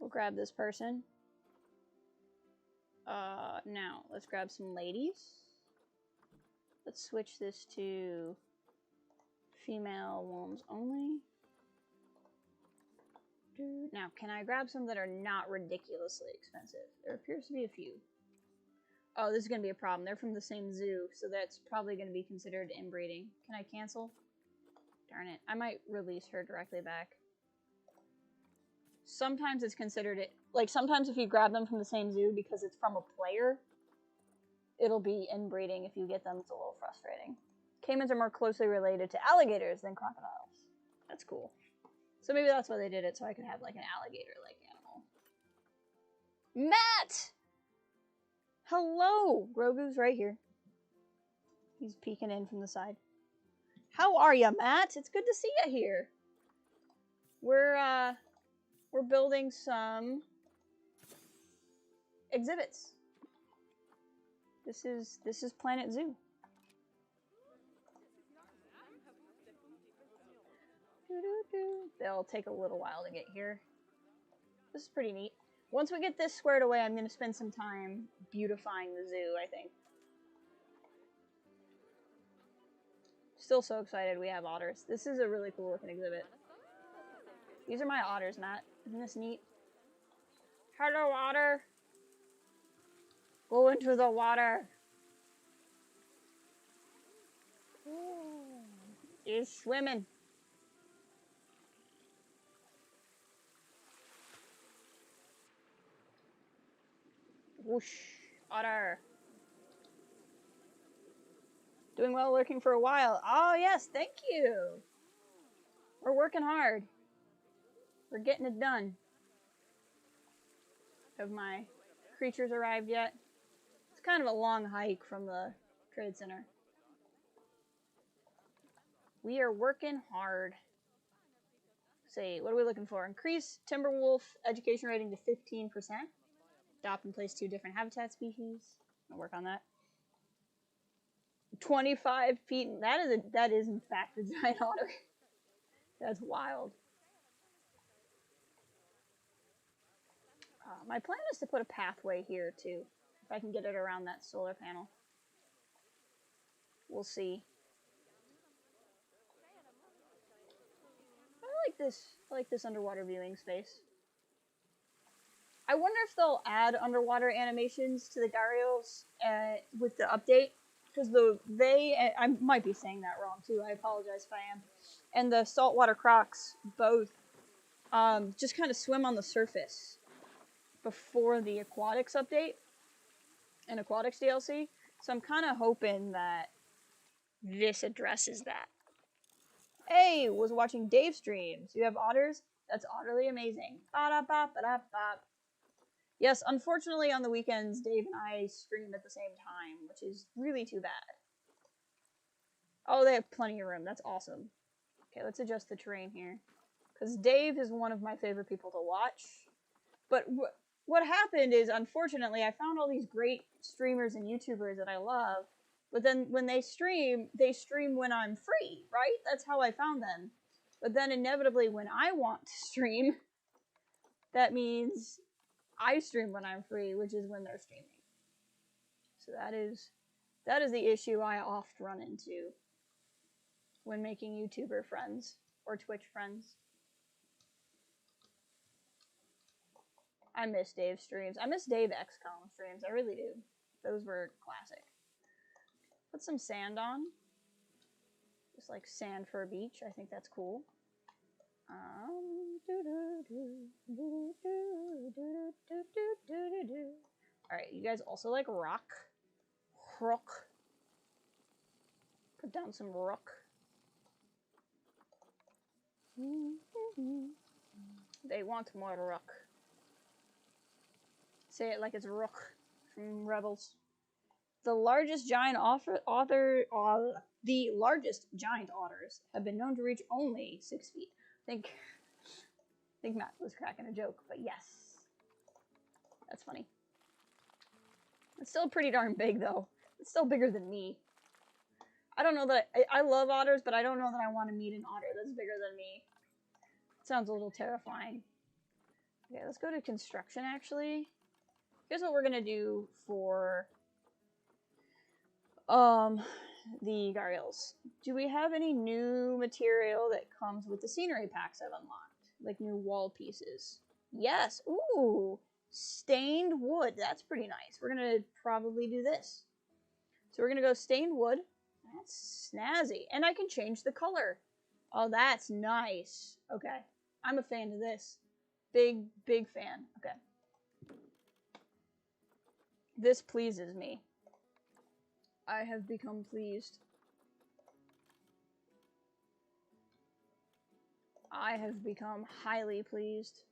We'll grab this person. Now, let's grab some ladies. Let's switch this to female wombs only. Now, can I grab some that are not ridiculously expensive? There appears to be a few. Oh, this is going to be a problem. They're from the same zoo, so that's probably going to be considered inbreeding. Can I cancel? Darn it. I might release her directly back. Sometimes it's considered it. Like, sometimes if you grab them from the same zoo because it's from a player, it'll be inbreeding. If you get them, it's a little frustrating. Caimans are more closely related to alligators than crocodiles. That's cool. So maybe that's why they did it, so I could have like an alligator-like animal. Matt! Hello! Grogu's right here. He's peeking in from the side. How are ya, Matt? It's good to see ya here. We're building some exhibits. This is Planet Zoo. They'll take a little while to get here. This is pretty neat. Once we get this squared away, I'm going to spend some time beautifying the zoo, I think. Still so excited we have otters. This is a really cool looking exhibit. These are my otters, Matt. Isn't this neat? Hello, otter. Go into the water. Ooh, he's swimming. Whoosh, otter. Doing well, lurking for a while. Oh, yes, thank you. We're working hard. We're getting it done. Have my creatures arrived yet? It's kind of a long hike from the trade center. We are working hard. Let's see, what are we looking for? Increase Timberwolf education rating to 15%. Adopt and place 2 different habitat species. I'll work on that. 25 feet. That is in fact a giant otter. That's wild. My plan is to put a pathway here too, if I can get it around that solar panel. We'll see. I like this underwater viewing space. I wonder if they'll add underwater animations to the Gyarios with the update, because I might be saying that wrong too. I apologize if I am. And the saltwater crocs both just kind of swim on the surface before the Aquatics update and Aquatics DLC. So I'm kind of hoping that this addresses that. Hey, was watching Dave's streams. You have otters? That's utterly amazing. Ba-da-ba-ba-da-ba. Yes, unfortunately on the weekends, Dave and I stream at the same time, which is really too bad. Oh, they have plenty of room. That's awesome. Okay, let's adjust the terrain here. Because Dave is one of my favorite people to watch. But what happened is, unfortunately, I found all these great streamers and YouTubers that I love. But then when they stream when I'm free, right? That's how I found them. But then inevitably when I want to stream, that means I stream when I'm free, which is when they're streaming. So that is the issue I oft run into when making YouTuber friends or Twitch friends. I miss Dave's streams. I miss Dave XCOM streams. I really do. Those were classic. Put some sand on. Just like sand for a beach. I think that's cool. Alright, you guys also like rock? Rock. Put down some rock. They want more rock. Say it like it's rock from Rebels. The largest giant the largest giant otters have been known to reach only 6 feet. I think Matt was cracking a joke, but yes. That's funny. It's still pretty darn big, though. It's still bigger than me. I don't know that... I love otters, but I don't know that I want to meet an otter that's bigger than me. It sounds a little terrifying. Okay, let's go to construction, actually. Here's what we're going to do for... the Gargoyles. Do we have any new material that comes with the scenery packs I've unlocked? Like new wall pieces? Yes! Ooh! Stained wood. That's pretty nice. We're gonna probably do this. So we're gonna go stained wood. That's snazzy. And I can change the color. Oh, that's nice. Okay. I'm a fan of this. Big, big fan. Okay. This pleases me. I have become pleased. I have become highly pleased.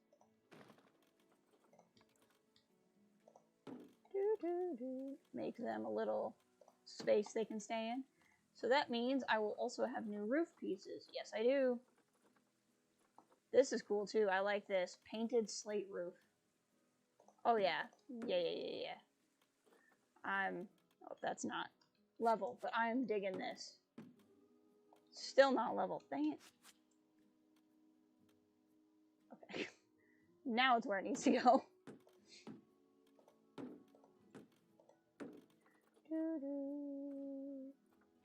Make them a little space they can stay in. So that means I will also have new roof pieces. Yes, I do. This is cool too. I like this. Painted slate roof. Oh yeah. Yeah. Oh, that's not level, but I'm digging this. Still not level. Dang it. Okay. Now it's where it needs to go.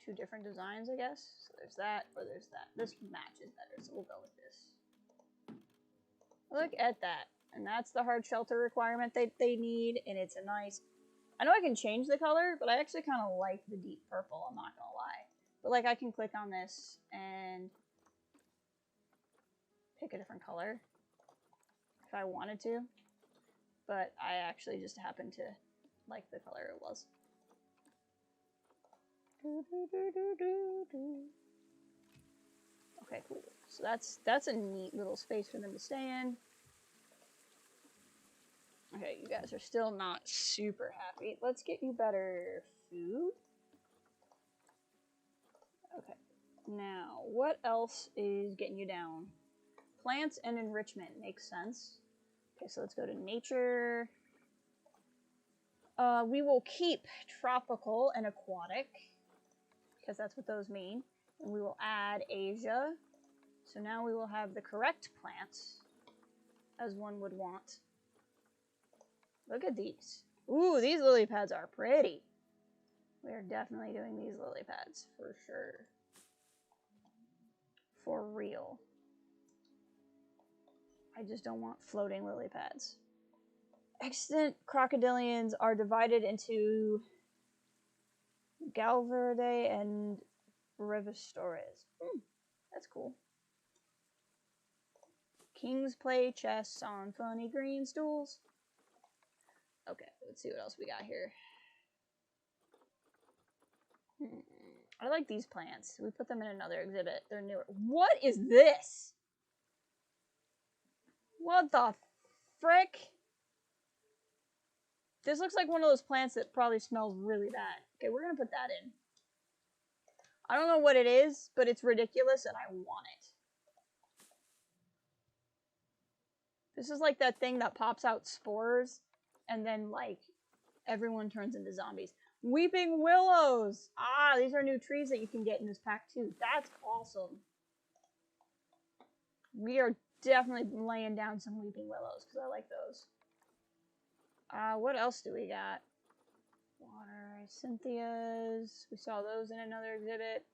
Two different designs, I guess. So there's that, or there's that. This matches better, so we'll go with this. Look at that. And that's the hard shelter requirement that they need, and it's a nice... I know I can change the color, but I actually kind of like the deep purple, I'm not gonna lie. But like I can click on this and pick a different color if I wanted to. But I actually just happen to like the color it was. Okay, cool. So that's a neat little space for them to stay in. Okay, you guys are still not super happy. Let's get you better food. Okay, now what else is getting you down? Plants and enrichment makes sense. Okay, so let's go to nature. We will keep tropical and aquatic, because that's what those mean. And we will add Asia. So now we will have the correct plants, as one would want. Look at these. Ooh, these lily pads are pretty. We are definitely doing these lily pads, for sure. For real. I just don't want floating lily pads. Extant crocodilians are divided into Galverde and Revistores. That's cool. Kings play chess on funny green stools. Okay, let's see what else we got here. I like these plants. We put them in another exhibit. They're newer. What is this? What the frick? This looks like one of those plants that probably smells really bad. Okay, we're gonna put that in. I don't know what it is, but it's ridiculous and I want it. This is like that thing that pops out spores and then like everyone turns into zombies. Weeping Willows! Ah, these are new trees that you can get in this pack too. That's awesome. We are definitely laying down some Weeping Willows because I like those. What else do we got? Water Cynthias. We saw those in another exhibit.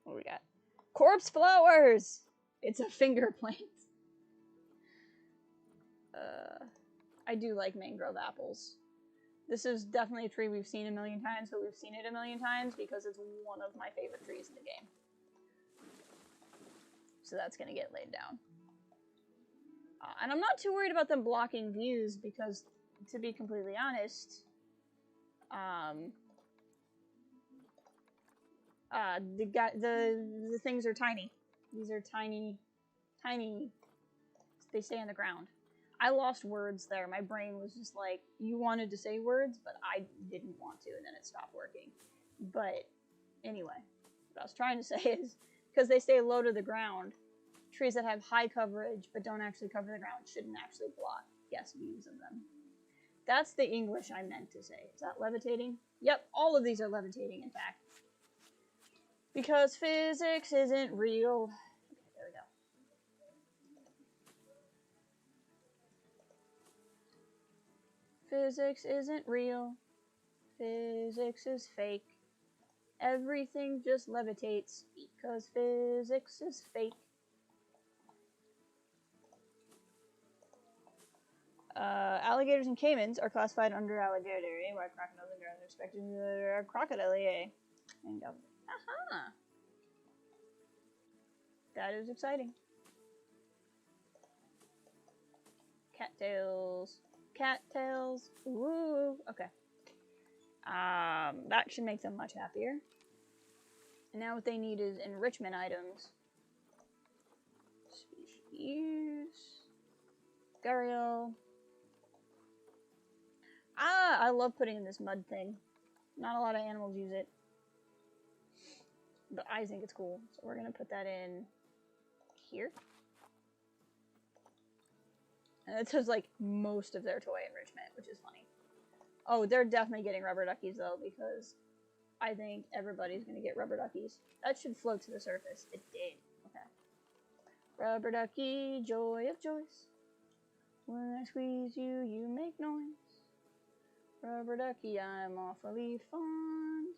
What do we got? Corpse flowers! It's a finger plant. I do like mangrove apples. This is definitely a tree we've seen a million times, but we've seen it a million times because it's one of my favorite trees in the game. So that's going to get laid down. And I'm not too worried about them blocking views because, to be completely honest, the things are tiny. These are tiny. They stay on the ground. I lost words there. My brain was just like, you wanted to say words, but I didn't want to, and then it stopped working. But anyway, what I was trying to say is, because they stay low to the ground, trees that have high coverage but don't actually cover the ground shouldn't actually block guest views of them. That's the English I meant to say. Is that levitating? Yep, all of these are levitating, in fact. Because physics isn't real. Okay, there we go. Physics isn't real. Physics is fake. Everything just levitates because physics is fake. Alligators and caimans are classified under Alligator, while crocodiles and are expected to Crocodile. And go. Aha! That is exciting. Cattails. Cattails. Woo! Okay. That should make them much happier. And now what they need is enrichment items. Species. Gariel. I love putting in this mud thing. Not a lot of animals use it. But I think it's cool. So we're going to put that in here. And it says, like, most of their toy enrichment, which is funny. Oh, they're definitely getting rubber duckies, though, because I think everybody's going to get rubber duckies. That should float to the surface. It did. Okay. Rubber ducky, joy of joys. When I squeeze you, you make noise. Rubber ducky, I'm awfully fond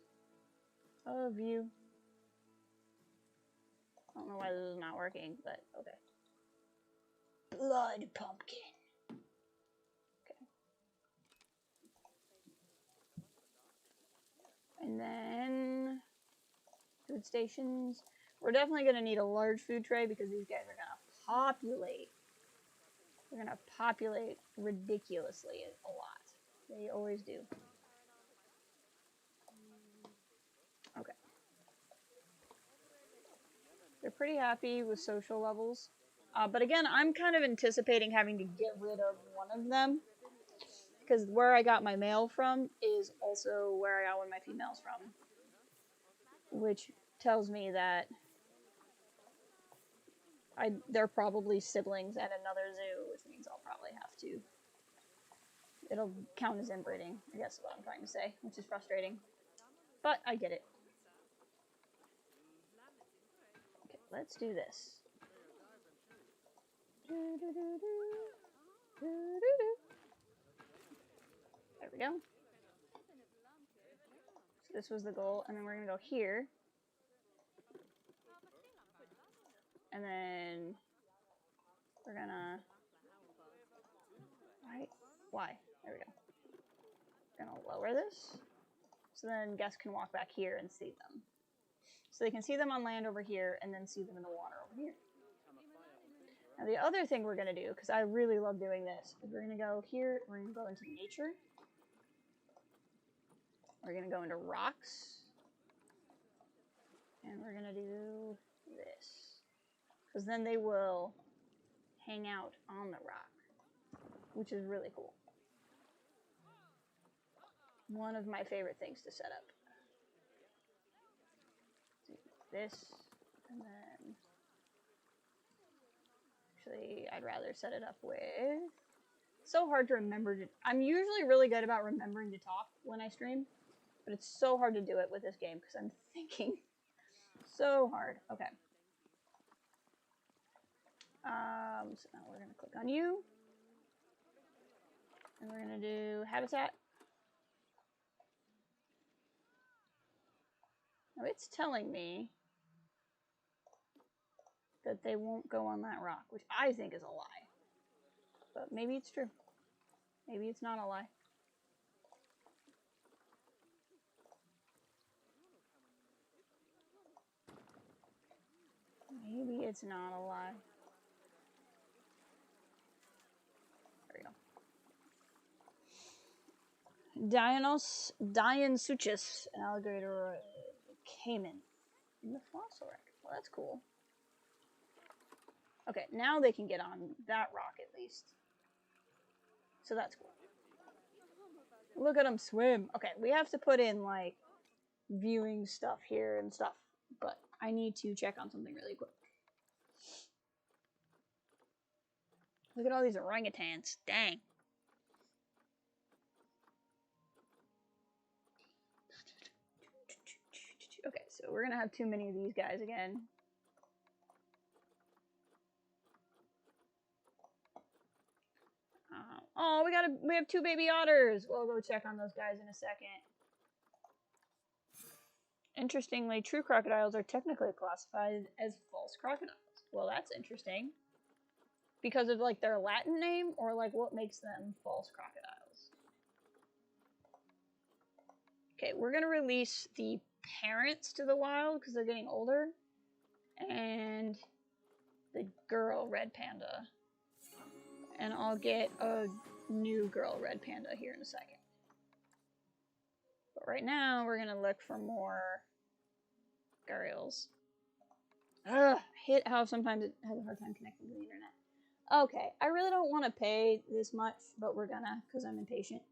of you. I don't know why this is not working, but okay. Blood pumpkin. Okay. And then food stations. We're definitely going to need a large food tray because these guys are going to populate. They're going to populate ridiculously a lot. They always do. Okay. They're pretty happy with social levels. But again, I'm kind of anticipating having to get rid of one of them. Because where I got my male from is also where I got one of my females from. Which tells me that they're probably siblings at another zoo, which means I'll probably have to. It'll count as inbreeding, I guess is what I'm trying to say, which is frustrating. But I get it. Okay, let's do this. There we go. So this was the goal, and then we're going to go here. And then we're going to... Right? Why? There we go. We're going to lower this. So then guests can walk back here and see them. So they can see them on land over here, and then see them in the water over here. Now the other thing we're going to do, because I really love doing this, is we're going to go here, we're going to go into nature. We're going to go into rocks. And we're going to do this. Because then they will hang out on the rock, which is really cool. One of my favorite things to set up. Do this, and then... Actually, I'd rather set it up with... So hard to remember to... I'm usually really good about remembering to talk when I stream, but it's so hard to do it with this game because I'm thinking so hard. Okay. So now we're going to click on you. And we're going to do habitat. Now it's telling me that they won't go on that rock, which I think is a lie. But maybe it's true. Maybe it's not a lie. Maybe it's not a lie. There we go. Diansuchus, an alligator caiman in the fossil record. Well, that's cool. Okay, now they can get on that rock at least. So that's cool. Look at them swim. Okay, we have to put in, like, viewing stuff here and stuff. But I need to check on something really quick. Look at all these orangutans. Dang. Okay, so we're gonna have too many of these guys again. Oh, we have 2 baby otters. We'll go check on those guys in a second. Interestingly, true crocodiles are technically classified as false crocodiles. Well, that's interesting. Because of, like, their Latin name, or, like, what makes them false crocodiles? Okay, we're gonna release the parents to the wild, because they're getting older. And the girl red panda. And I'll get a new girl red panda here in a second. But right now, we're gonna look for more girls. Ugh, I hate how sometimes it has a hard time connecting to the internet. Okay, I really don't want to pay this much, but we're gonna, because I'm impatient.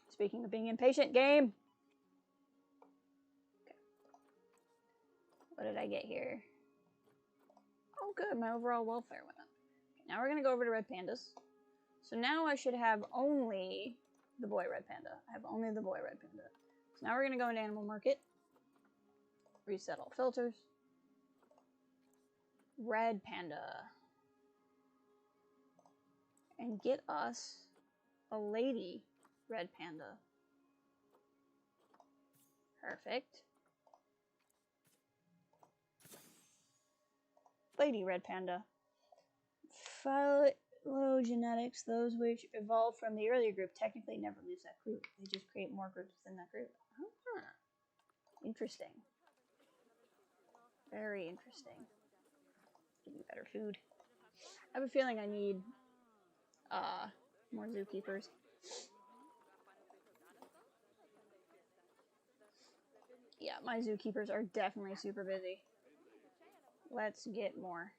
Speaking of being impatient, game! Okay. What did I get here? Oh good, my overall welfare went up. Okay, now we're gonna go over to red pandas. So now I should have only the boy red panda. I have only the boy red panda. So now we're gonna go into animal market. Reset all filters. Red panda. And get us a lady red panda. Perfect. Lady red panda. Phylogenetics, those which evolved from the earlier group technically never lose that group. They just create more groups within that group. Huh. Interesting. Very interesting. Give me better food. I have a feeling I need more zookeepers. Yeah, my zookeepers are definitely super busy. Let's get more.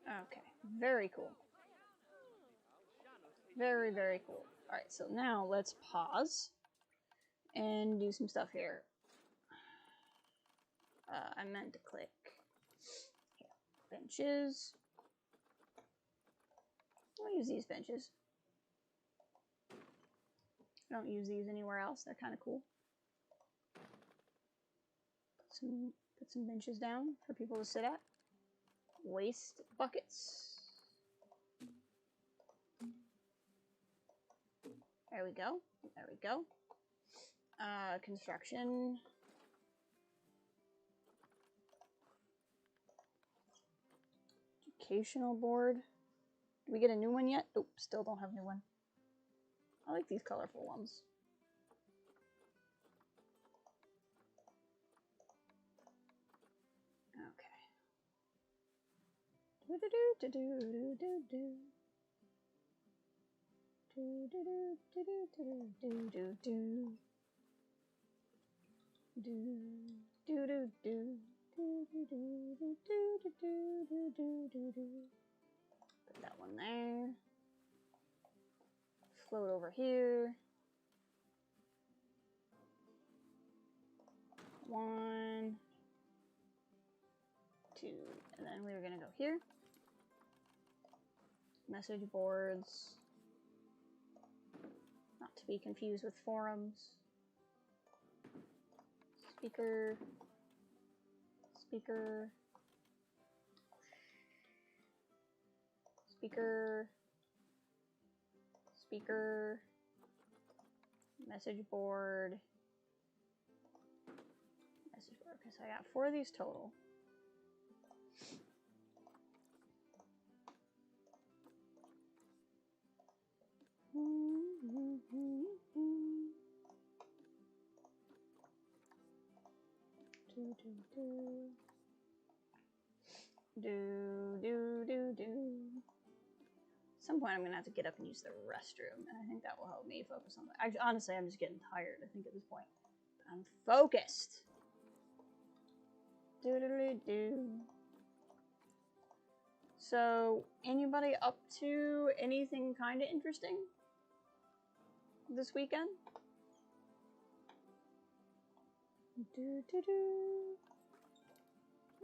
Okay, very cool. Very, very cool. Alright, so now let's pause and do some stuff here. I meant to click here. Benches. I'll use these benches. I don't use these anywhere else. They're kind of cool. Put some benches down for people to sit at. Waste buckets. There we go. There we go. Construction. Educational board. Did we get a new one yet? Nope, still don't have a new one. I like these colorful ones. Okay. Do do do do do do do. Do do do do do do do do. Do do do do. Put that one there. Float over here. 1, 2, and then we were gonna go here. Message boards. Not to be confused with forums. Speaker. Speaker. Speaker. Speaker. Message board. Message board. Okay, so I got 4 of these total. At some point, I'm gonna have to get up and use the restroom, and I think that will help me focus on that. Honestly, I'm just getting tired, I think, at this point. But I'm focused. So, anybody up to anything kind of interesting this weekend?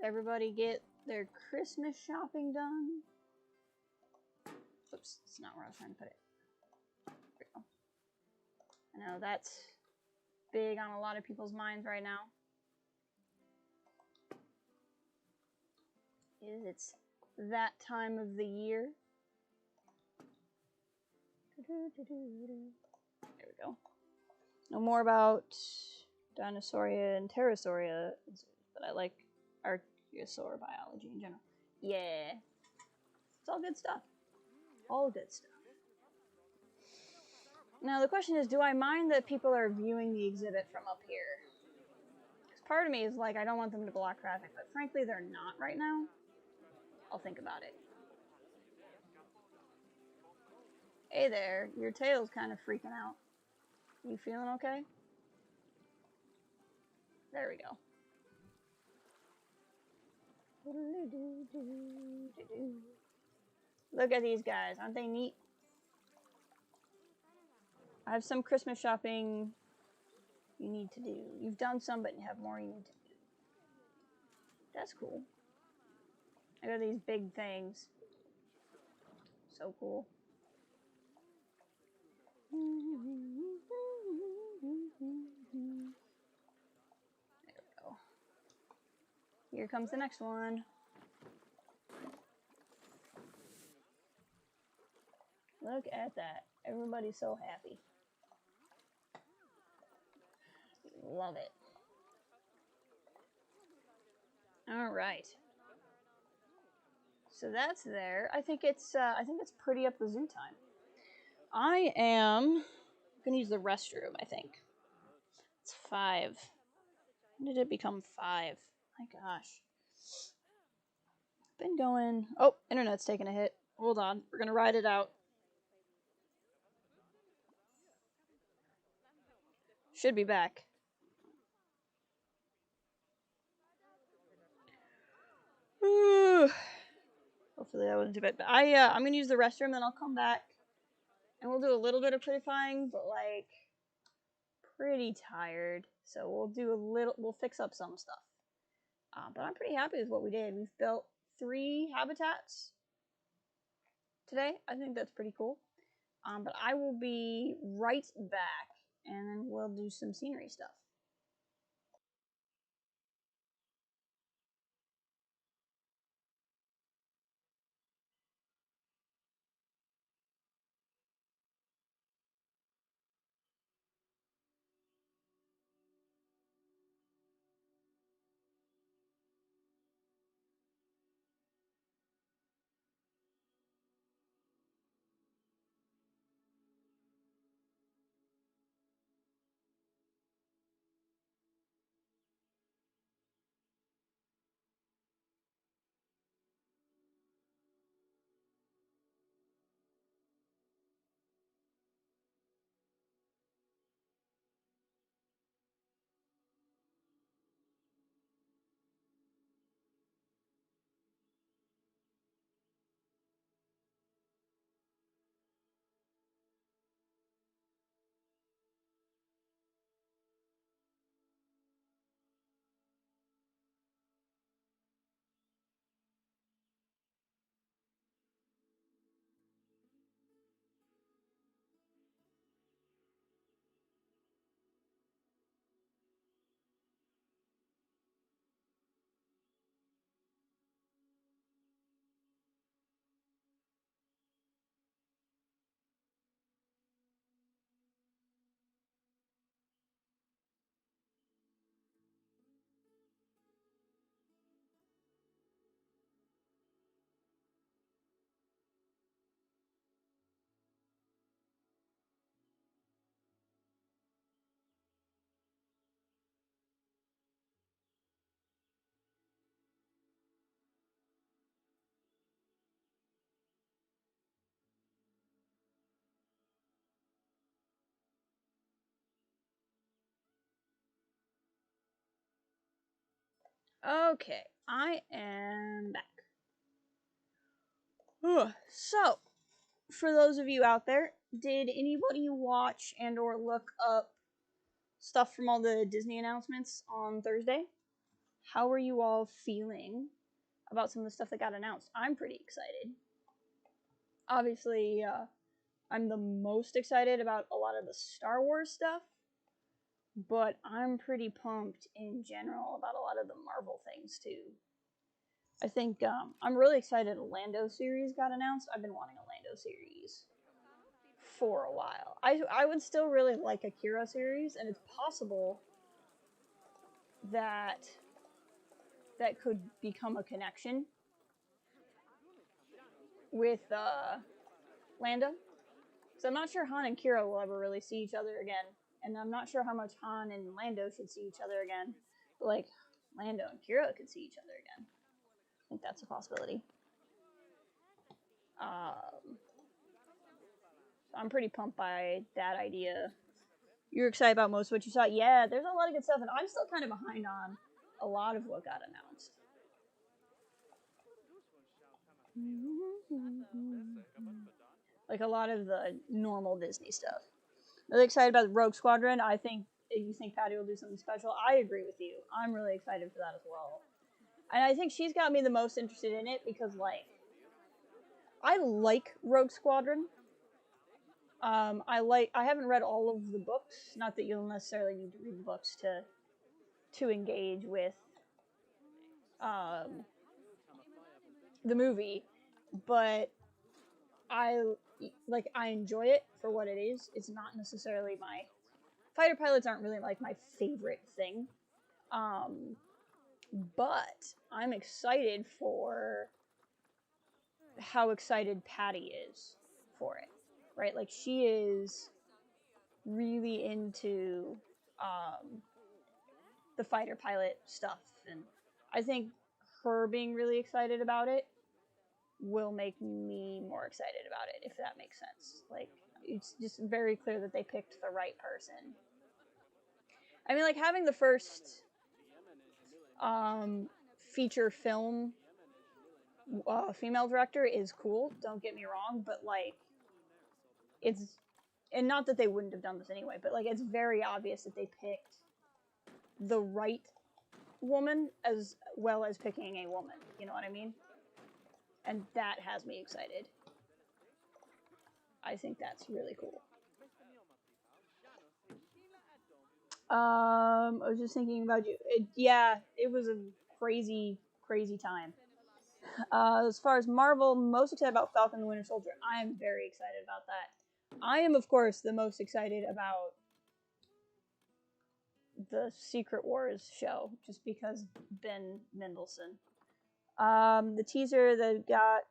Everybody get their Christmas shopping done? Oops, that's not where I was trying to put it. There we go. I know that's big on a lot of people's minds right now. It's that time of the year. There we go. No more about Dinosauria and Pterosauria, but I like Archaeosaur biology in general. Yeah. It's all good stuff. All good stuff. Now the question is, do I mind that people are viewing the exhibit from up here? Because part of me is like, I don't want them to block traffic, but frankly they're not right now. I'll think about it. Hey there, your tail's kind of freaking out. You feeling okay? There we go. Look at these guys, aren't they neat? I have some Christmas shopping you need to do. You've done some, but you have more you need to do. That's cool. I got these big things. So cool. There we go. Here comes the next one. Look at that. Everybody's so happy. Love it. All right. So that's there. I think it's pretty up the zoo time. I am gonna use the restroom, I think. It's 5. When did it become 5? My gosh. Been going. Oh, internet's taking a hit. Hold on. We're gonna ride it out. Should be back. Ooh. Hopefully that wasn't too bad. But I'm gonna use the restroom, then I'll come back. And we'll do a little bit of prettifying, but like pretty tired. So we'll fix up some stuff. But I'm pretty happy with what we did. We've built 3 habitats today. I think that's pretty cool. But I will be right back, and then we'll do some scenery stuff. Okay, I am back. So, for those of you out there, did anybody watch and or look up stuff from all the Disney announcements on Thursday? How are you all feeling about some of the stuff that got announced? I'm pretty excited. Obviously, I'm the most excited about a lot of the Star Wars stuff, but I'm pretty pumped in general about a lot of the Marvel things too. I think I'm really excited a Lando series got announced. I've been wanting a Lando series for a while. I would still really like a Kira series, and it's possible that that could become a connection with Lando. So I'm not sure Han and Kira will ever really see each other again, and I'm not sure how much Han and Lando should see each other again. But like Lando and Kira could see each other again. I think that's a possibility. I'm pretty pumped by that idea. You're excited about most of what you saw? Yeah, there's a lot of good stuff, and I'm still kind of behind on a lot of what got announced. Like a lot of the normal Disney stuff. Really excited about the Rogue Squadron. I think you think Patty will do something special. I agree with you. I'm really excited for that as well. And I think she's got me the most interested in it because, like, I like Rogue Squadron. I haven't read all of the books. Not that you'll necessarily need to read the books to engage with the movie, but I enjoy it for what it is. It's not necessarily my fighter pilots aren't really like my favorite thing. But I'm excited for how excited Patty is for it. Right? Like she is really into the fighter pilot stuff, and I think her being really excited about it will make me more excited about it, if that makes sense. Like, it's just very clear that they picked the right person. I mean, like, having the first feature film female director is cool, don't get me wrong, but, like, it's, and not that they wouldn't have done this anyway, but, like, it's very obvious that they picked the right woman as well as picking a woman, you know what I mean? And that has me excited. I think that's really cool. I was just thinking about you. It was a crazy, crazy time. As far as Marvel, most excited about Falcon the Winter Soldier. I am very excited about that. I am, of course, the most excited about the Secret Wars show, just because Ben Mendelsohn. The teaser that got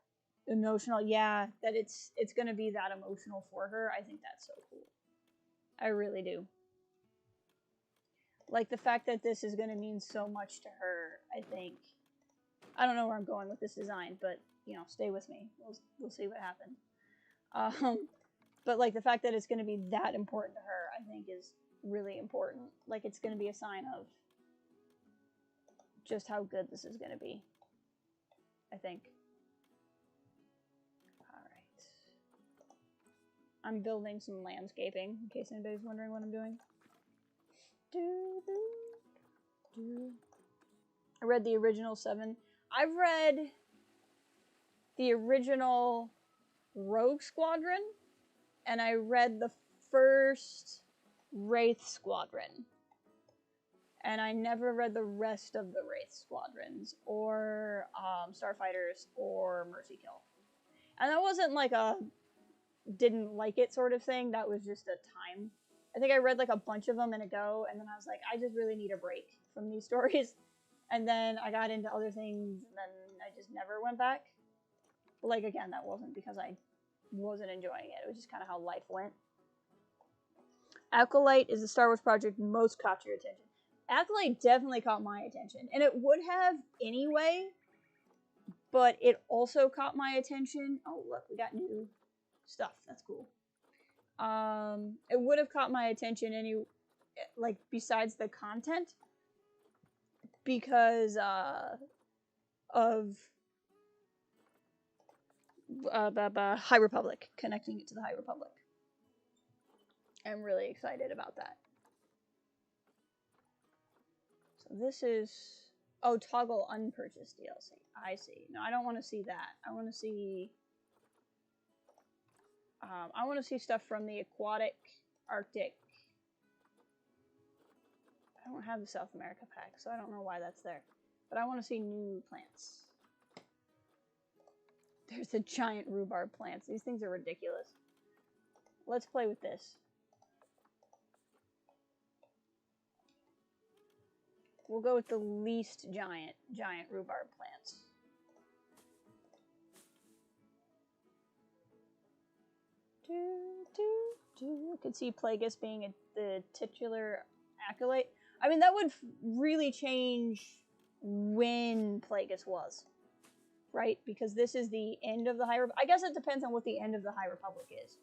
emotional, yeah, that it's gonna be that emotional for her. I think that's so cool. I really do. Like the fact that this is gonna mean so much to her. I think. I don't know where I'm going with this design, but you know, stay with me. We'll see what happens. But like the fact that it's gonna be that important to her, I think is really important. Like it's gonna be a sign of just how good this is gonna be. I think. Alright. I'm building some landscaping, in case anybody's wondering what I'm doing. I read the original 7. I've read the original Rogue Squadron, and I read the first Wraith Squadron. And I never read the rest of the Wraith Squadrons, or Starfighters, or Mercy Kill. And that wasn't like a didn't like it sort of thing, that was just a time. I think I read like a bunch of them in a go, and then I was like, I just really need a break from these stories. And then I got into other things, and then I just never went back. But like, again, that wasn't because I wasn't enjoying it. It was just kind of how life went. Acolyte is the Star Wars project most caught your attention. Acolyte definitely caught my attention. And it would have anyway, but it also caught my attention. Oh, look, we got new stuff. That's cool. It would have caught my attention besides the content. because of High Republic, connecting it to the High Republic. I'm really excited about that. So this is, oh, toggle unpurchased DLC. I see. No, I don't want to see that. I want to see stuff from the Aquatic, Arctic. I don't have the South America pack, so I don't know why that's there. But I want to see new plants. There's the giant rhubarb plants. These things are ridiculous. Let's play with this. We'll go with the least giant rhubarb plants. I could see Plagueis being the titular acolyte. I mean, that would really change when Plagueis was, right? Because this is the end of the High Republic. I guess it depends on what the end of the High Republic is.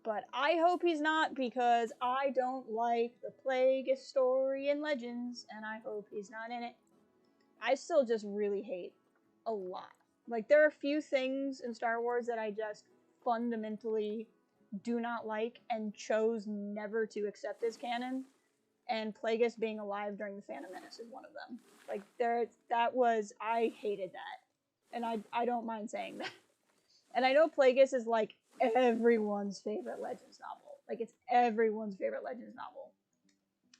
But I hope he's not, because I don't like the Plagueis story in Legends, and I hope he's not in it. I still just really hate a lot. Like, there are a few things in Star Wars that I just fundamentally do not like and chose never to accept as canon. And Plagueis being alive during the Phantom Menace is one of them. Like, I hated that. And I don't mind saying that. And I know Plagueis is like everyone's favorite Legends novel. Like, it's everyone's favorite Legends novel.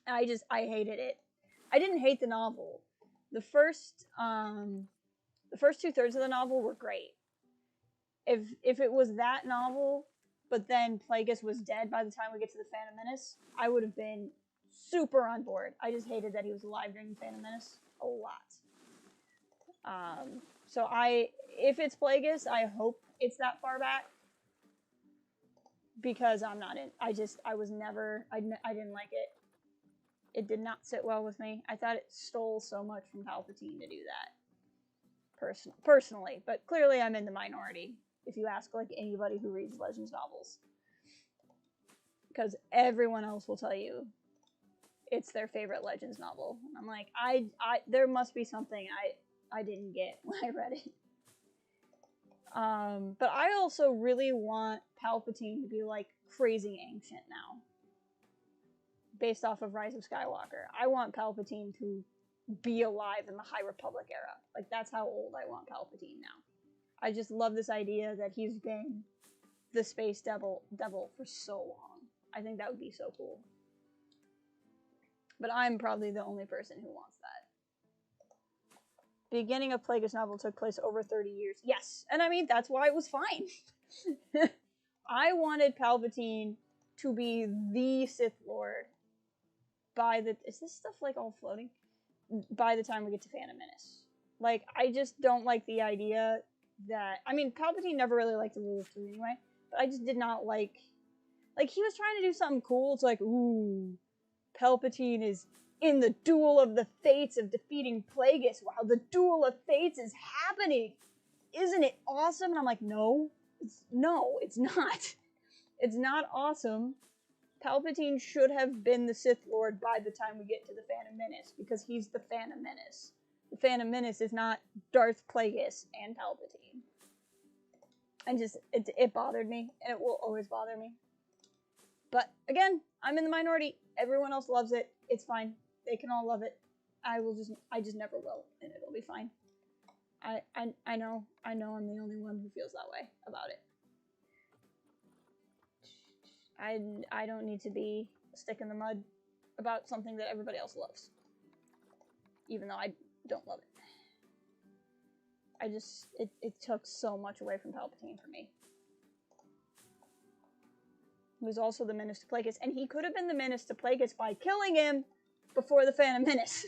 And I hated it. I didn't hate the novel. The first 2/3 of the novel were great. If it was that novel, but then Plagueis was dead by the time we get to the Phantom Menace, I would have been super on board. I just hated that he was alive during the Phantom Menace a lot. So if it's Plagueis, I hope it's that far back, because I'm not in. I didn't like it. It did not sit well with me. I thought it stole so much from Palpatine to do that. Personally, but clearly I'm in the minority if you ask like anybody who reads Legends novels, because everyone else will tell you it's their favorite Legends novel. I'm like, there must be something I didn't get when I read it. But I also really want Palpatine to be like crazy ancient now, based off of Rise of Skywalker. I want Palpatine to be alive in the High Republic era. Like, that's how old I want Palpatine now. I just love this idea that he's been the space devil for so long. I think that would be so cool. But I'm probably the only person who wants that. Beginning of Plagueis novel took place over 30 years. Yes, and I mean, that's why it was fine. I wanted Palpatine to be the Sith Lord is this stuff like all floating? By the time we get to Phantom Menace. Like, I just don't like the idea that, I mean, Palpatine never really liked the rule of two anyway, but I just did not like he was trying to do something cool. It's like, ooh, Palpatine is in the Duel of the Fates of defeating Plagueis while the Duel of Fates is happening. Isn't it awesome? And I'm like, no, it's not. It's not awesome. Palpatine should have been the Sith Lord by the time we get to the Phantom Menace, because he's the Phantom Menace. The Phantom Menace is not Darth Plagueis and Palpatine. And just, it bothered me, and it will always bother me. But, again, I'm in the minority. Everyone else loves it. It's fine. They can all love it. I just never will, and it'll be fine. I know I'm the only one who feels that way about it. I don't need to be a stick in the mud about something that everybody else loves. Even though I don't love it. It took so much away from Palpatine for me. He was also the menace to Plagueis, and he could have been the menace to Plagueis by killing him before the Phantom Menace.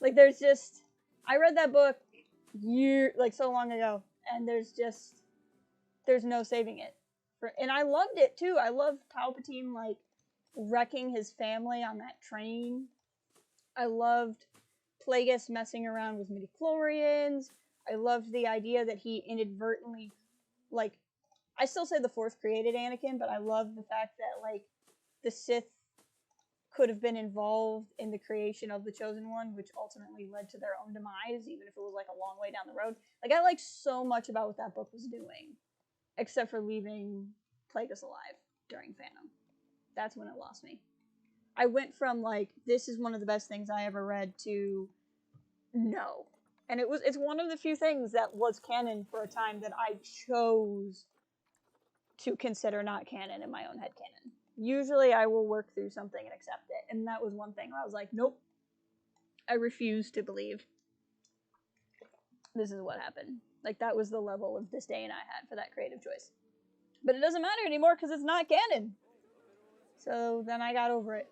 Like, I read that book so long ago, and there's no saving it. And I loved it too. I loved Palpatine like wrecking his family on that train. I loved Plagueis messing around with midichlorians. I loved the idea that he inadvertently, like, I still say the Force created Anakin, but I love the fact that like the Sith could have been involved in the creation of the Chosen One, which ultimately led to their own demise, even if it was like a long way down the road. Like, I liked so much about what that book was doing, except for leaving Plagueis alive during Phantom. That's when it lost me. I went from like, this is one of the best things I ever read to no. And it's one of the few things that was canon for a time that I chose to consider not canon in my own headcanon. Usually I will work through something and accept it. And that was one thing where I was like, nope. I refuse to believe this is what happened. Like, that was the level of disdain I had for that creative choice. But it doesn't matter anymore because it's not canon. So then I got over it.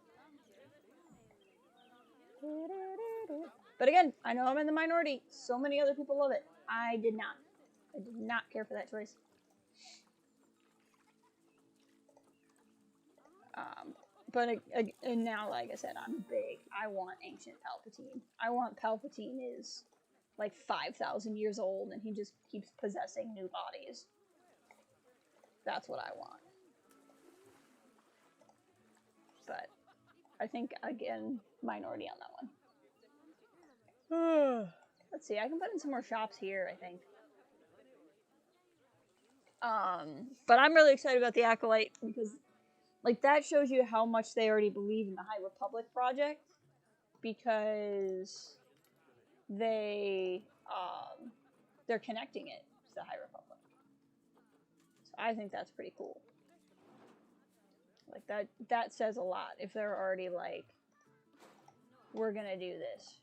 But again, I know I'm in the minority. So many other people love it. I did not. I did not care for that choice. And now, like I said, I'm big. I want ancient Palpatine. I want Palpatine is like 5,000 years old and he just keeps possessing new bodies. That's what I want. But I think, again, minority on that one. Let's see, I can put in some more shops here, I think. But I'm really excited about the Acolyte because, like, that shows you how much they already believe in the High Republic project, because they're connecting it to the High Republic. So I think that's pretty cool. Like, that says a lot if they're already like, we're gonna do this.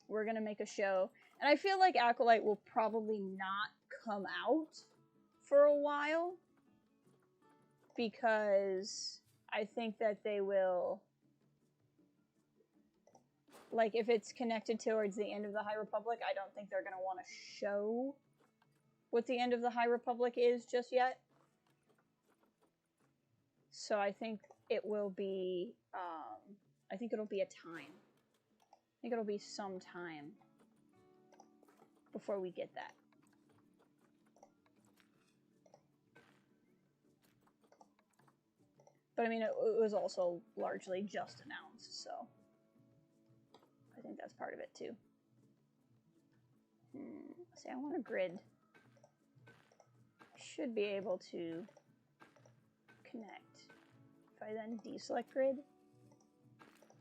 We're gonna make a show. And I feel like Acolyte will probably not come out for a while, because I think that they will, like, if it's connected towards the end of the High Republic, I don't think they're going to want to show what the end of the High Republic is just yet. So I think it will be, I think it'll be a time. I think it'll be some time before we get that. But I mean, it was also largely just announced, so I think that's part of it too. See, I want a grid. I should be able to connect. If I then deselect grid.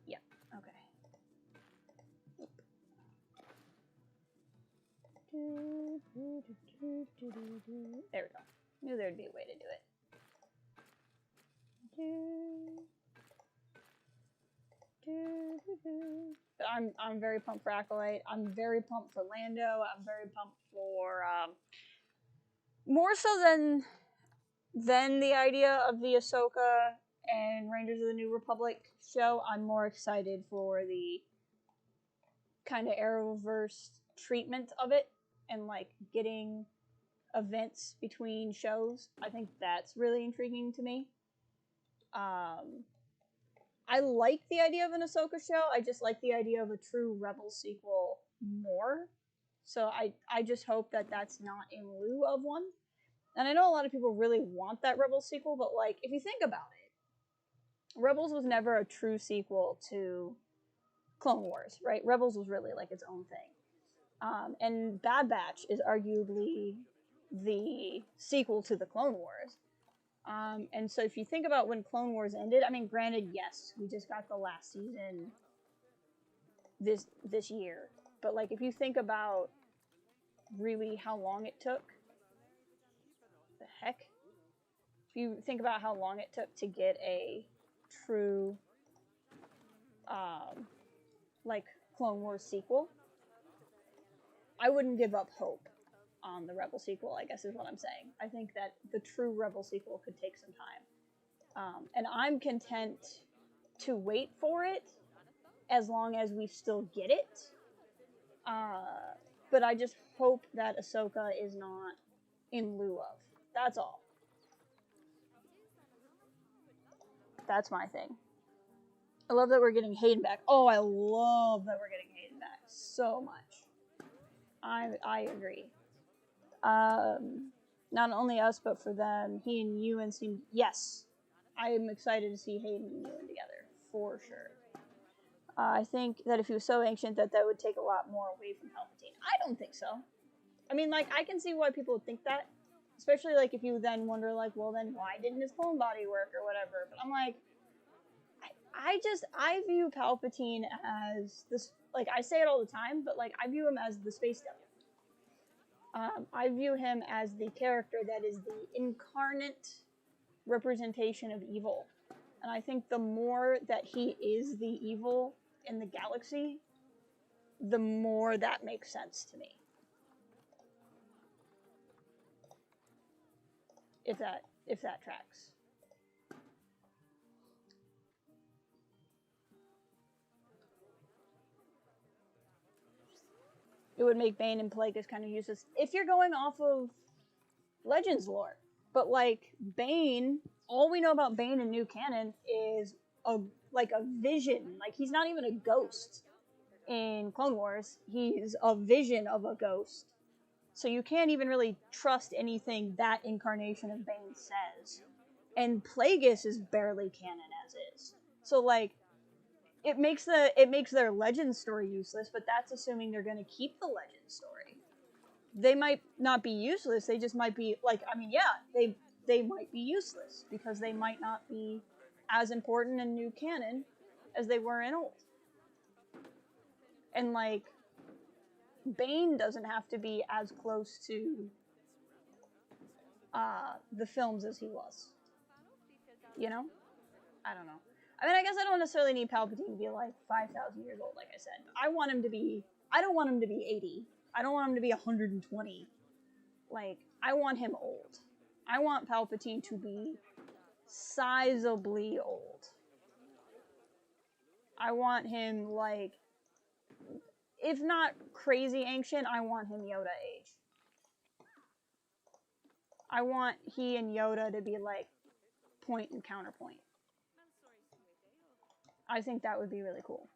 Yeah, okay. There we go. Knew there'd be a way to do it. But I'm very pumped for Acolyte. I'm very pumped for Lando. I'm very pumped for more so than the idea of the Ahsoka and Rangers of the New Republic show. I'm more excited for the kind of Arrowverse treatment of it and like getting events between shows. I think that's really intriguing to me. I like the idea of an Ahsoka show. I just like the idea of a true Rebels sequel more. So I just hope that that's not in lieu of one. And I know a lot of people really want that Rebels sequel, but like, if you think about it, Rebels was never a true sequel to Clone Wars, right? Rebels was really like its own thing. And Bad Batch is arguably the sequel to the Clone Wars. And so if you think about when Clone Wars ended, I mean, granted, yes, we just got the last season this year. But, like, if you think about really how long it took, the heck? If you think about how long it took to get a true, like, Clone Wars sequel, I wouldn't give up hope on the Rebel sequel, I guess is what I'm saying. I think that the true Rebel sequel could take some time. And I'm content to wait for it as long as we still get it. But I just hope that Ahsoka is not in lieu of. That's all. That's my thing. I love that we're getting Hayden back. Oh, I love that we're getting Hayden back so much. I agree. Not only us, but for them, he and Ewan seem, yes, I'm excited to see Hayden and Ewan together, for sure. I think that if he was so ancient that would take a lot more away from Palpatine. I don't think so. I mean, like, I can see why people would think that. Especially, like, if you then wonder, like, well, then why didn't his clone body work or whatever? But I'm like, I view Palpatine as this, like, I say it all the time, but, like, I view him as the space devil. I view him as the character that is the incarnate representation of evil. And I think the more that he is the evil in the galaxy, the more that makes sense to me. If that tracks. It would make Bane and Plagueis kind of useless if you're going off of Legends lore. But like Bane, all we know about Bane in new canon is a vision. Like, he's not even a ghost in Clone Wars. He's a vision of a ghost. So you can't even really trust anything that incarnation of Bane says. And Plagueis is barely canon as is. So like, it makes their legend story useless, but that's assuming they're going to keep the legend story. They might not be useless, they just might be, like, I mean, yeah, they might be useless, because they might not be as important in new canon as they were in old. And, like, Bane doesn't have to be as close to the films as he was. You know? I don't know. I mean, I guess I don't necessarily need Palpatine to be, like, 5,000 years old, like I said. I don't want him to be 80. I don't want him to be 120. Like, I want him old. I want Palpatine to be sizably old. I want him, like, if not crazy ancient, I want him Yoda age. I want he and Yoda to be, like, point and counterpoint. I think that would be really cool.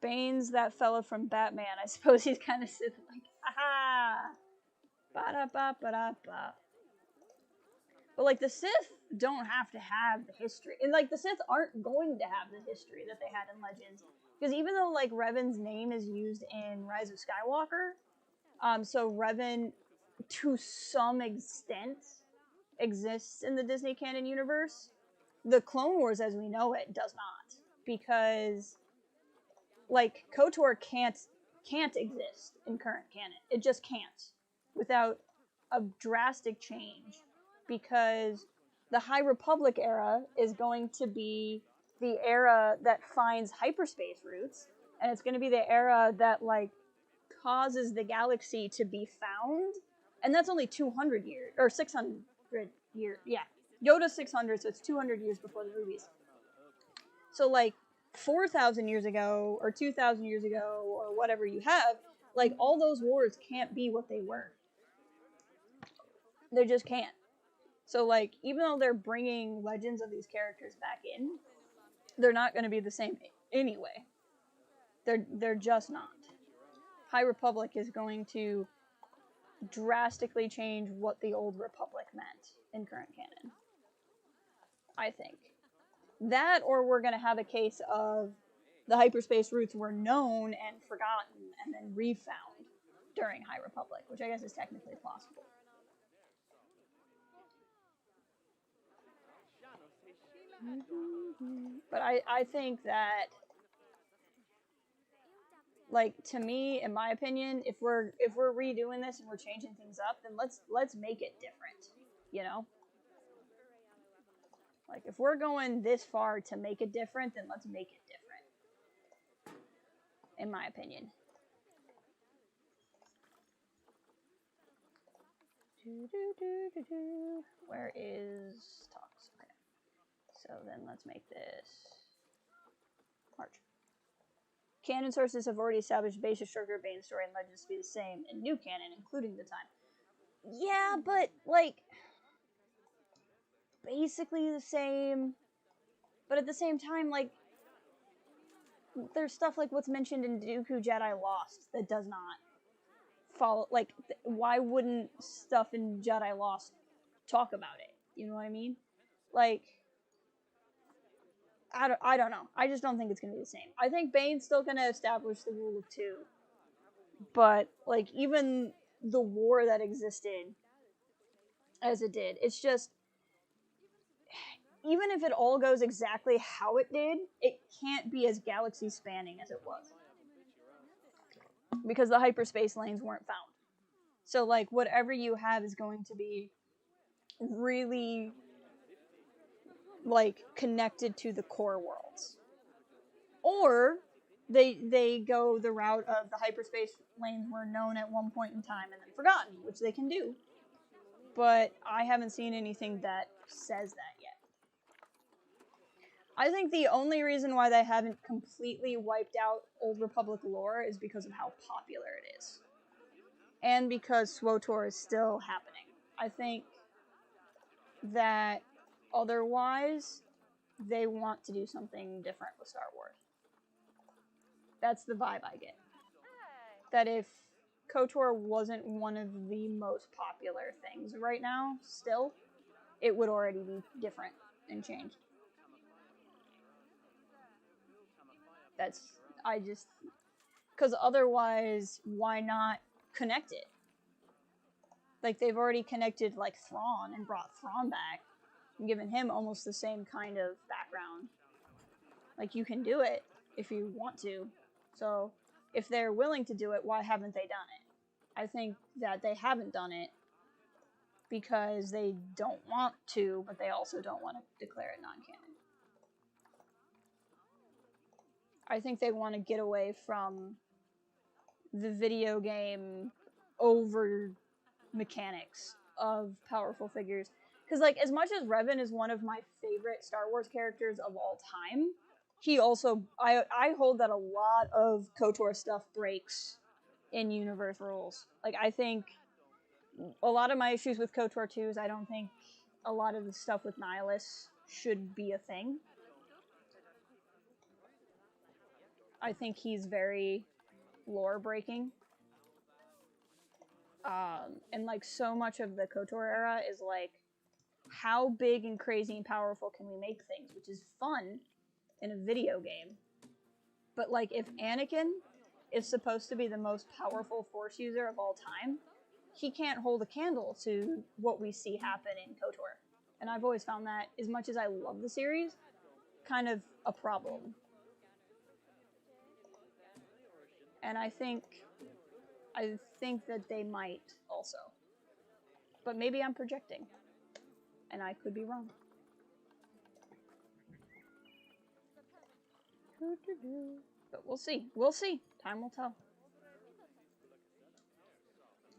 Bane's that fella from Batman. I suppose he's kind of sitting like, haha, ba-da-ba-ba-da-ba. But, like, the Sith don't have to have the history. And, like, the Sith aren't going to have the history that they had in Legends. Because even though, like, Revan's name is used in Rise of Skywalker, so Revan, to some extent, exists in the Disney canon universe, the Clone Wars as we know it does not. Because, like, KOTOR can't exist in current canon. It just can't. Without a drastic change. Because the High Republic era is going to be the era that finds hyperspace routes. And it's going to be the era that, like, causes the galaxy to be found. And that's only 200 years, or 600 years, yeah. Yoda's 600, so it's 200 years before the movies. So, like, 4,000 years ago, or 2,000 years ago, or whatever you have, like, all those wars can't be what they were. They just can't. So, like, even though they're bringing legends of these characters back in, they're not going to be the same anyway. They're just not. High Republic is going to drastically change what the Old Republic meant in current canon. I think. That, or we're going to have a case of the hyperspace routes were known and forgotten and then refound during High Republic, which I guess is technically possible. But I think that, like, to me, in my opinion, if we're redoing this and we're changing things up, then let's make it different, you know? Like, if we're going this far to make it different, then let's make it different. In my opinion. Where is talks? Okay. So then let's make this March. Canon sources have already established basic structure of Bane's story and legends to be the same in new canon, including the time. Yeah, but, like, basically the same. But at the same time, like, there's stuff like what's mentioned in Dooku Jedi Lost that does not follow. Like, why wouldn't stuff in Jedi Lost talk about it. You know what I mean? Like, I don't know. I just don't think it's going to be the same. I think Bane's still going to establish the rule of 2. But, like, even the war that existed as it did, it's just, even if it all goes exactly how it did, it can't be as galaxy spanning as it was. Because the hyperspace lanes weren't found. So, like, whatever you have is going to be really, like, connected to the core worlds. Or they go the route of the hyperspace lanes were known at one point in time and then forgotten, which they can do. But I haven't seen anything that says that yet. I think the only reason why they haven't completely wiped out Old Republic lore is because of how popular it is. And because SWTOR is still happening. I think that otherwise, they want to do something different with Star Wars. That's the vibe I get. That if KOTOR wasn't one of the most popular things right now, still, it would already be different and changed. Because otherwise, why not connect it? Like, they've already connected, like, Thrawn and brought Thrawn back and given him almost the same kind of background. Like, you can do it if you want to. So, if they're willing to do it, why haven't they done it? I think that they haven't done it because they don't want to, but they also don't want to declare it non-canon. I think they want to get away from the video game over mechanics of powerful figures. Because, like, as much as Revan is one of my favorite Star Wars characters of all time, he also, I hold that a lot of KOTOR stuff breaks in universe rules. Like, I think a lot of my issues with KOTOR 2 is I don't think a lot of the stuff with Nihilus should be a thing. I think he's very lore-breaking. And, like, so much of the KOTOR era is, like, how big and crazy and powerful can we make things, which is fun in a video game. But, like, if Anakin is supposed to be the most powerful Force user of all time, he can't hold a candle to what we see happen in KOTOR. And I've always found that, as much as I love the series, kind of a problem. And I think that they might also. But maybe I'm projecting. And I could be wrong. But we'll see. We'll see. Time will tell.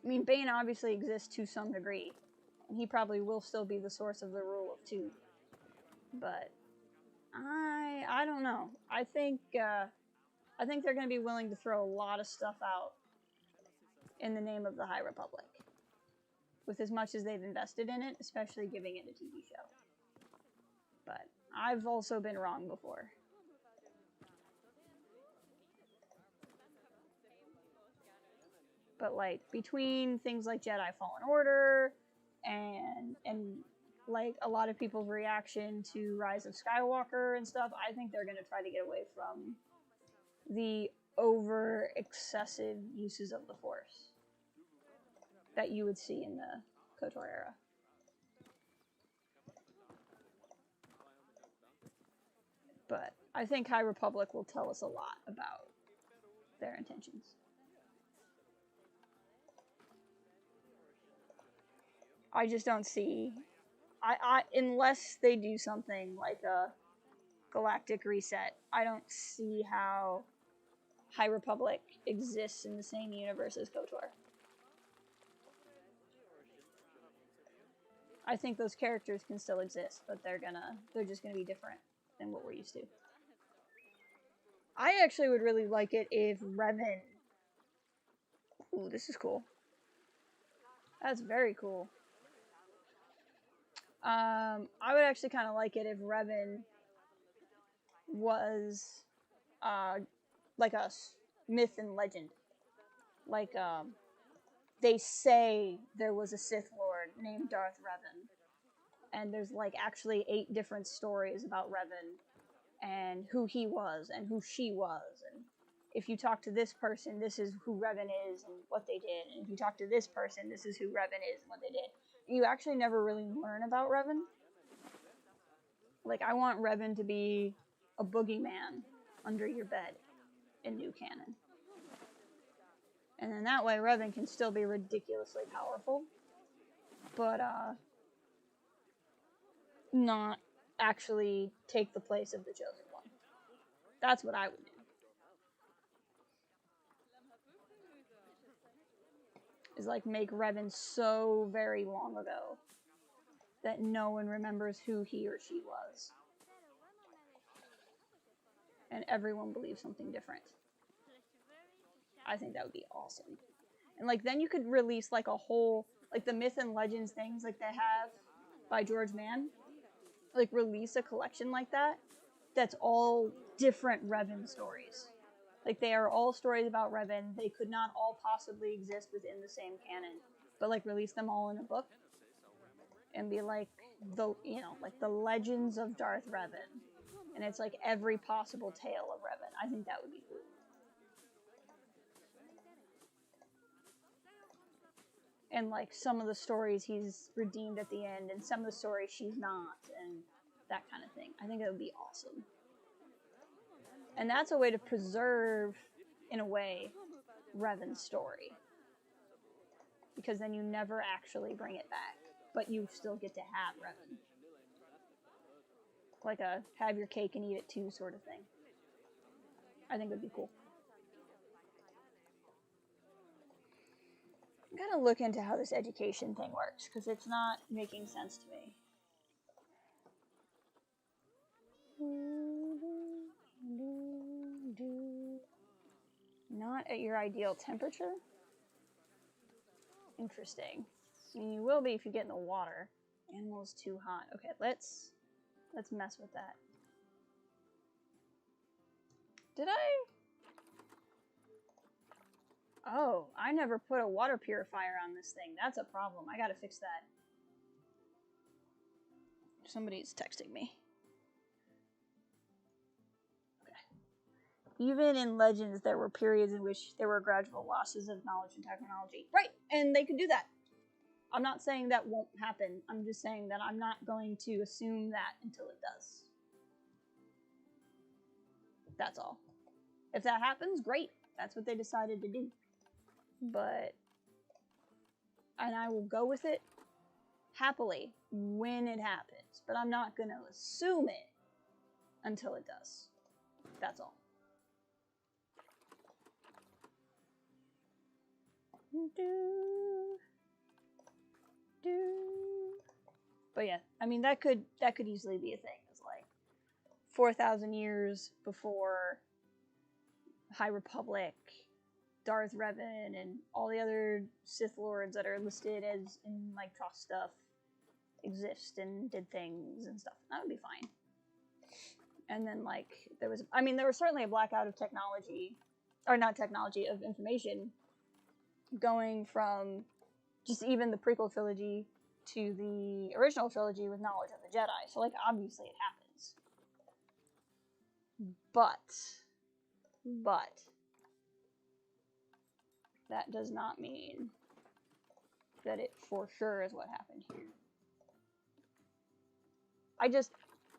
I mean, Bane obviously exists to some degree. And he probably will still be the source of the rule of 2. But I don't know. I think they're going to be willing to throw a lot of stuff out in the name of the High Republic. With as much as they've invested in it, especially giving it a TV show. But I've also been wrong before. But, like, between things like Jedi Fallen Order and like, a lot of people's reaction to Rise of Skywalker and stuff, I think they're going to try to get away from the over-excessive uses of the Force that you would see in the KOTOR era. But I think High Republic will tell us a lot about their intentions. I just don't see... unless they do something like a galactic reset, I don't see how High Republic exists in the same universe as KOTOR. I think those characters can still exist, but they're just gonna be different than what we're used to. I actually would really like it if Revan... Ooh, this is cool. That's very cool. I would actually kind of like it if Revan was, like a myth and legend. Like, they say there was a Sith Lord lore named Darth Revan. And there's like actually 8 different stories about Revan and who he was and who she was. And if you talk to this person, this is who Revan is and what they did. And if you talk to this person, this is who Revan is and what they did. You actually never really learn about Revan. Like, I want Revan to be a boogeyman under your bed in new canon. And then that way, Revan can still be ridiculously powerful, but not actually take the place of the Chosen One. That's what I would do. Is like make Revan so very long ago that no one remembers who he or she was. And everyone believes something different. I think that would be awesome. And like then you could release like a whole, like the myth and legends things like they have by George Mann. Like release a collection like that that's all different Revan stories. Like they are all stories about Revan. They could not all possibly exist within the same canon. But like release them all in a book and be like the, you know, like the legends of Darth Revan. And it's like every possible tale of Revan. I think that would be cool. And like some of the stories he's redeemed at the end and some of the stories she's not and that kind of thing. I think that would be awesome. And that's a way to preserve, in a way, Revan's story. Because then you never actually bring it back, but you still get to have Revan. Like a have your cake and eat it too sort of thing. I think it would be cool. I'm gonna look into how this education thing works, because it's not making sense to me. Not at your ideal temperature? Interesting. I mean, you will be if you get in the water. Animal's too hot. Okay, let's mess with that. Did I? Oh, I never put a water purifier on this thing. That's a problem. I gotta fix that. Somebody's texting me. Even in Legends, there were periods in which there were gradual losses of knowledge and technology. Right, and they could do that. I'm not saying that won't happen. I'm just saying that I'm not going to assume that until it does. That's all. If that happens, great. That's what they decided to do. But, and I will go with it happily when it happens. But I'm not going to assume it until it does. That's all. But yeah, I mean that could easily be a thing. It's like 4,000 years before High Republic, Darth Revan, and all the other Sith Lords that are listed as in like Tross stuff exist and did things and stuff. That would be fine. And then like there was certainly a blackout of technology, or not technology, of information, going from just even the prequel trilogy to the original trilogy with knowledge of the Jedi. So, like, obviously it happens. But, that does not mean that it for sure is what happened here. I just,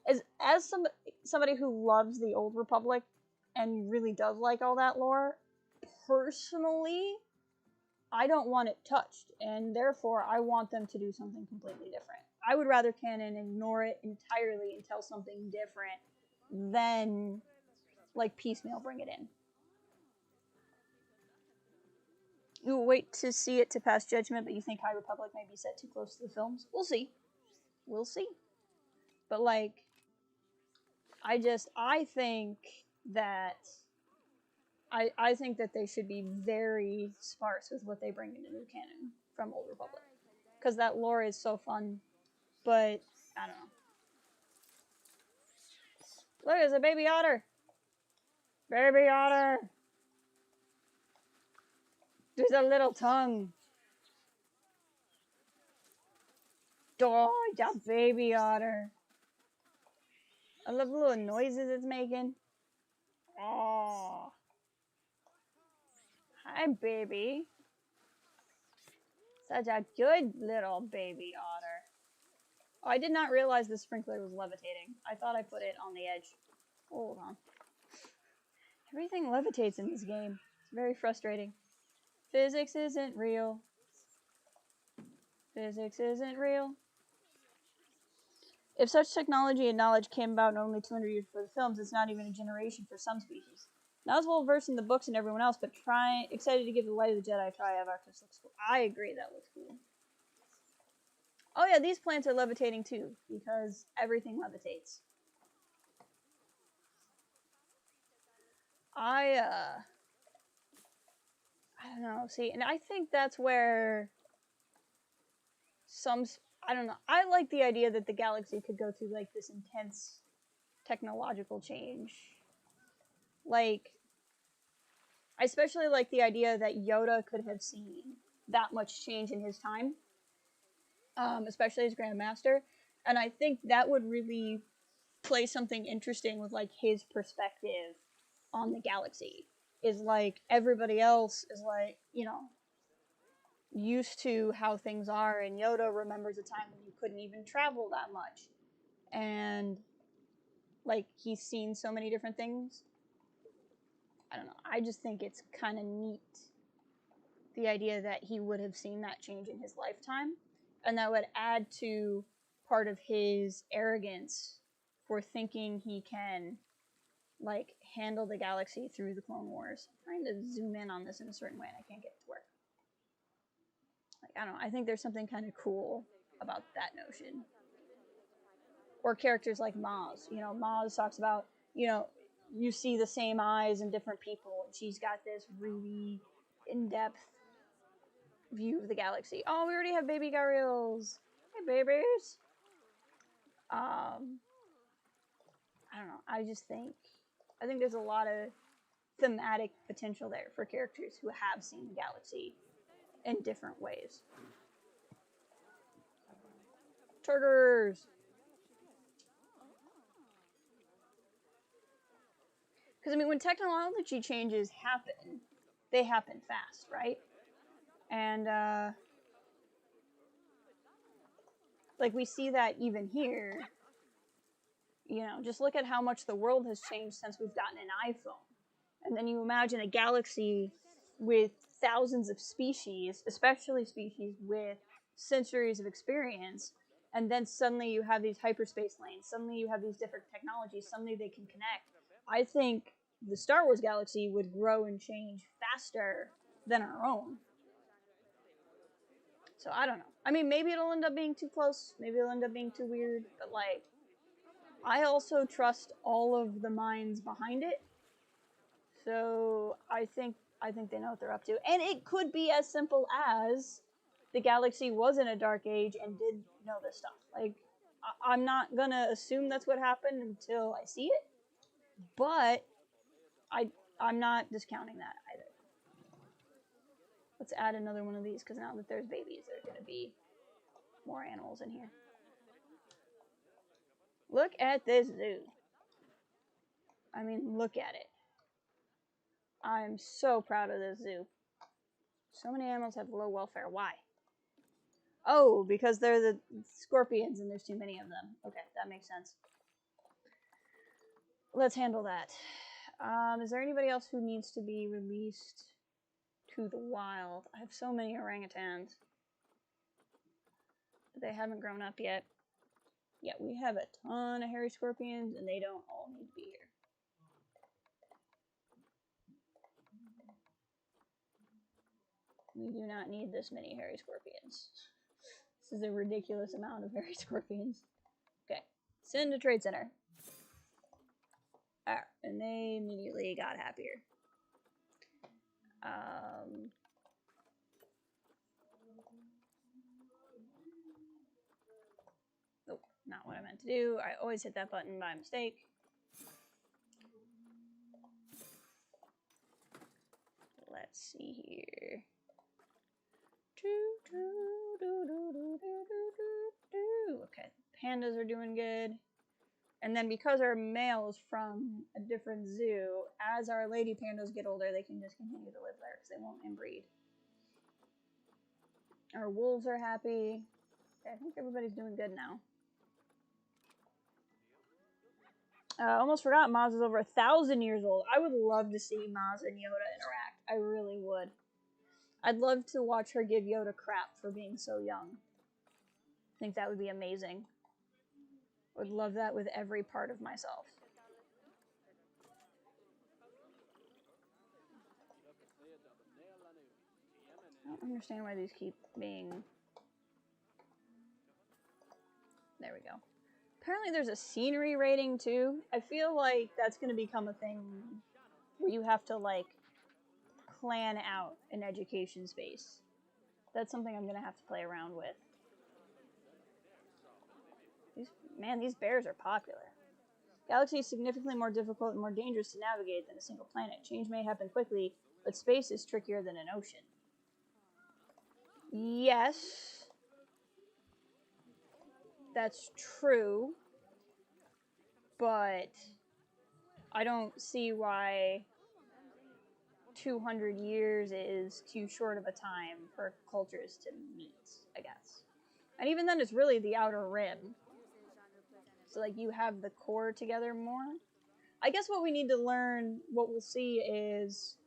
as somebody who loves the Old Republic and really does like all that lore, personally, I don't want it touched, and therefore I want them to do something completely different. I would rather canon ignore it entirely and tell something different than, like, piecemeal bring it in. You wait to see it to pass judgment, but you think High Republic may be set too close to the films? We'll see. We'll see. But, like, I think that I think that they should be very sparse with what they bring into new canon from Old Republic. Because that lore is so fun, but I don't know. Look, there's a baby otter! Baby otter! There's a little tongue. Oh, that baby otter. I love the little noises it's making. Oh. Hi, baby. Such a good little baby otter. Oh, I did not realize the sprinkler was levitating. I thought I put it on the edge. Hold on. Everything levitates in this game. It's very frustrating. Physics isn't real. Physics isn't real. If such technology and knowledge came about only 200 years before the films, it's not even a generation for some species. Not as well versed in the books and everyone else, but excited to give the Light of the Jedi a try. Looks cool. I agree, that looks cool. Oh yeah, these plants are levitating too, because everything levitates. I don't know, see, and I think that's where I don't know, I like the idea that the galaxy could go through, like, this intense technological change. Like, I especially like the idea that Yoda could have seen that much change in his time, especially as Grand Master, and I think that would really play something interesting with, like, his perspective on the galaxy. Is like, everybody else is, like, you know, used to how things are, and Yoda remembers a time when you couldn't even travel that much, and, like, he's seen so many different things. I don't know, I just think it's kind of neat, the idea that he would have seen that change in his lifetime, and that would add to part of his arrogance for thinking he can, like, handle the galaxy through the Clone Wars. I'm trying to zoom in on this in a certain way and I can't get it to work. Like, I don't know, I think there's something kind of cool about that notion. Or characters like Maz. You know, Maz talks about, you know, you see the same eyes in different people, and she's got this really in-depth view of the galaxy. Oh, we already have baby Gariels. Hey, babies. I don't know, I think there's a lot of thematic potential there for characters who have seen the galaxy in different ways. Turtles! Because, I mean, when technology changes happen, they happen fast, right? And, like, we see that even here. You know, just look at how much the world has changed since we've gotten an iPhone. And then you imagine a galaxy with thousands of species, especially species with centuries of experience, and then suddenly you have these hyperspace lanes, suddenly you have these different technologies, suddenly they can connect. I think the Star Wars galaxy would grow and change faster than our own. So I don't know. I mean, maybe it'll end up being too close, maybe it'll end up being too weird, but, like, I also trust all of the minds behind it. So I think they know what they're up to. And it could be as simple as the galaxy was in a dark age and did know this stuff. Like, I'm not gonna assume that's what happened until I see it, but I'm not discounting that either. Let's add another one of these, because now that there's babies, there's gonna be more animals in here. Look at this zoo. I mean, look at it. I'm so proud of this zoo. So many animals have low welfare. Why? Oh, because they're the scorpions and there's too many of them. Okay, that makes sense. Let's handle that. Is there anybody else who needs to be released to the wild? I have so many orangutans. They haven't grown up yet. Yeah, we have a ton of hairy scorpions and they don't all need to be here. We do not need this many hairy scorpions. This is a ridiculous amount of hairy scorpions. Okay, send to Trade Center. Alright, and they immediately got happier. Nope, not what I meant to do. I always hit that button by mistake. Let's see here. Okay, pandas are doing good. And then because our male is from a different zoo, as our lady pandas get older, they can just continue to live there because they won't inbreed. Our wolves are happy. Okay, I think everybody's doing good now. Almost forgot Maz is over 1,000 years old. I would love to see Maz and Yoda interact. I really would. I'd love to watch her give Yoda crap for being so young. I think that would be amazing. I would love that with every part of myself. I don't understand why these keep being... There we go. Apparently there's a scenery rating too. I feel like that's going to become a thing where you have to like plan out an education space. That's something I'm going to have to play around with. These bears are popular. Galaxy is significantly more difficult and more dangerous to navigate than a single planet. Change may happen quickly, but space is trickier than an ocean. Yes. That's true, but I don't see why 200 years is too short of a time for cultures to meet, I guess. And even then, it's really the outer rim. So, like, you have the core together more. I guess what we need to learn, what we'll see is,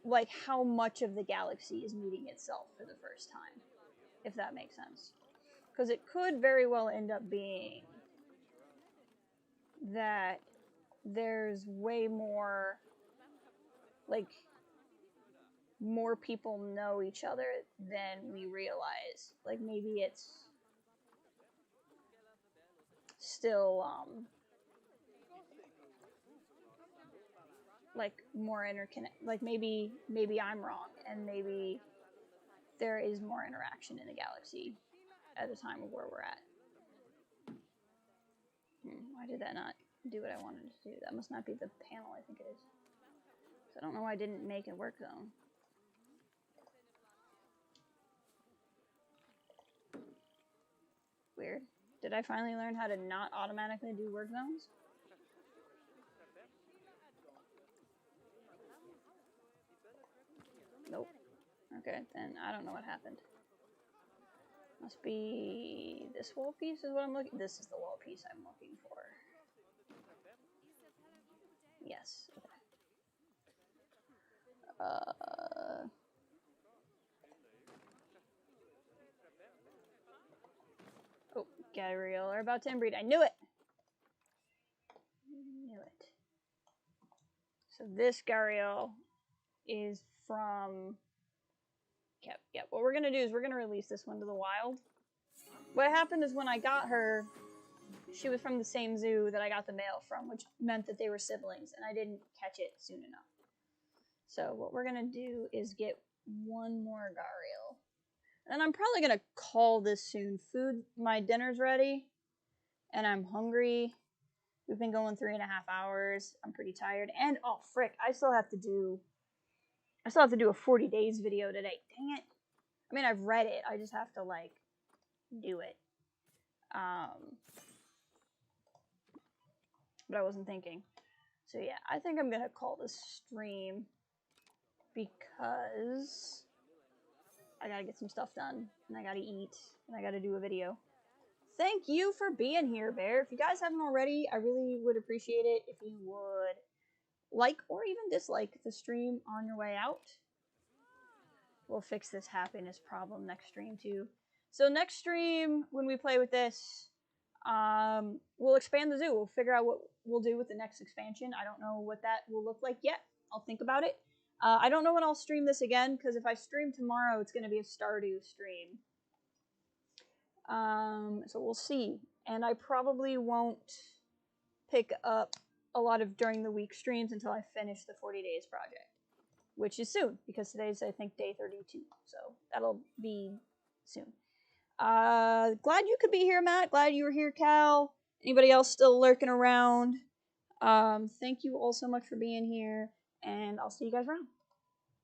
like, how much of the galaxy is meeting itself for the first time, if that makes sense. Because it could very well end up being that there's way more, like, more people know each other than we realize. Like, maybe it's still, like, more interconnected. Like, maybe I'm wrong, and maybe there is more interaction in the galaxy at the time of where we're at. Why did that not do what I wanted it to do? That must not be the panel I think it is. So I don't know why I didn't make a work zone. Weird. Did I finally learn how to not automatically do work zones? Nope. Okay, then I don't know what happened. Must be this wall piece is what I'm looking. This is the wall piece I'm looking for. Yes. Okay. Oh, Gabriel are about to inbreed. I knew it. Knew it. So this Gariel is from. Yep. What we're gonna do is we're gonna release this one to the wild. What happened is when I got her, she was from the same zoo that I got the male from, which meant that they were siblings, and I didn't catch it soon enough. So what we're gonna do is get one more Gariel. And I'm probably gonna call this soon. My dinner's ready, and I'm hungry. We've been going 3.5 hours. I'm pretty tired, and oh frick, I still have to do a 40 days video today. Dang it. I mean, I've read it. I just have to, like, do it. But I wasn't thinking. So, yeah, I think I'm going to call this stream because I got to get some stuff done, and I got to eat, and I got to do a video. Thank you for being here, Bear. If you guys haven't already, I really would appreciate it if you would like or even dislike the stream on your way out. We'll fix this happiness problem next stream too. So next stream, when we play with this, we'll expand the zoo. We'll figure out what we'll do with the next expansion. I don't know what that will look like yet. I'll think about it. I don't know when I'll stream this again, because if I stream tomorrow, it's going to be a Stardew stream. So we'll see. And I probably won't pick up a lot of during the week streams until I finish the 40 days project, which is soon, because today's, I think, day 32. So that'll be soon. Glad you could be here, Matt. Glad you were here, Cal. Anybody else still lurking around? Thank you all so much for being here, and I'll see you guys around.